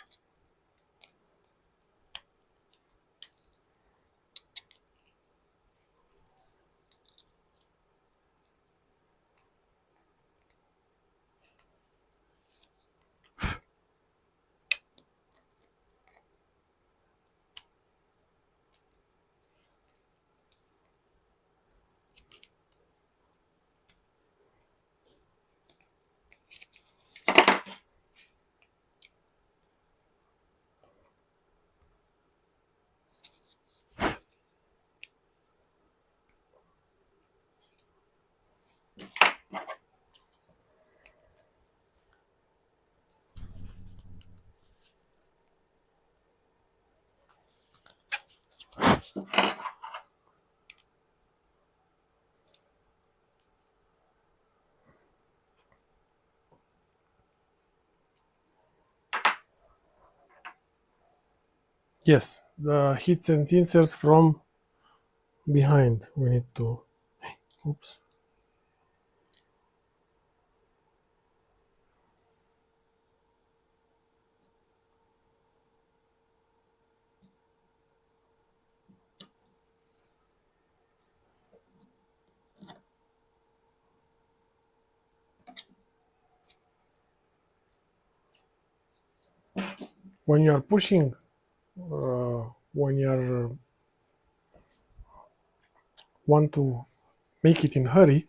Yes, the heatset inserts from behind. We need to, oops. When you are pushing, when you are want to make it in hurry,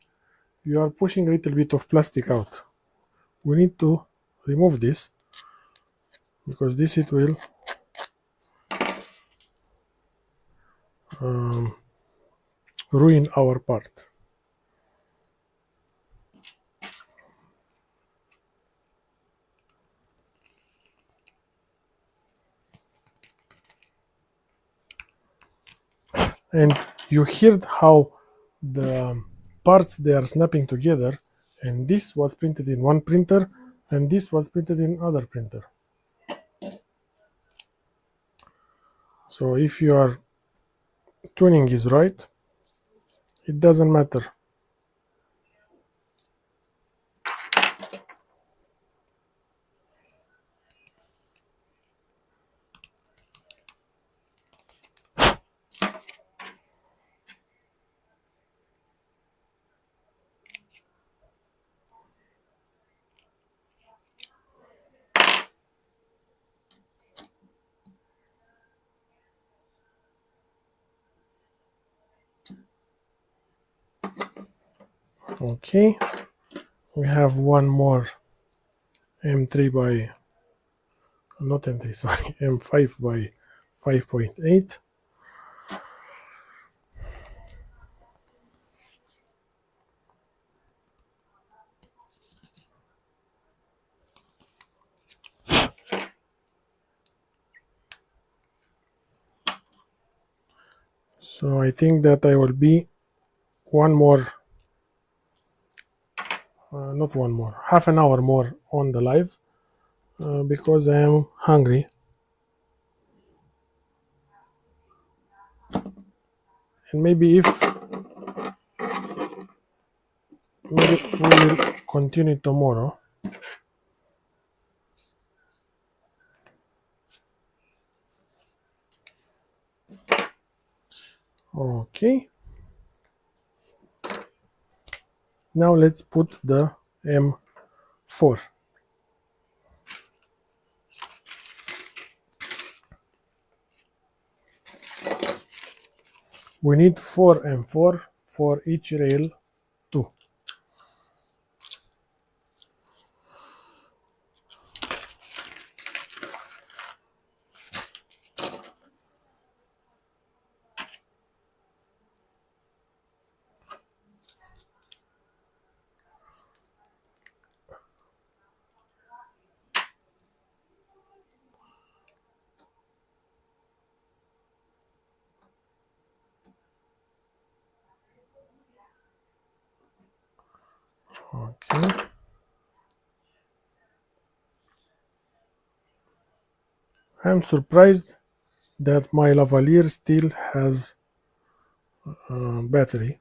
you are pushing a little bit of plastic out. We need to remove this because this it will ruin our part. And you heard how the parts they are snapping together, and this was printed in one printer and this was printed in other printer. So if your tuning is right, it doesn't matter. Okay, we have one more M3 by, not M3, sorry, M5 by 5.8. So I think that I will be one more, not one more, half an hour more on the live because I am hungry. And maybe maybe we will continue tomorrow. Okay. Now let's put the M4. We need 4 M4 for each rail too. Okay. I'm surprised that my lavalier still has battery.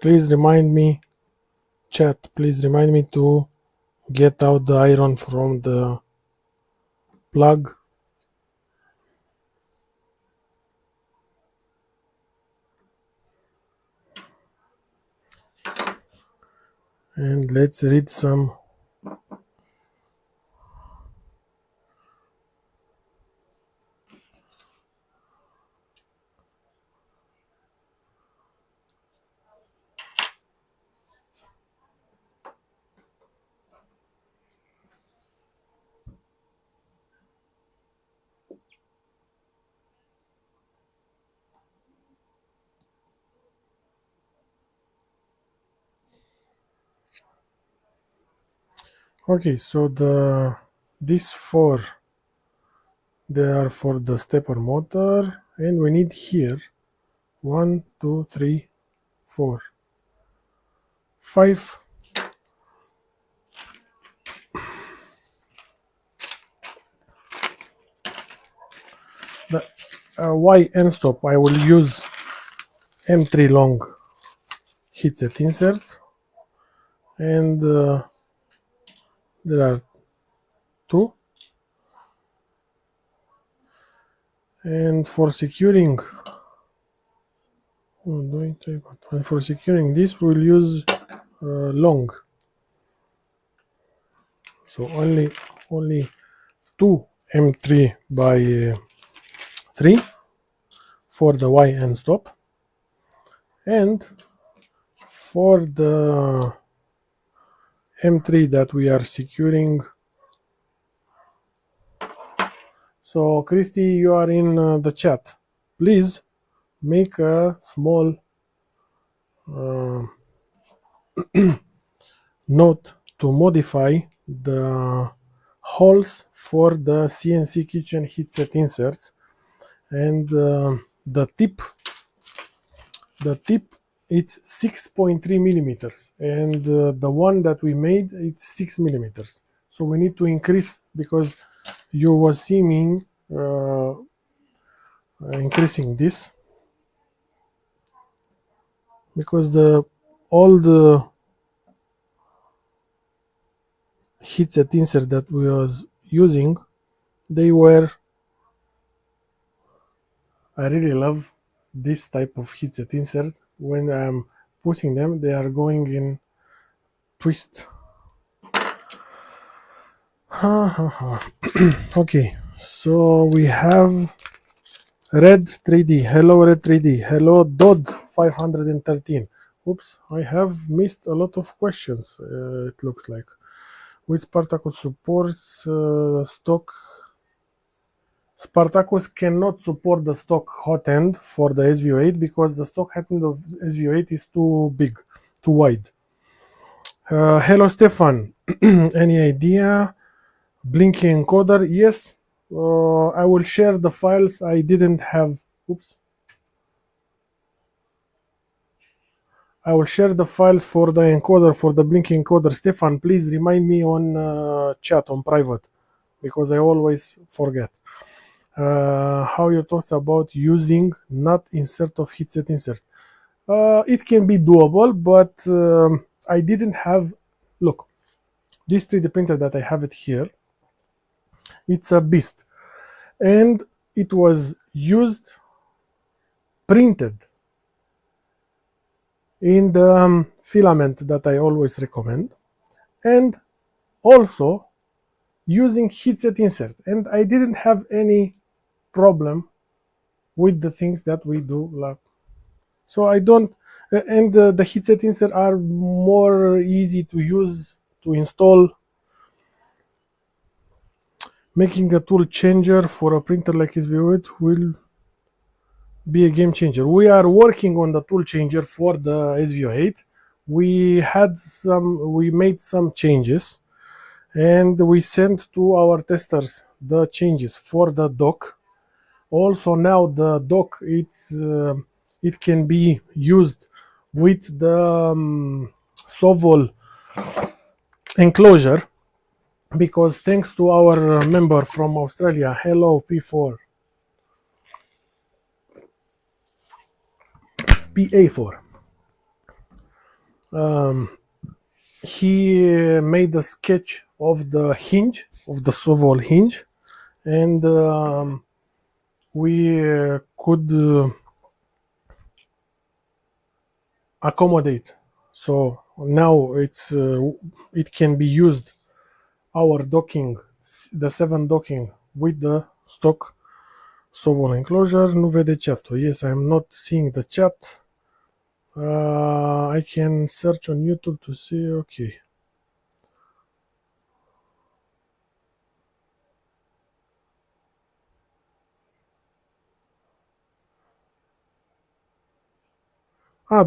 Please remind me, chat, please remind me to get out the iron from the plug. And let's read some Okay, so these four, they are for the stepper motor, and we need here 1, 2, 3, 4, 5. The Y Endstop, I will use M3 long heatset inserts, and there are two. And for securing, this, we'll use long. So only two M3 by 3 for the Y Endstop, and for the M3 that we are securing. So Christy, you are in the chat. Please make a small note to modify the holes for the CNC kitchen heatset inserts, and the tip it's 6.3 millimeters, and the one that we made it's 6 millimeters. So we need to increase, because you were seeing increasing this, because the all the heatset insert that we was using, they were, I really love this type of heatset insert. When I'm pushing them, they are going in twist. Okay, so we have Red 3D. Hello, Red 3D. Hello, Dodd 513. Oops, I have missed a lot of questions, it looks like. Which Spartacus supports stock? Spartacus cannot support the stock hot end for the SV08, because the stock hot end of SV08 is too big, too wide. Hello, Stefan. Any idea? Blinky encoder? Yes. I will share the files. I didn't have. Oops. I will share the files for the encoder, for the blinky encoder. Stefan, please remind me on chat, on private, because I always forget. How you talk about using not insert of heatset insert? It can be doable, but I didn't have. Look, this 3D printer that I have it here, it's a beast, and it was used printed in the filament that I always recommend, and also using heatset insert, and I didn't have any problem with the things that we do. Like, so I don't, and the heatset insert are more easy to use, to install. Making a tool changer for a printer like SV08 will be a game changer. We are working on the tool changer for the SV08. We made some changes, and we sent to our testers the changes for the dock. Also now the dock, it can be used with the Sovol enclosure, because thanks to our member from Australia, hello P4, PA4, he made a sketch of the hinge, of the Sovol hinge, and we could accommodate. So now it can be used, our docking, the 7 docking with the stock Sovol enclosure. Nu vede chat-ul. Yes, I'm not seeing the chat. I can search on YouTube to see. Okay.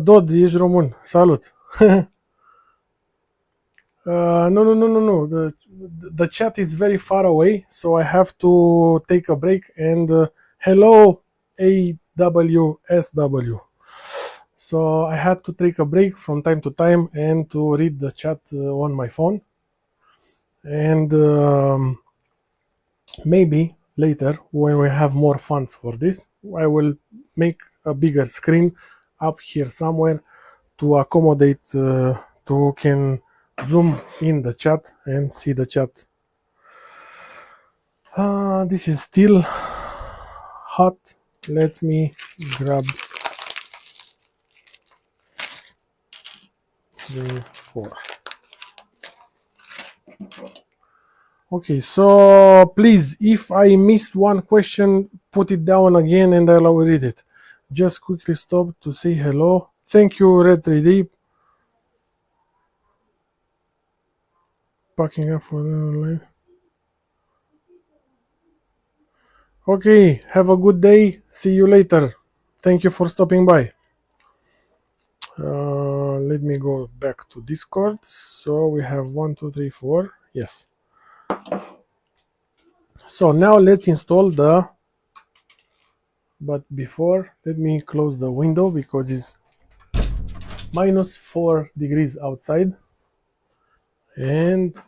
Dodd, ești român. Salut! No. The chat is very far away, so I have to take a break. And hello, AWSW. So I had to take a break from time to time and to read the chat on my phone. And maybe later, when we have more funds for this, I will make a bigger screen up here somewhere to accommodate to can zoom in the chat and see the chat. This is still hot. Let me grab 3, 4. Okay, so please, if I missed one question, put it down again and I'll read it. Just quickly stop to say hello. Thank you, Red 3D. Packing up for the online. Okay, have a good day. See you later. Thank you for stopping by. Let me go back to Discord. So we have 1, 2, 3, 4. Yes. So now let's install the, but before, let me close the window because it's -4 degrees outside. And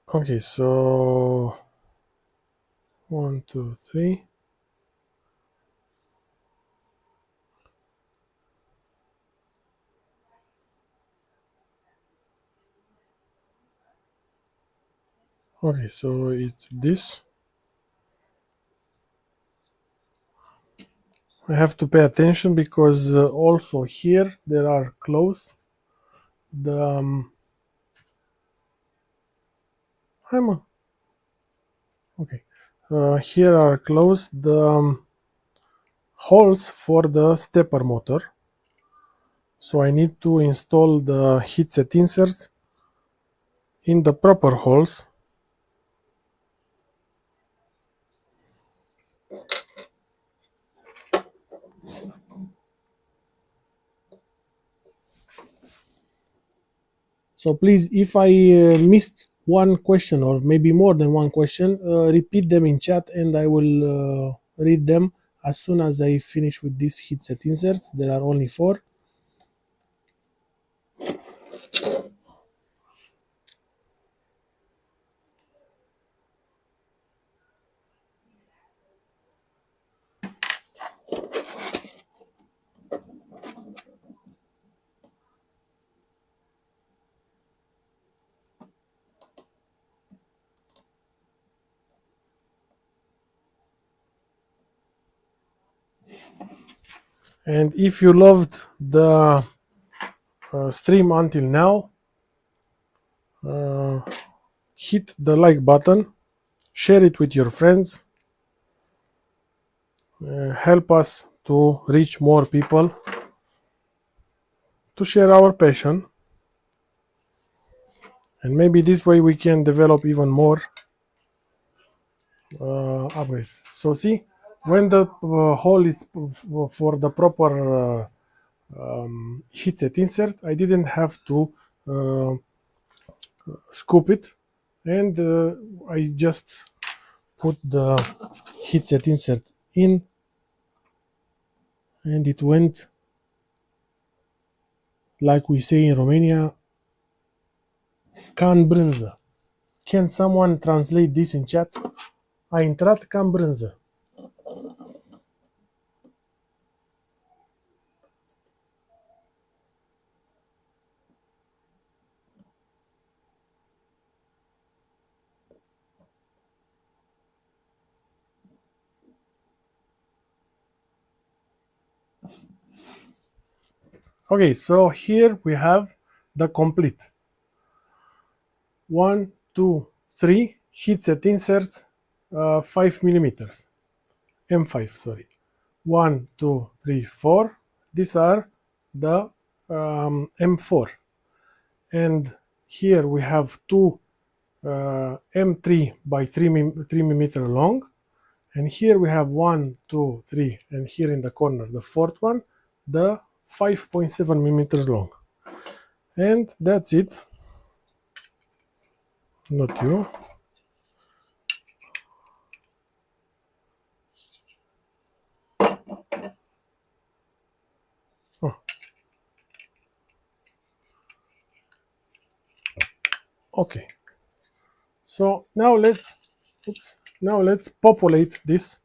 okay, so 1, 2, 3. Okay, so it's this. I have to pay attention because also here there are close. The okay, here are closed the holes for the stepper motor. So I need to install the heatset inserts in the proper holes. So please, if I missed one question or maybe more than one question, repeat them in chat and I will read them as soon as I finish with these heatset inserts. There are only 4. And if you loved the stream until now, hit the like button, share it with your friends, help us to reach more people, to share our passion, and maybe this way we can develop even more upgrades. So see, when the hole is for the proper heatset insert, I didn't have to scoop it, and I just put the heatset insert in, and it went, like we say in Romania, ca în brânză. Can someone translate this in chat? A intrat ca în brânză. Okay, so here we have the complete 1, 2, 3 heatset inserts, 5 millimeters, M5, sorry. 1, 2, 3, 4. These are the M4. And here we have 2 M3 by 3 millimeter long. And here we have 1, 2, 3, and here in the corner, the fourth one, the 5.7 millimeters long. And that's it. Not you. Oh, okay. So now let's populate this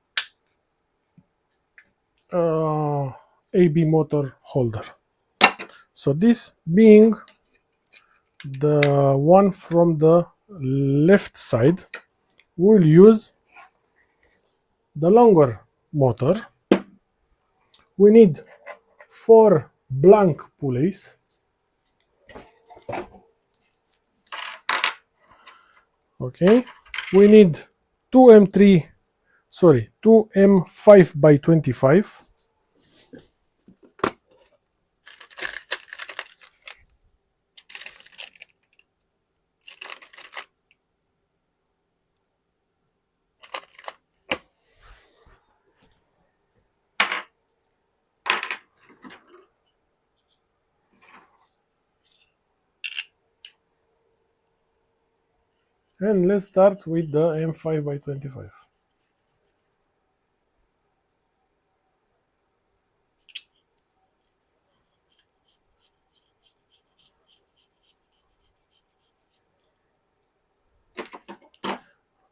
AB motor holder. So this being the one from the left side, we'll use the longer motor. We need 4 blank pulleys. Okay, we need 2 M5 by 25. And let's start with the M5 by 25.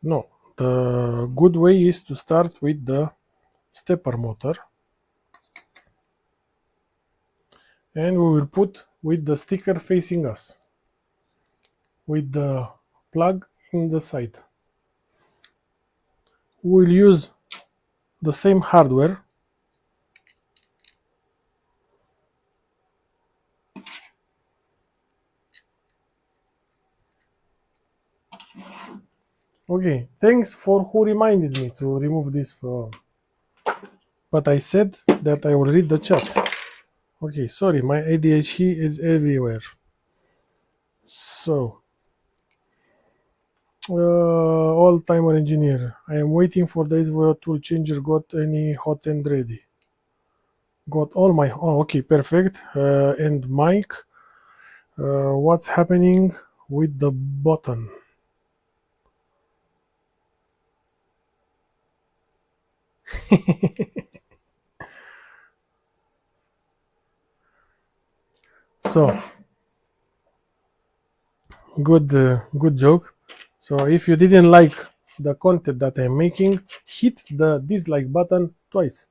No, the good way is to start with the stepper motor, and we will put with the sticker facing us, with the plug in the side. We will use the same hardware. Okay, thanks for who reminded me to remove this from, but I said that I will read the chat. Okay, sorry, my ADHD is everywhere. So, all timer engineer, I am waiting for the SVO tool changer. Got any hot and ready? Got all my, oh, okay, perfect. And Mike, what's happening with the button? So, good joke. So if you didn't like the content that I'm making, hit the dislike button twice.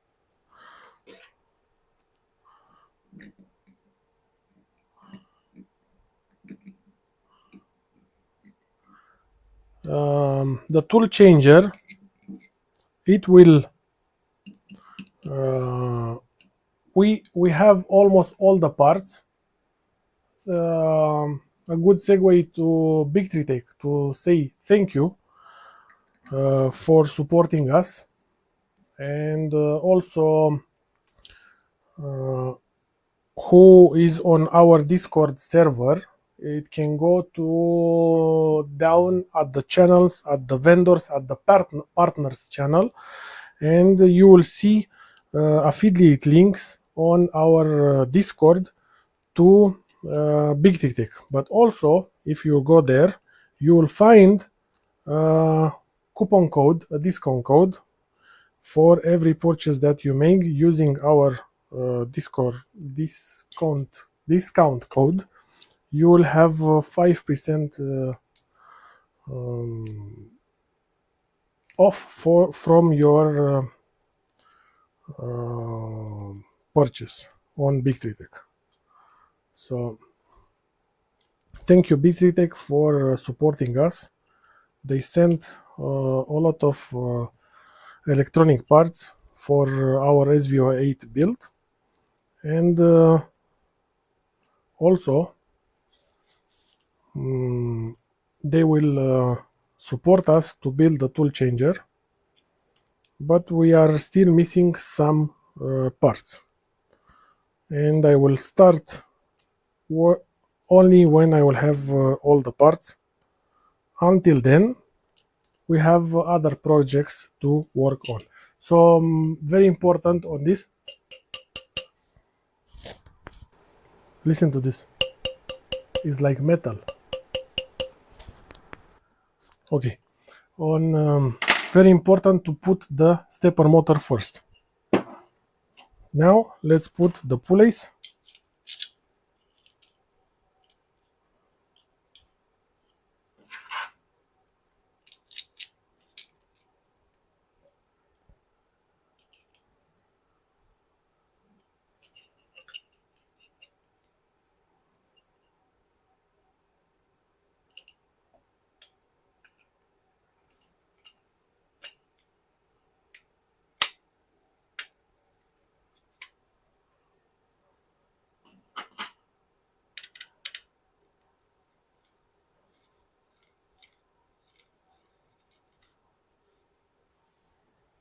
The tool changer, it will we have almost all the parts. A good segue to Big Tree Tech to say thank you for supporting us, and also who is on our Discord server. It can go to down at the channels, at the vendors, at the partners channel, and you will see affiliate links on our Discord to Big Tic Tac. But also, if you go there, you will find a coupon code, a discount code for every purchase that you make using our Discord discount code. You will have 5% off from your purchase on Big Tree Tech. So thank you, Big Tree Tech, for supporting us. They sent a lot of electronic parts for our SVO8 build, and also they will support us to build the tool changer, but we are still missing some parts, and I will start only when I will have all the parts. Until then, we have other projects to work on. So very important on this, listen to this. is like metal. Okay, on very important to put the stepper motor first. Now let's put the pulleys.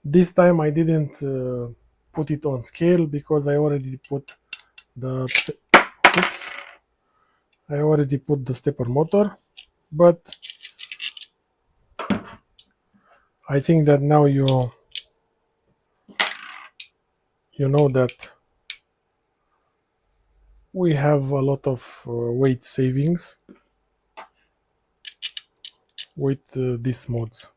This time I didn't put it on scale because I already put the oops, I already put the stepper motor, but I think that now you know that we have a lot of weight savings with these mods.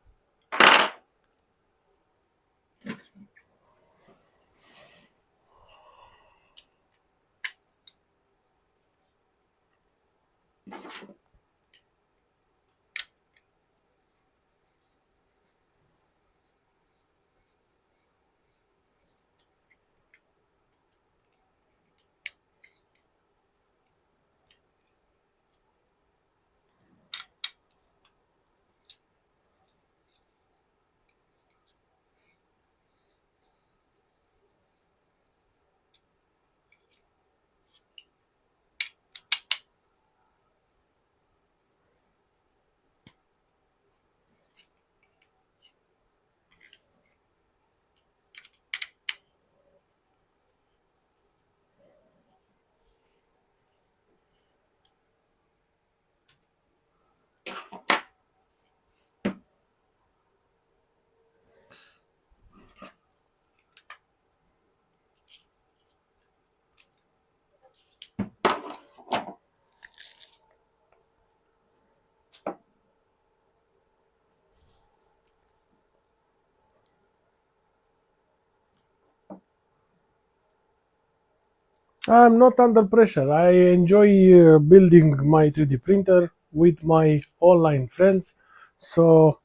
I'm not under pressure. I enjoy building my 3D printer with my online friends, so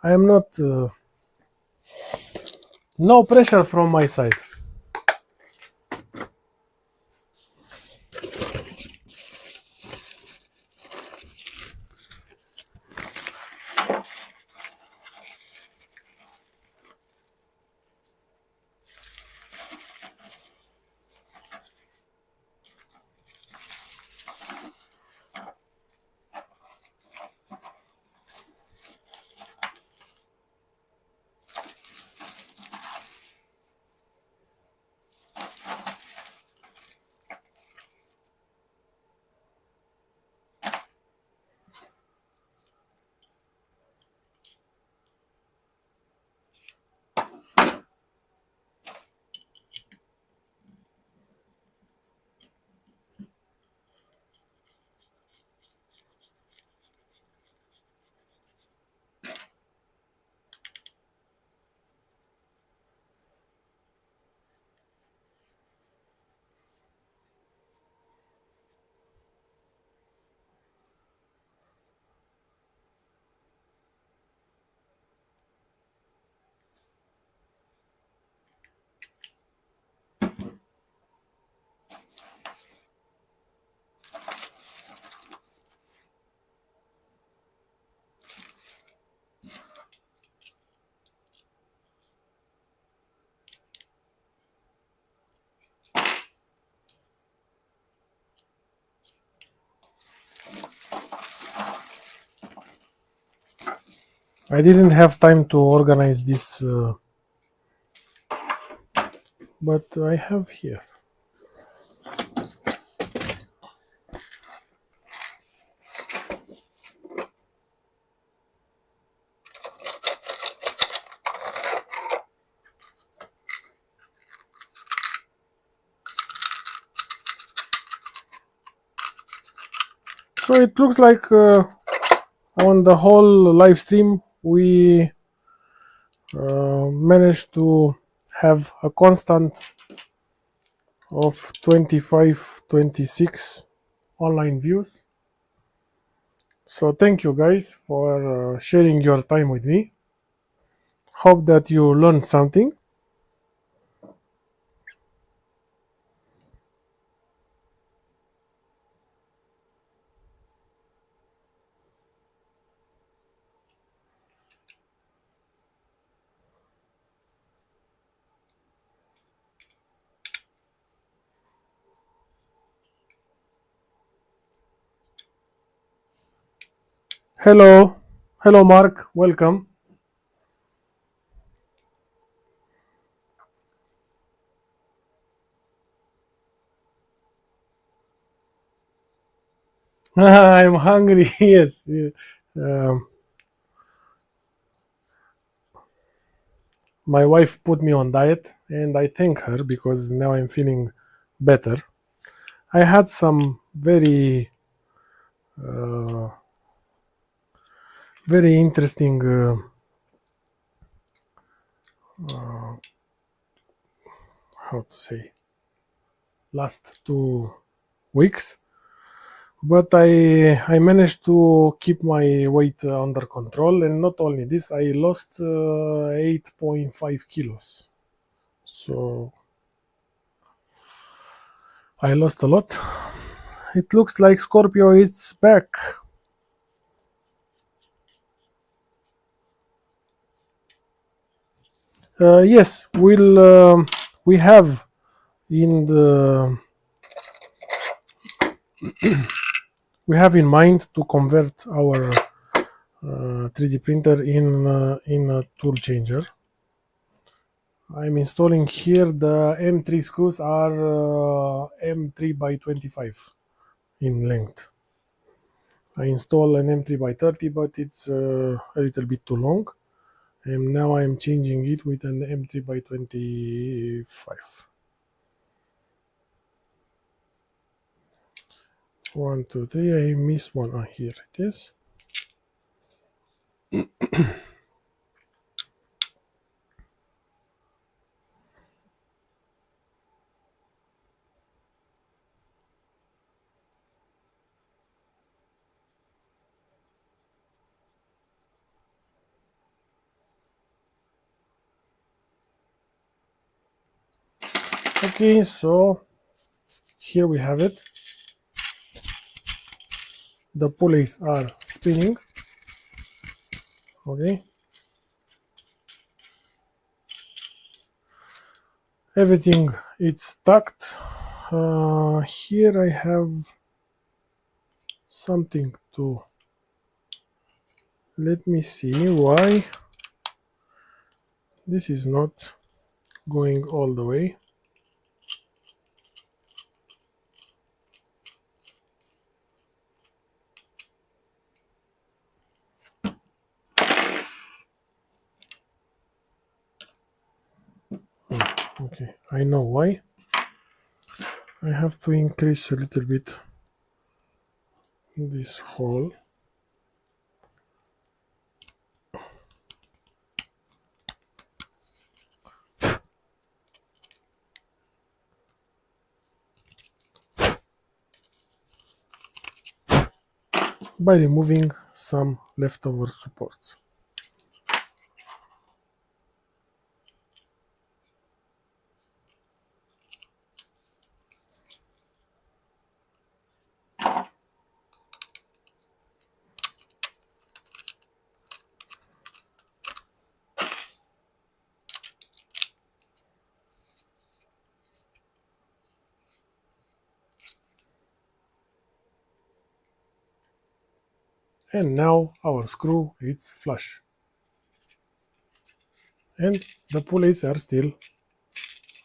I am not no pressure from my side. I didn't have time to organize this, but I have here. So it looks like on the whole live stream we managed to have a constant of 25, 26 online views. So thank you guys for sharing your time with me. Hope that you learned something. Hello, hello Mark, welcome. I'm hungry. Yes. Um, my wife put me on diet, and I thank her because now I'm feeling better. I had some uh, very interesting, how to say, last 2 weeks, but I managed to keep my weight under control, and not only this, I lost 8.5 kilos. So I lost a lot. It looks like Scorpio is back. Yes, we have in the we have in mind to convert our 3D printer in a tool changer. I'm installing here the M3 screws are M3 by 25 in length. I install an M3 by 30, but it's a little bit too long. And now I'm changing it with an M3 by 25. 1, 2, 3. I missed one. Ah, here it is. Okay, so here we have it. The pulleys are spinning. Okay, everything is tucked. Here I have something to, let me see why this is not going all the way. Okay, I know why. I have to increase a little bit this hole. By removing some leftover supports. And now our screw is flush. And the pulleys are still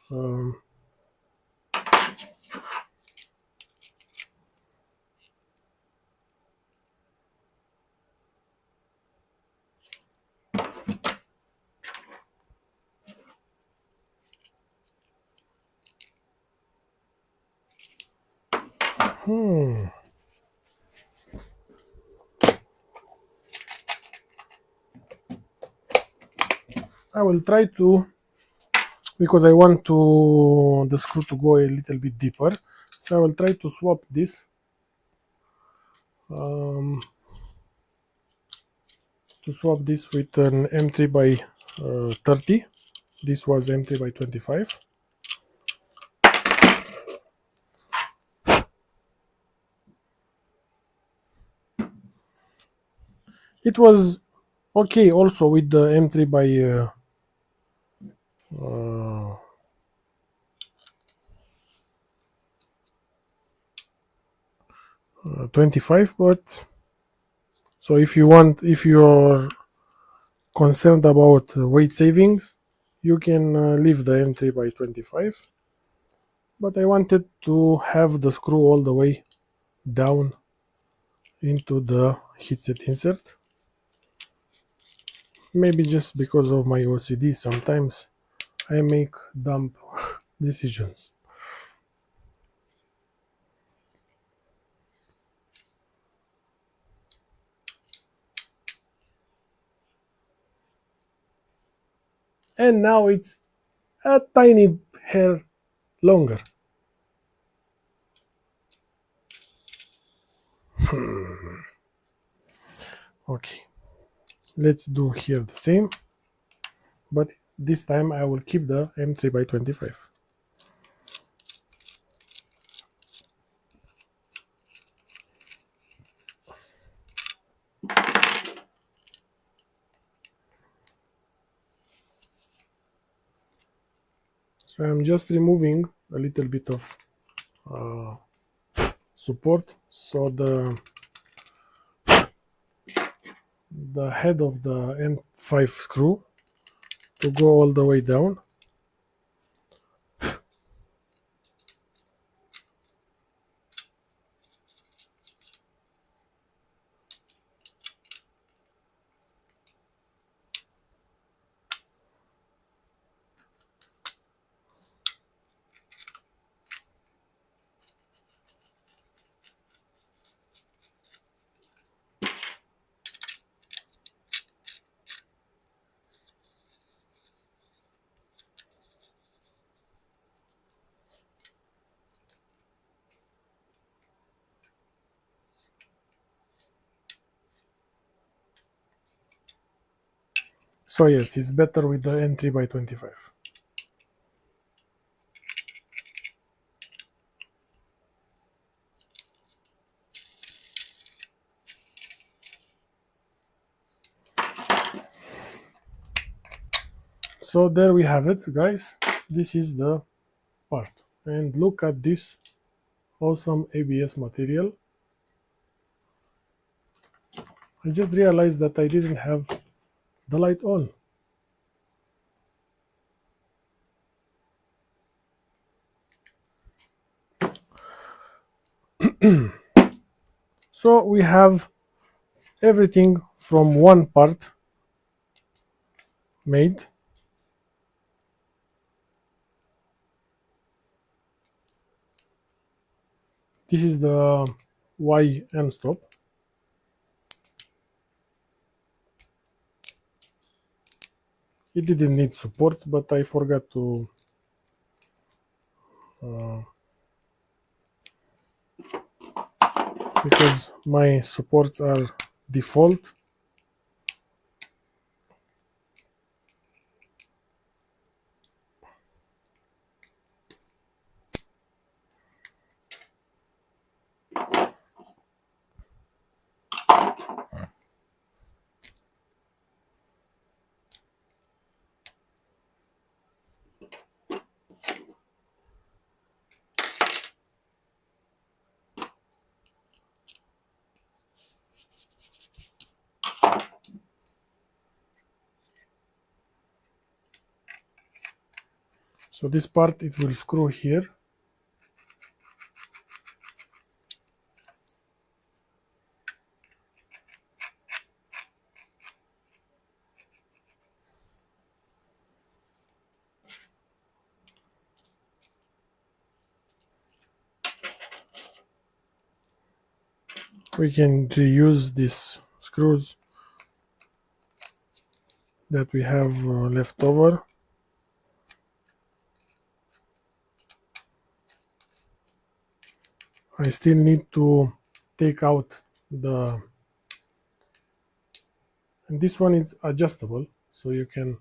um, I will try to, because I want to the screw to go a little bit deeper, so I will try to swap this with an M3 by 30. This was M3 by 25. It was okay also with the M3 by 25, but so if you're concerned about weight savings, you can leave the M3 by 25. But I wanted to have the screw all the way down into the heatset insert. Maybe just because of my OCD, sometimes I make dumb decisions. And now it's a tiny hair longer. Okay, let's do here the same, but this time I will keep the M3 by 25. So I'm just removing a little bit of support, so the head of the M5 screw to go all the way down. So yes, it's better with the M3 by 25. So there we have it, guys. This is the part. And look at this awesome ABS material. I just realized that I didn't have the light on. So we have everything from one part made. This is the Y Endstop. It didn't need support, but I forgot to because my supports are default. So this part, it will screw here. We can reuse these screws that we have left over. I still need to take out the, and this one is adjustable, so you can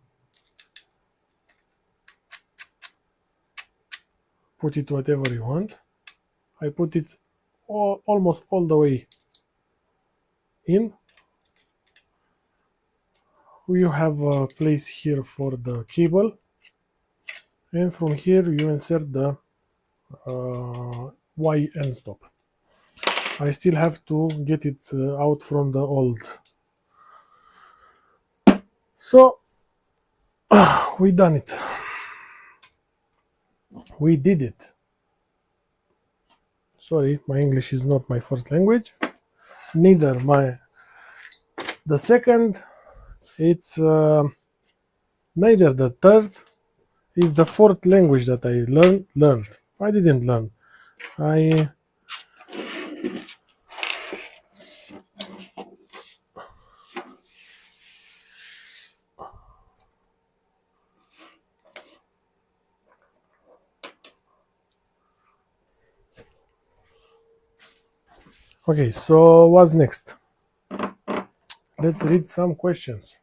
put it whatever you want. I put it almost all the way in. You have a place here for the cable, and from here you insert the Y Endstop. I still have to get it out from the old. So we done it. We did it. Sorry, my English is not my first language. Neither the second. It's neither the third. Is the fourth language that I learned. I didn't learn. Okay, so what's next? Let's read some questions.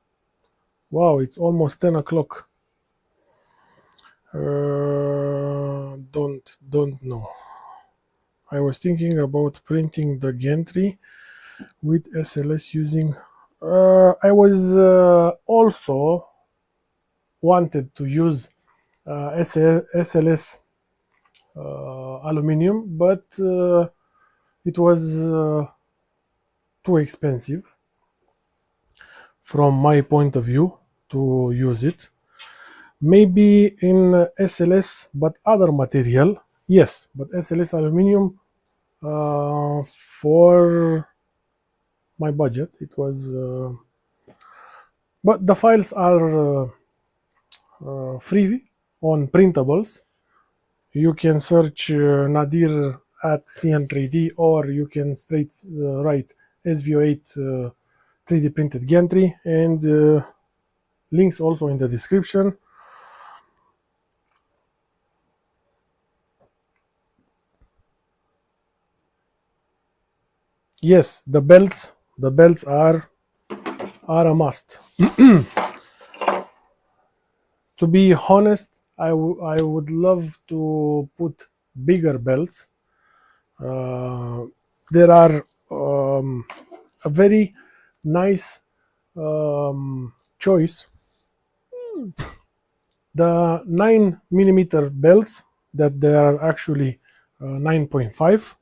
Wow, it's almost 10 o'clock. Don't know. I was thinking about printing the gantry with SLS using. I was also wanted to use SLS aluminum, but it was too expensive from my point of view to use it. Maybe in SLS, but other material, yes, but SLS aluminum for my budget, it was. But the files are free on printables. You can search Nadir at CN3D, or you can straight write SV08 3D printed gantry, and links also in the description. Yes, the belts are a must. To be honest, I would love to put bigger belts. There are a very nice choice. The 9mm belts, that they are actually 9.5.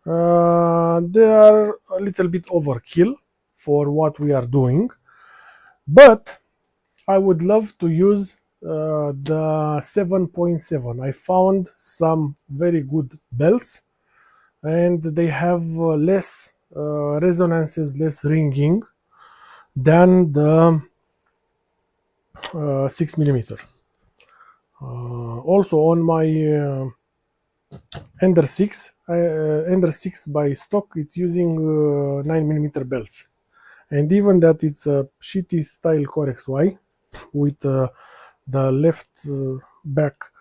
They are a little bit overkill for what we are doing, but I would love to use the 7.7. I found some very good belts, and they have less resonances, less ringing than the 6mm. Also on my Ender 6, Ender 6 by stock, it's using 9mm belts, and even that it's a shitty style Core XY with the left back.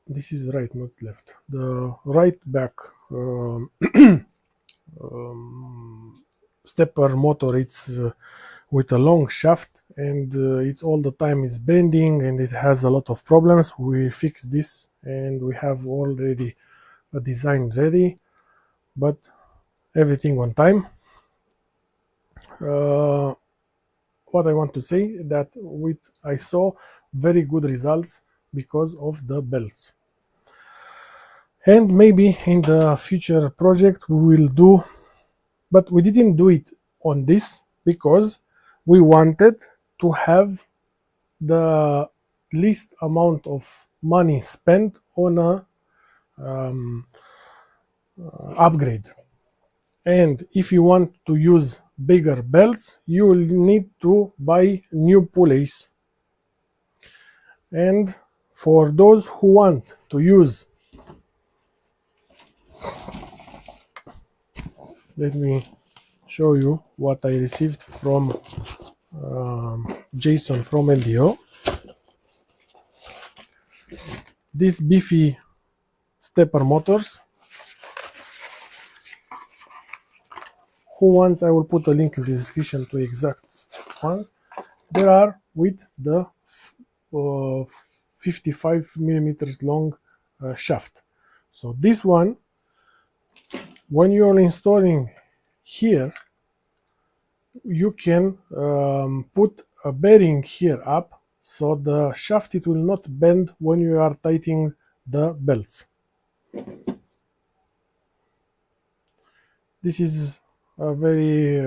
This is right, not left. The right back stepper motor. It's with a long shaft, and it's all the time is bending, and it has a lot of problems. We fixed this, and we have already a design ready, but everything on time. What I want to say that I saw very good results because of the belts, and maybe in the future project we will do, but we didn't do it on this because we wanted to have the least amount of money spent on a upgrade. And if you want to use bigger belts, you will need to buy new pulleys. And for those who want to use, let me show you what I received from Jason from LDO. These beefy stepper motors. Who wants, I will put a link in the description to exact ones. There are with the 55 millimeters long shaft. So this one, when you are installing here, you can put a bearing here up, so the shaft it will not bend when you are tightening the belts. This is a very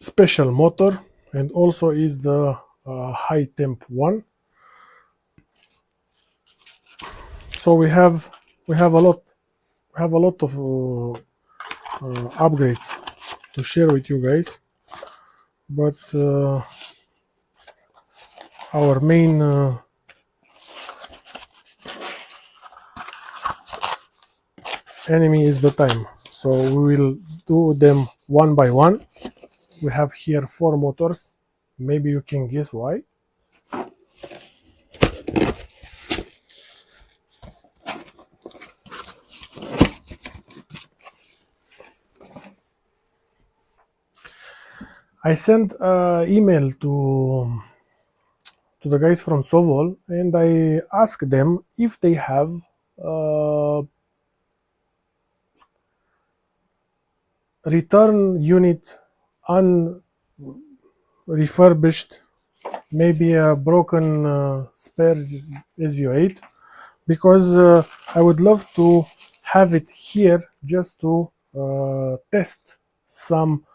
special motor, and also is the high temp one. So we have a lot of upgrades to share with you guys, but our main enemy is the time, so we will do them one by one. We have here 4 motors. Maybe you can guess why. I sent an email to the guys from Sovol, and I asked them if they have return unit unrefurbished, maybe a broken spare SV08, because I would love to have it here just to test some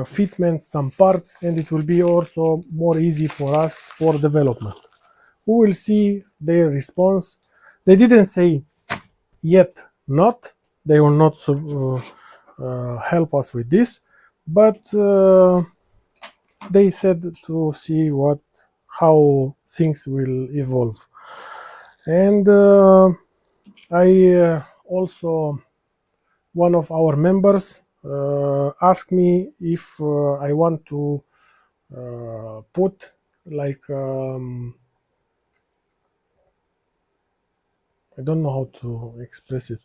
fitments, some parts, and it will be also more easy for us for development. We will see their response. They didn't say yet not, they will not help us with this, but they said to see how things will evolve. And I also, one of our members asked me if I want to put like I don't know how to express it,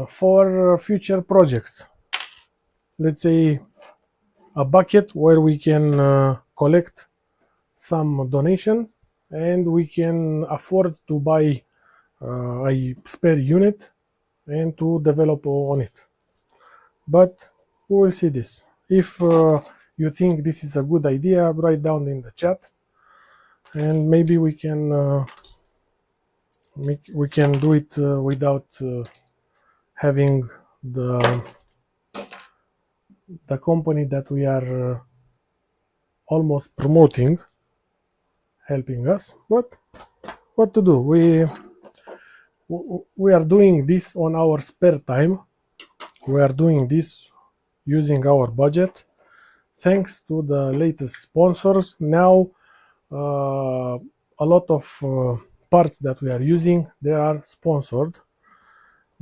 for future projects. Let's say a bucket where we can collect some donations, and we can afford to buy a spare unit and to develop on it. But we will see this. If you think this is a good idea, write down in the chat, and maybe we can do it without having the company that we are almost promoting helping us. But what to do? We are doing this on our spare time. We are doing this using our budget. Thanks to the latest sponsors, now a lot of parts that we are using, they are sponsored,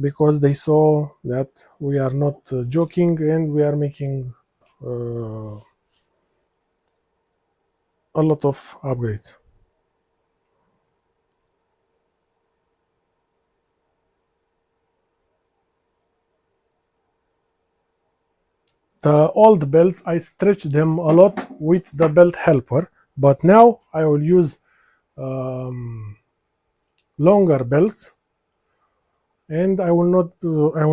because they saw that we are not joking, and we are making a lot of upgrades. The old belts, I stretched them a lot with the belt helper, but now I will use longer belts, and I will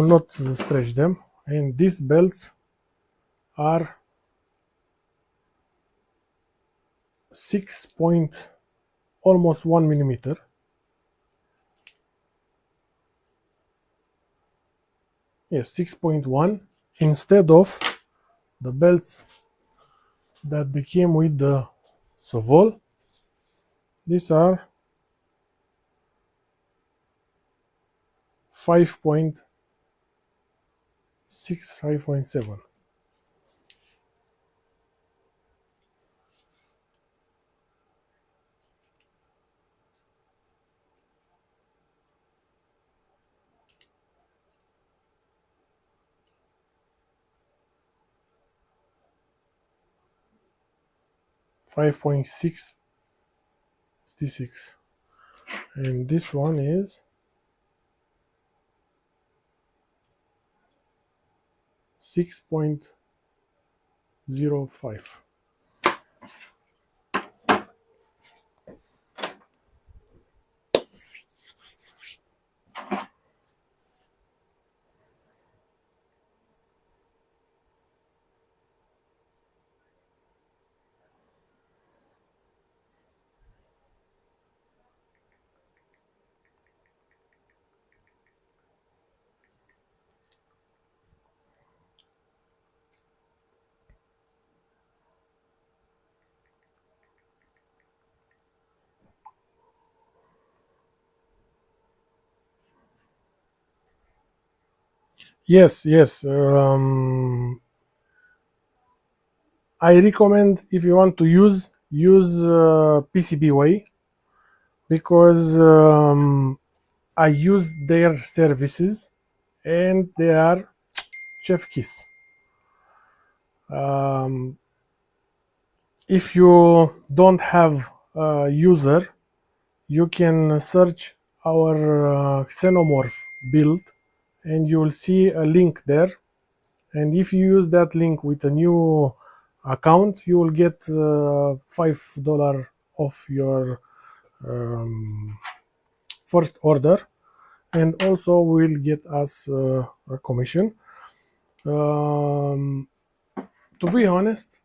not stretch them. And these belts are 6 point, almost 1 millimeter. Yes, 6.1, instead of the belts that became with the Sovol. These are 5.6, 5.7. 5.66, and this one is 6.05. Yes, yes. I recommend, if you want to use PCB way, because I use their services and they are chef kiss. If you don't have a user, you can search our Xenomorph build and you will see a link there, and if you use that link with a new account, you will get $5 off your first order, and also will get us a commission. To be honest,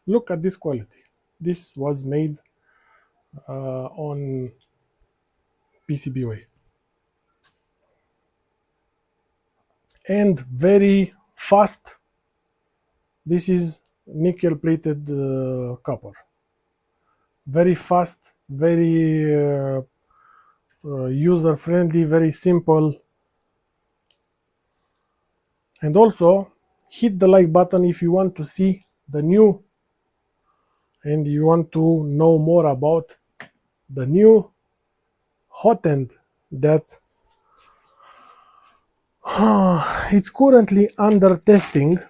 look at this quality. This was made on PCB way, and very fast. This is nickel plated copper, very fast, very user friendly, very simple. And also hit the like button if you want to see the new, and you want to know more about the new hot end that it's currently under testing.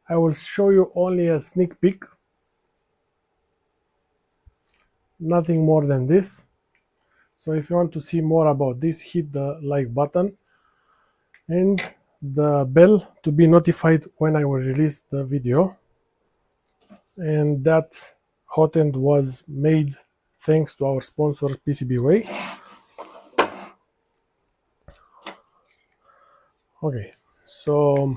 I will show you only a sneak peek, nothing more than this. So if you want to see more about this, hit the like button and the bell to be notified when I will release the video. And that hot end was made thanks to our sponsor PCBWay. Okay, so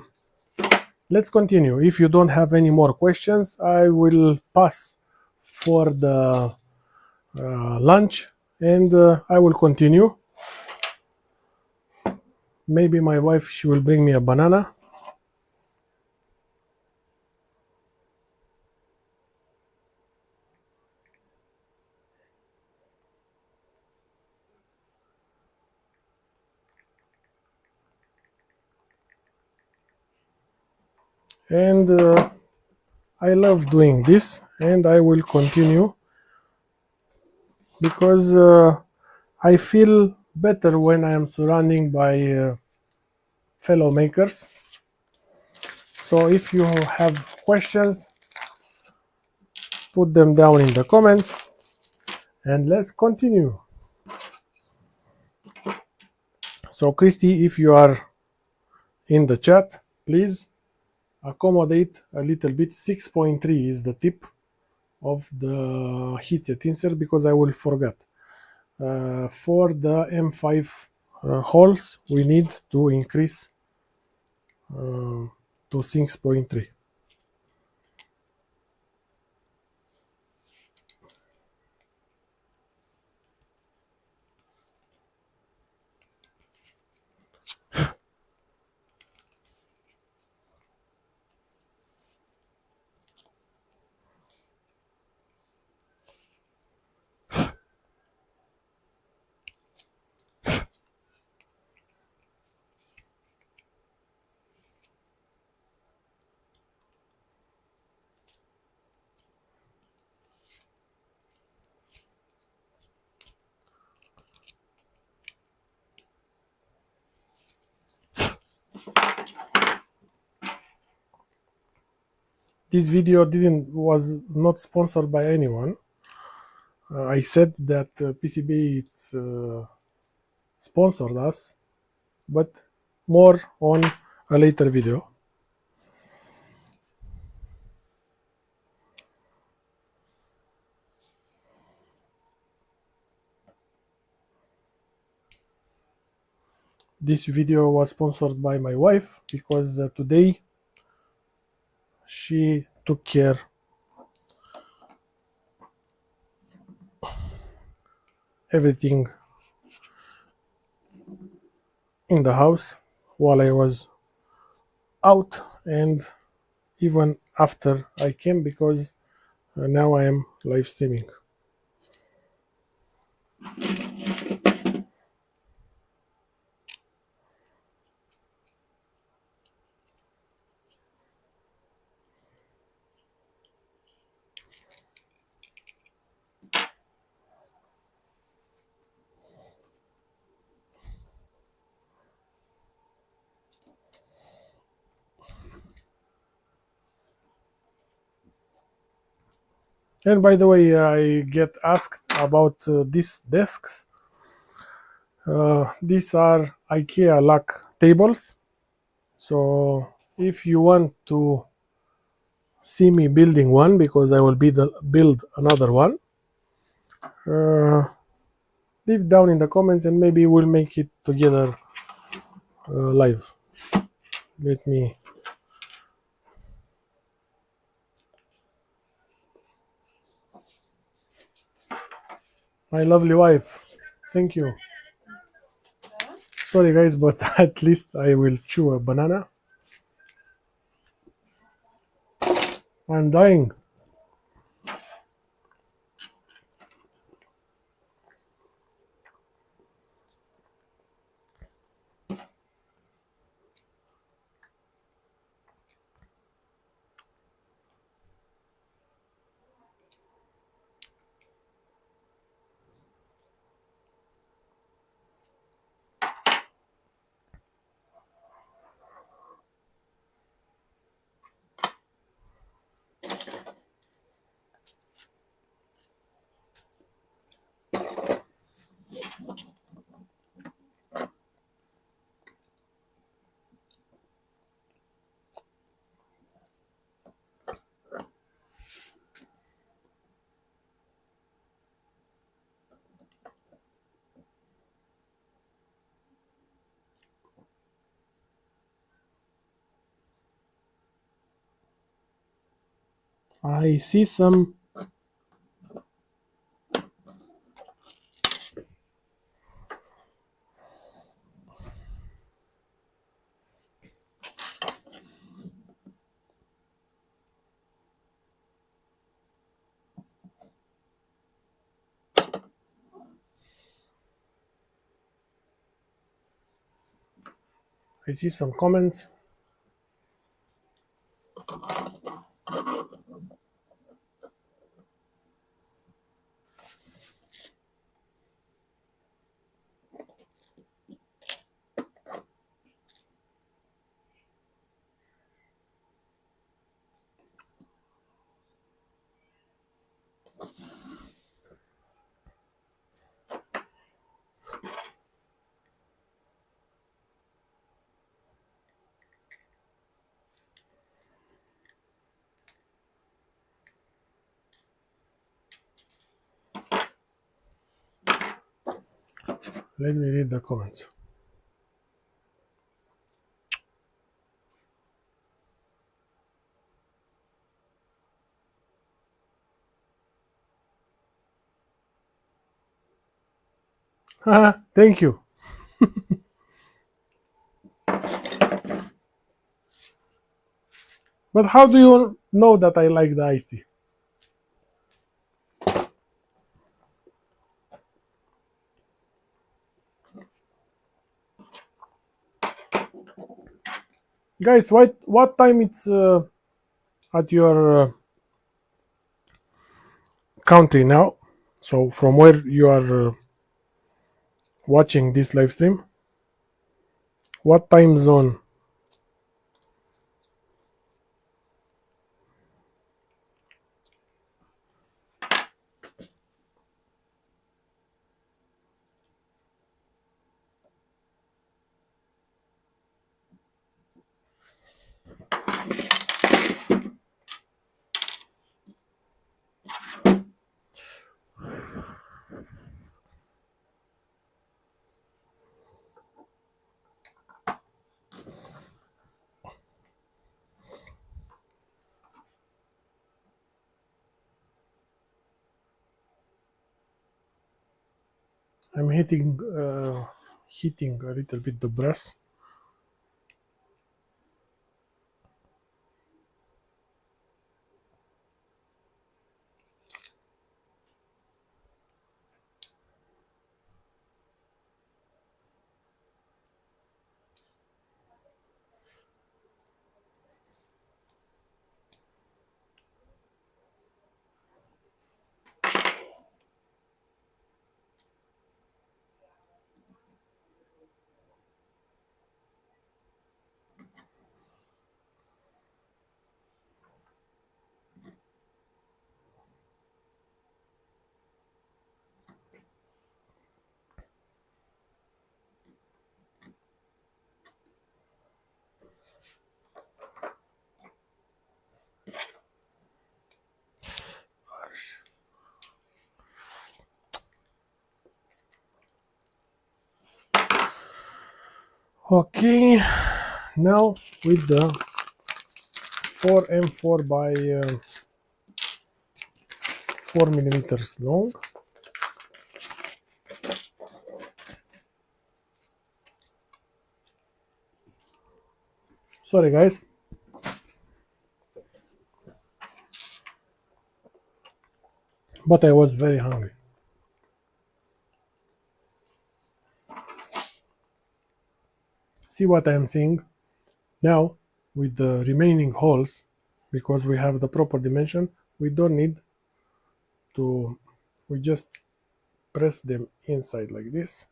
let's continue. If you don't have any more questions, I will pass for the lunch, and I will continue. Maybe my wife, she will bring me a banana. And I love doing this, and I will continue because I feel better when I am surrounded by fellow makers. So if you have questions, put them down in the comments, and let's continue. So Christy, if you are in the chat, please accommodate a little bit. 6.3 is the tip of the heatset insert, because I will forget. For the M5 holes, we need to increase to 6.3. This video was not sponsored by anyone. I said that PCB it's sponsored us, but more on a later video. This video was sponsored by my wife because today she took care everything in the house while I was out, and even after I came, because now I am live streaming. And by the way, I get asked about these desks. These are IKEA luck tables. So if you want to see me building one, because I will build another one, leave down in the comments and maybe we'll make it together live. Let me. My lovely wife, thank you. Sorry guys, but at least I will chew a banana. I'm dying. I see some. I see some comments. Let me read the comments. Thank you. But how do you know that I like the iced tea? Guys, what time it's at your country now? So from where you are watching this live stream, what time zone? I'm heating a little bit the brass. Okay, now with the 4M4 by 4 millimeters long. Sorry guys, but I was very hungry. See what I am seeing? Now with the remaining holes, because we have the proper dimension, we don't need to, we just press them inside like this.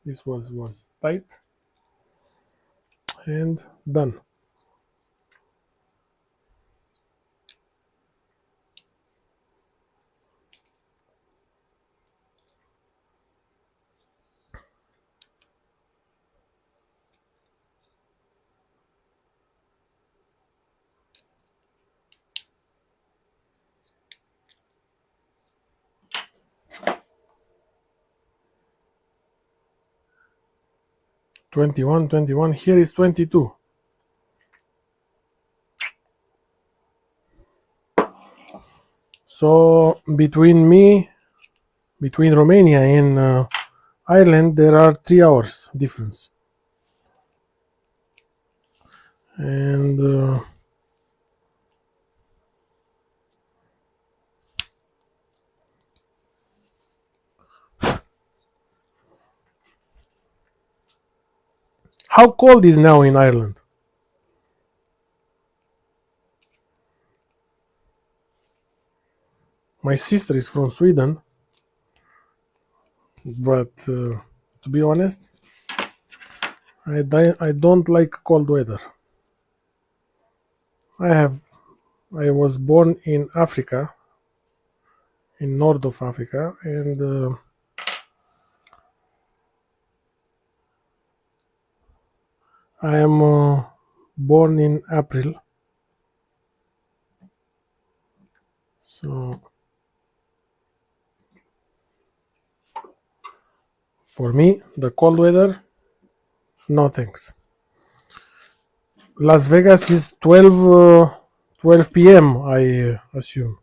This was tight and done. Twenty-one. Here is 22. So between Romania and Ireland, there are 3 hours difference. And how cold is now in Ireland? My sister is from Sweden, but to be honest, I don't like cold weather. I was born in Africa, in north of Africa, and I am born in April. So for me, the cold weather, no thanks. Las Vegas is 12 p.m. I assume.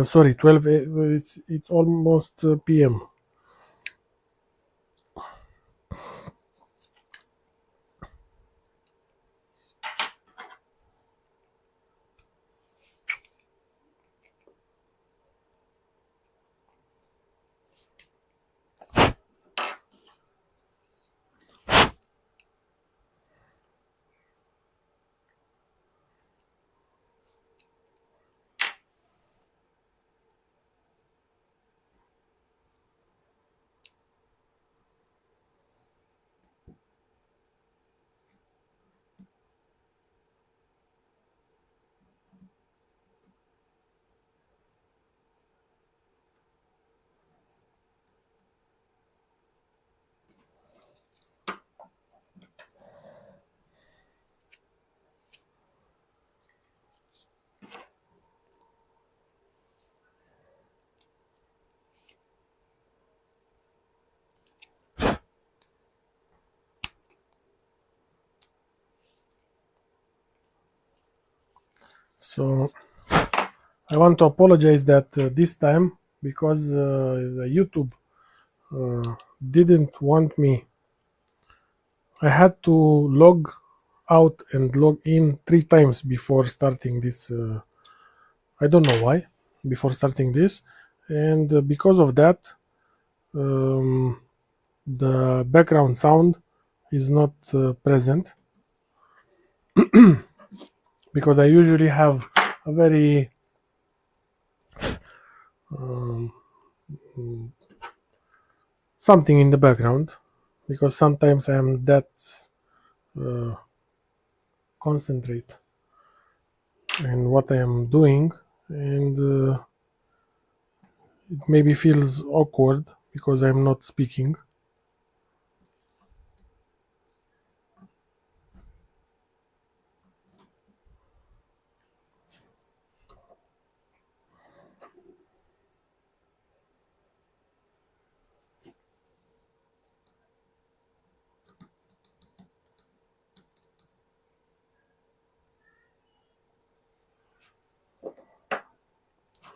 Sorry, 12. It's almost p.m. So I want to apologize that this time because the YouTube didn't want me. I had to log out and log in 3 times before starting this. I don't know why, before starting this, and because of that, um, the background sound is not present, because I usually have a very um, something in the background, because sometimes I am that uh, concentrate in what I am doing, and it maybe feels awkward because I'm not speaking.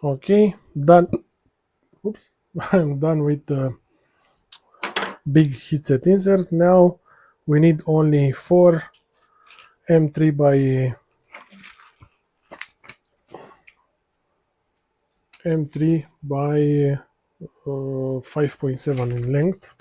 Okay, done. Oops, I'm done with the big heatset inserts. Now we need only 4 M3 by M3 by 5.7 in length.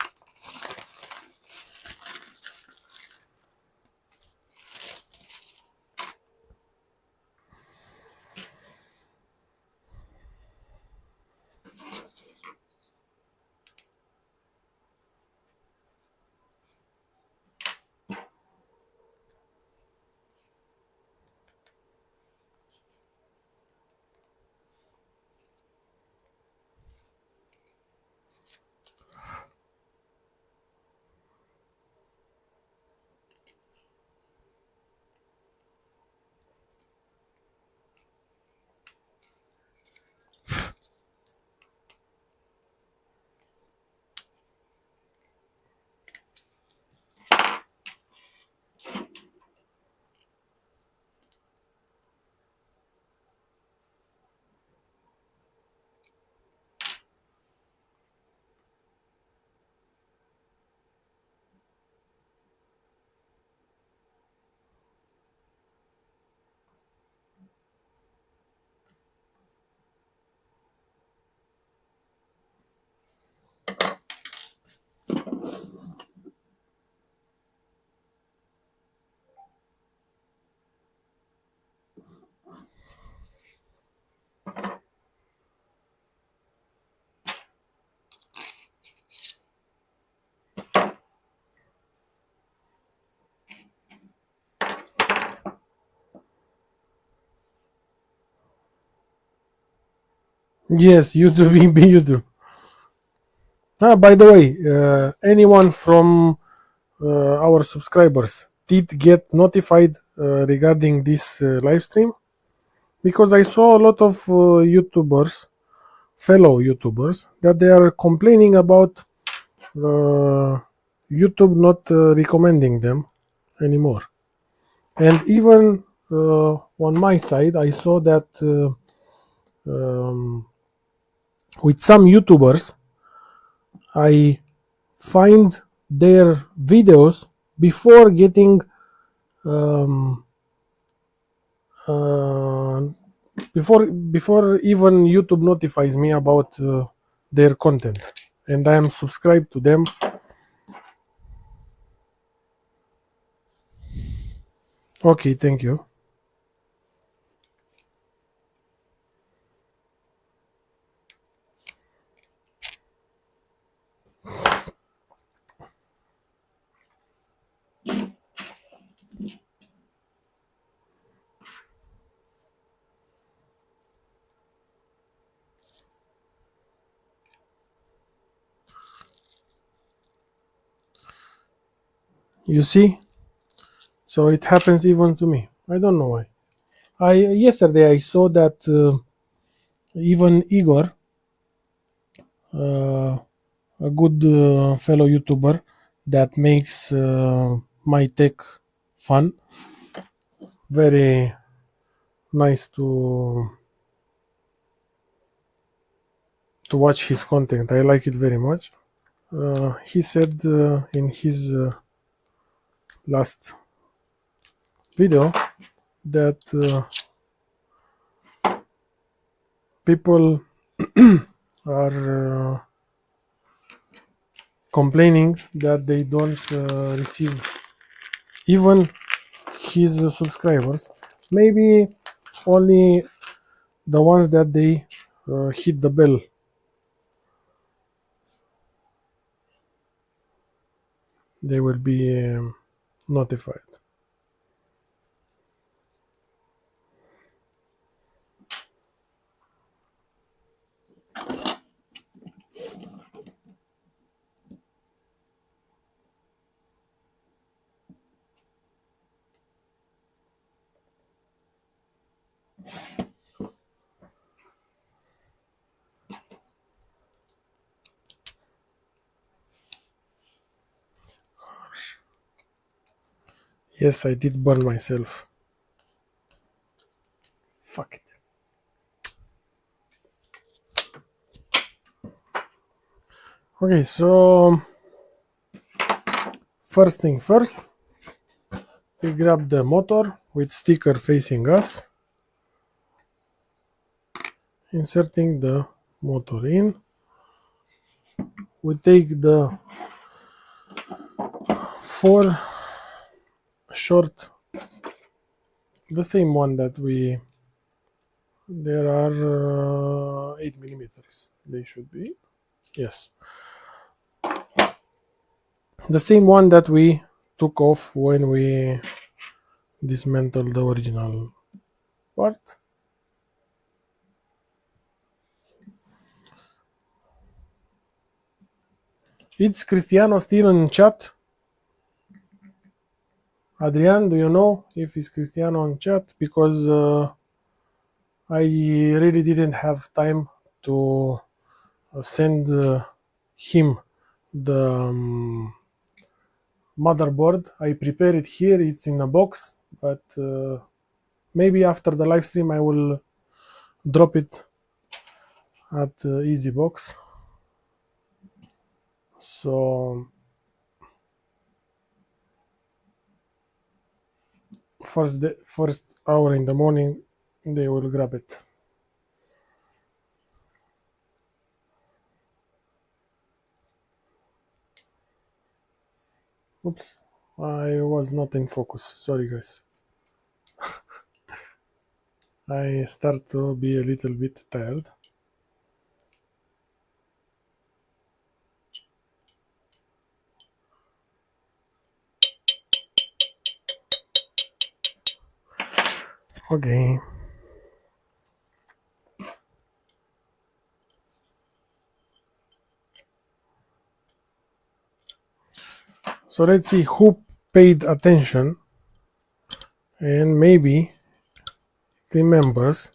Yes, YouTube, YouTube. Ah, by the way, anyone from our subscribers did get notified regarding this live stream? Because I saw a lot of YouTubers, fellow YouTubers, that they are complaining about uh, YouTube not recommending them anymore. And even on my side, I saw that um, with some YouTubers, I find their videos before getting um, uh, before even YouTube notifies me about their content, and I am subscribed to them. Okay, thank you. You see, so it happens even to me. I don't know why. I yesterday I saw that even Igor, a good fellow YouTuber that makes my tech fun, very nice to to watch his content. I like it very much. He said in his last video that people are complaining that they don't receive even his subscribers. Maybe only the ones that they hit the bell. They will be notified. Yes, I did burn myself. Fuck it. Okay, so first thing first, we grab the motor with sticker facing us, inserting the motor in. We take the 4 short, the same one that we, there are 8 millimeters, they should be, yes, the same one that we took off when we dismantled the original part. It's Cristiano still in chat? Adrian, do you know if it's Cristiano on chat? Because I really didn't have time to send him the motherboard. I prepare it here, it's in a box, but maybe after the live stream I will drop it at EasyBox. So first hour in the morning they will grab it. Oops, I was not in focus, sorry guys. I start to be a little bit tired. Okay. So let's see who paid attention and maybe remembers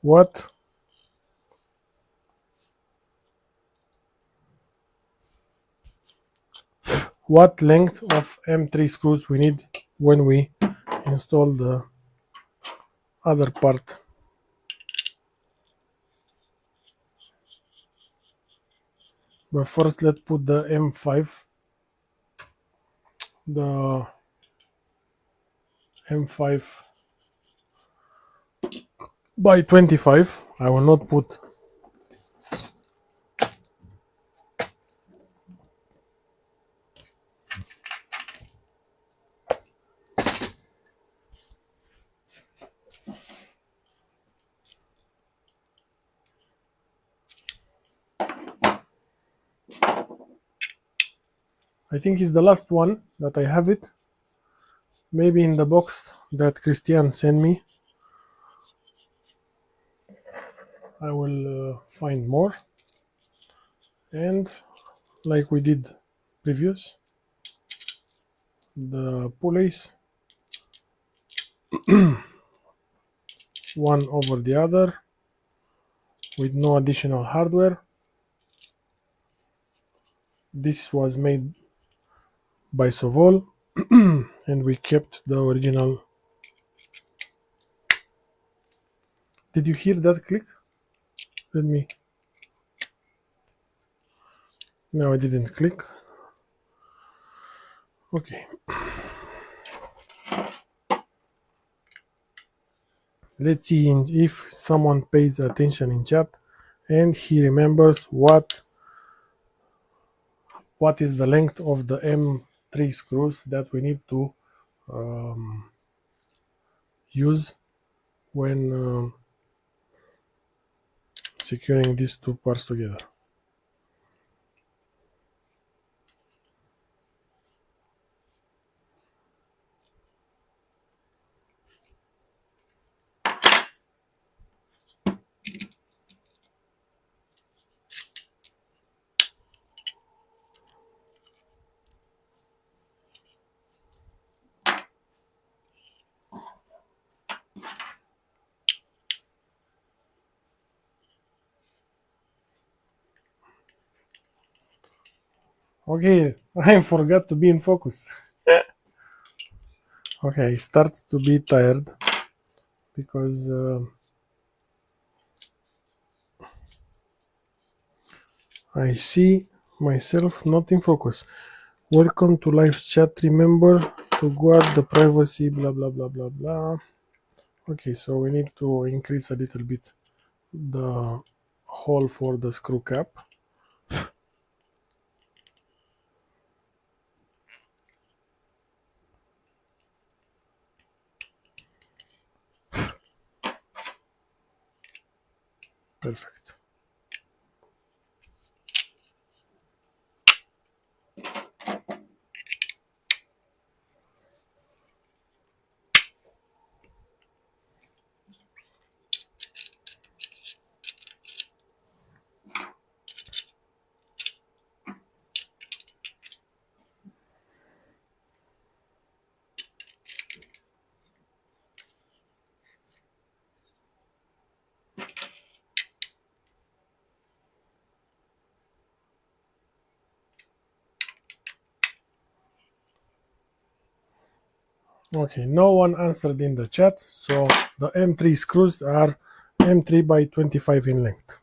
what length of M3 screws we need when we install the other part. But first let's put the M5, the M5 by 25. I will not put I think it's the last one that I have it. Maybe in the box that Christian sent me I will find more, and like we did previous, the pulleys one over the other with no additional hardware. This was made by Sovol and we kept the original. Did you hear that click? Let me Now I didn't click. Okay. Let's see if someone pays attention in chat and he remembers what is the length of the M3 screws that we need to use when securing these two parts together. Okay, I forgot to be in focus. Okay, I start to be tired because I see myself not in focus. Welcome to live chat. Remember to guard the privacy, blah blah blah blah blah. Okay, so we need to increase a little bit the hole for the screw cap. Perfect. Okay, no one answered in the chat, so the M3 screws are M3 by 25 in length.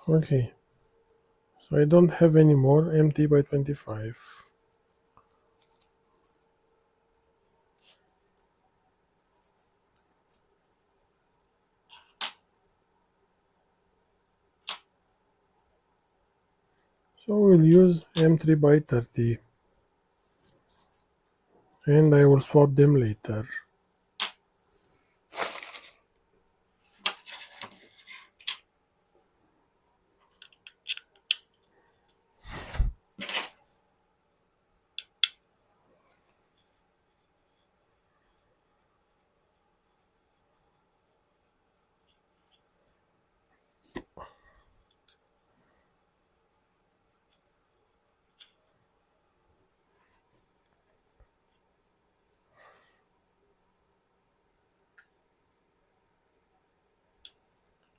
Okay, so I don't have any more MT by 25. So we'll use M3 by 30 and I will swap them later.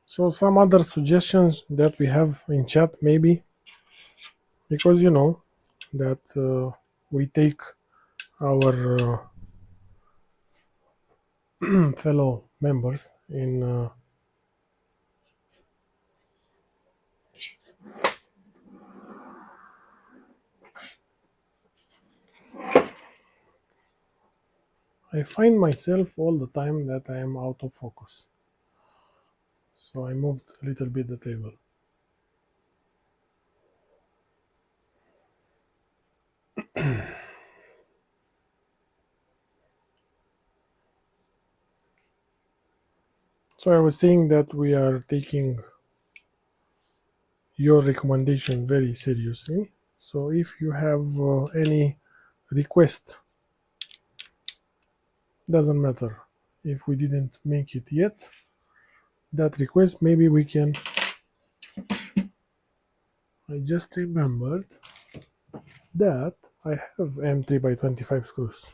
So some other suggestions that we have in chat maybe, because you know that we take our fellow members in I find myself all the time that I am out of focus. So I moved a little bit the table. So I was saying that we are taking your recommendation very seriously. So if you have any request, doesn't matter if we didn't make it yet, that request maybe we can. I just remembered that I have M3 by 25 screws.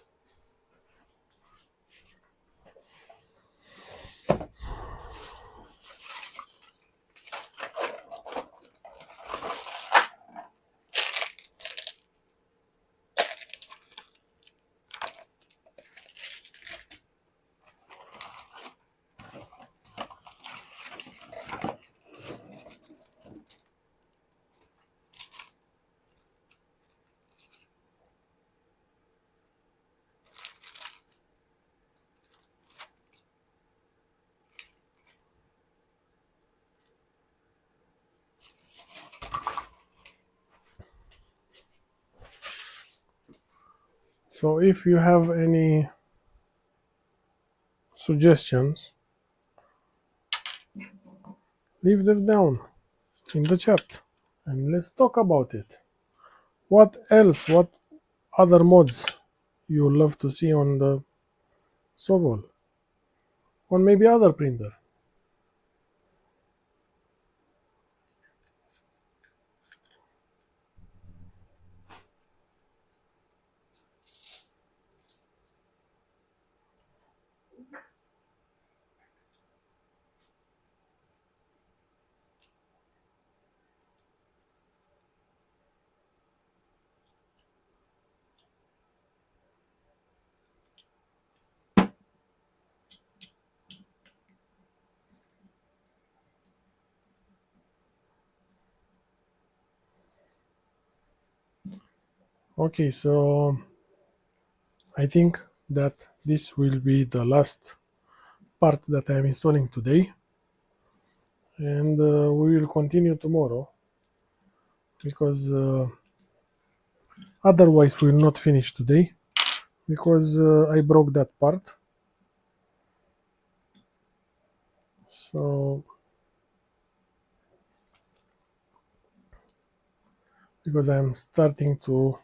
So if you have any suggestions, leave them down in the chat and let's talk about it. What else, what other mods you love to see on the Sovol, or maybe other printer? Okay, so I think that this will be the last part that I am installing today, and we will continue tomorrow because otherwise we will not finish today because I broke that part. So because I'm starting to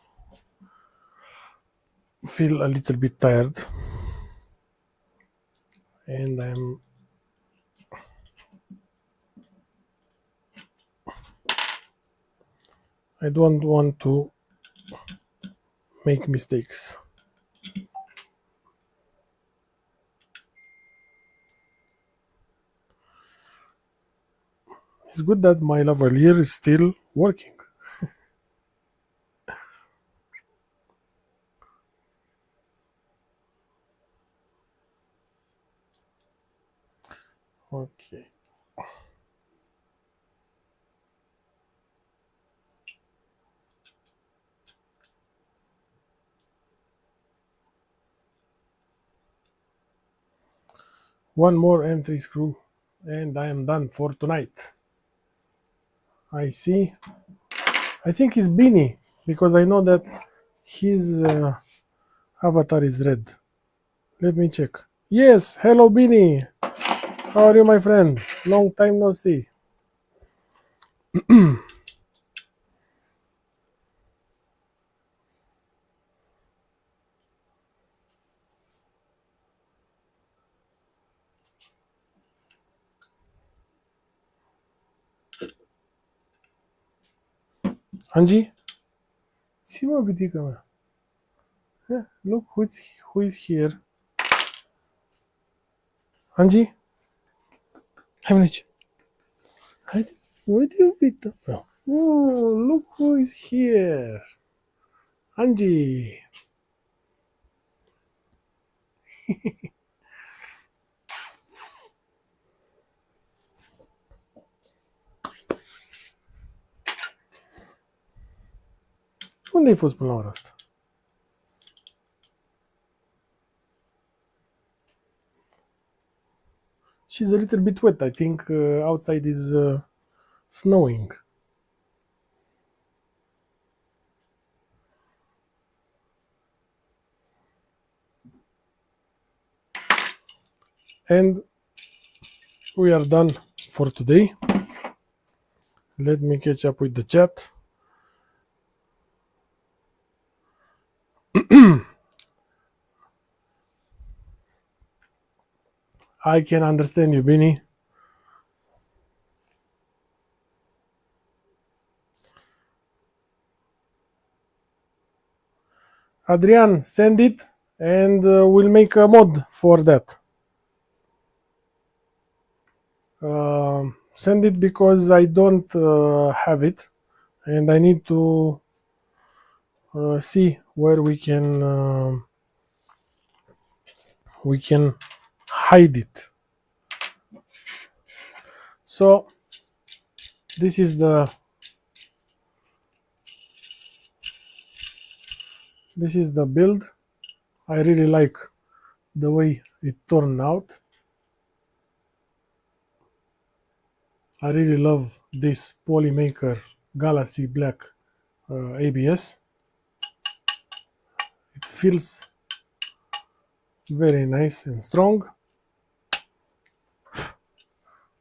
feel a little bit tired and I don't want to make mistakes. It's good that my lavalier is still working. Okay. One more M3 screw and I am done for tonight. I see. I think it's Beanie because I know that his avatar is red. Let me check. Yes, hello Beanie. How are you, my friend? Long time no see. Angie? See mă, bitică mea. Yeah, look who is here. Angie? Hai aici. Haide, uite iubită. Oh, look who is here. Angie. Unde ai fost până la ora asta? She's a little bit wet. I think outside is snowing. And we are done for today. Let me catch up with the chat. I can understand you, Bini. Adrian, send it and we'll make a mod for that. Send it because I don't have it and I need to see where we can hide it. So this is the build. I really like the way it turned out. I really love this Polymaker Galaxy Black ABS. It feels very nice and strong.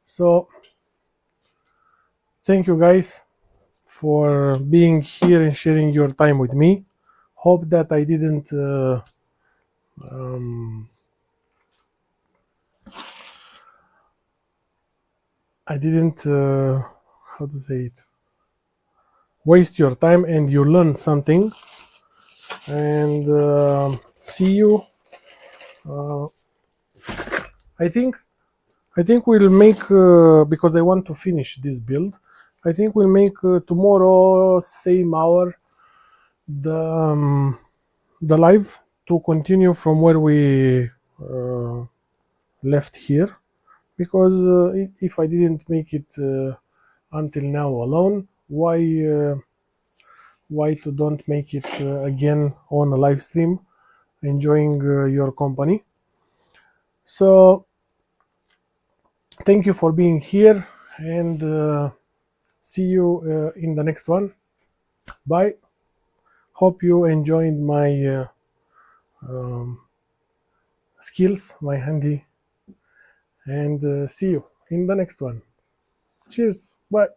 So thank you guys for being here and sharing your time with me. Hope that I didn't how to say it, waste your time, and you learn something. And see you. I think we'll make because I want to finish this build. I think we'll make tomorrow same hour the live to continue from where we left here, because if I didn't make it until now alone, why to don't make it again on a live stream, enjoying your company. So thank you for being here, and see you in the next one. Bye. Hope you enjoyed my skills, my handy, and see you in the next one. Cheers. Bye.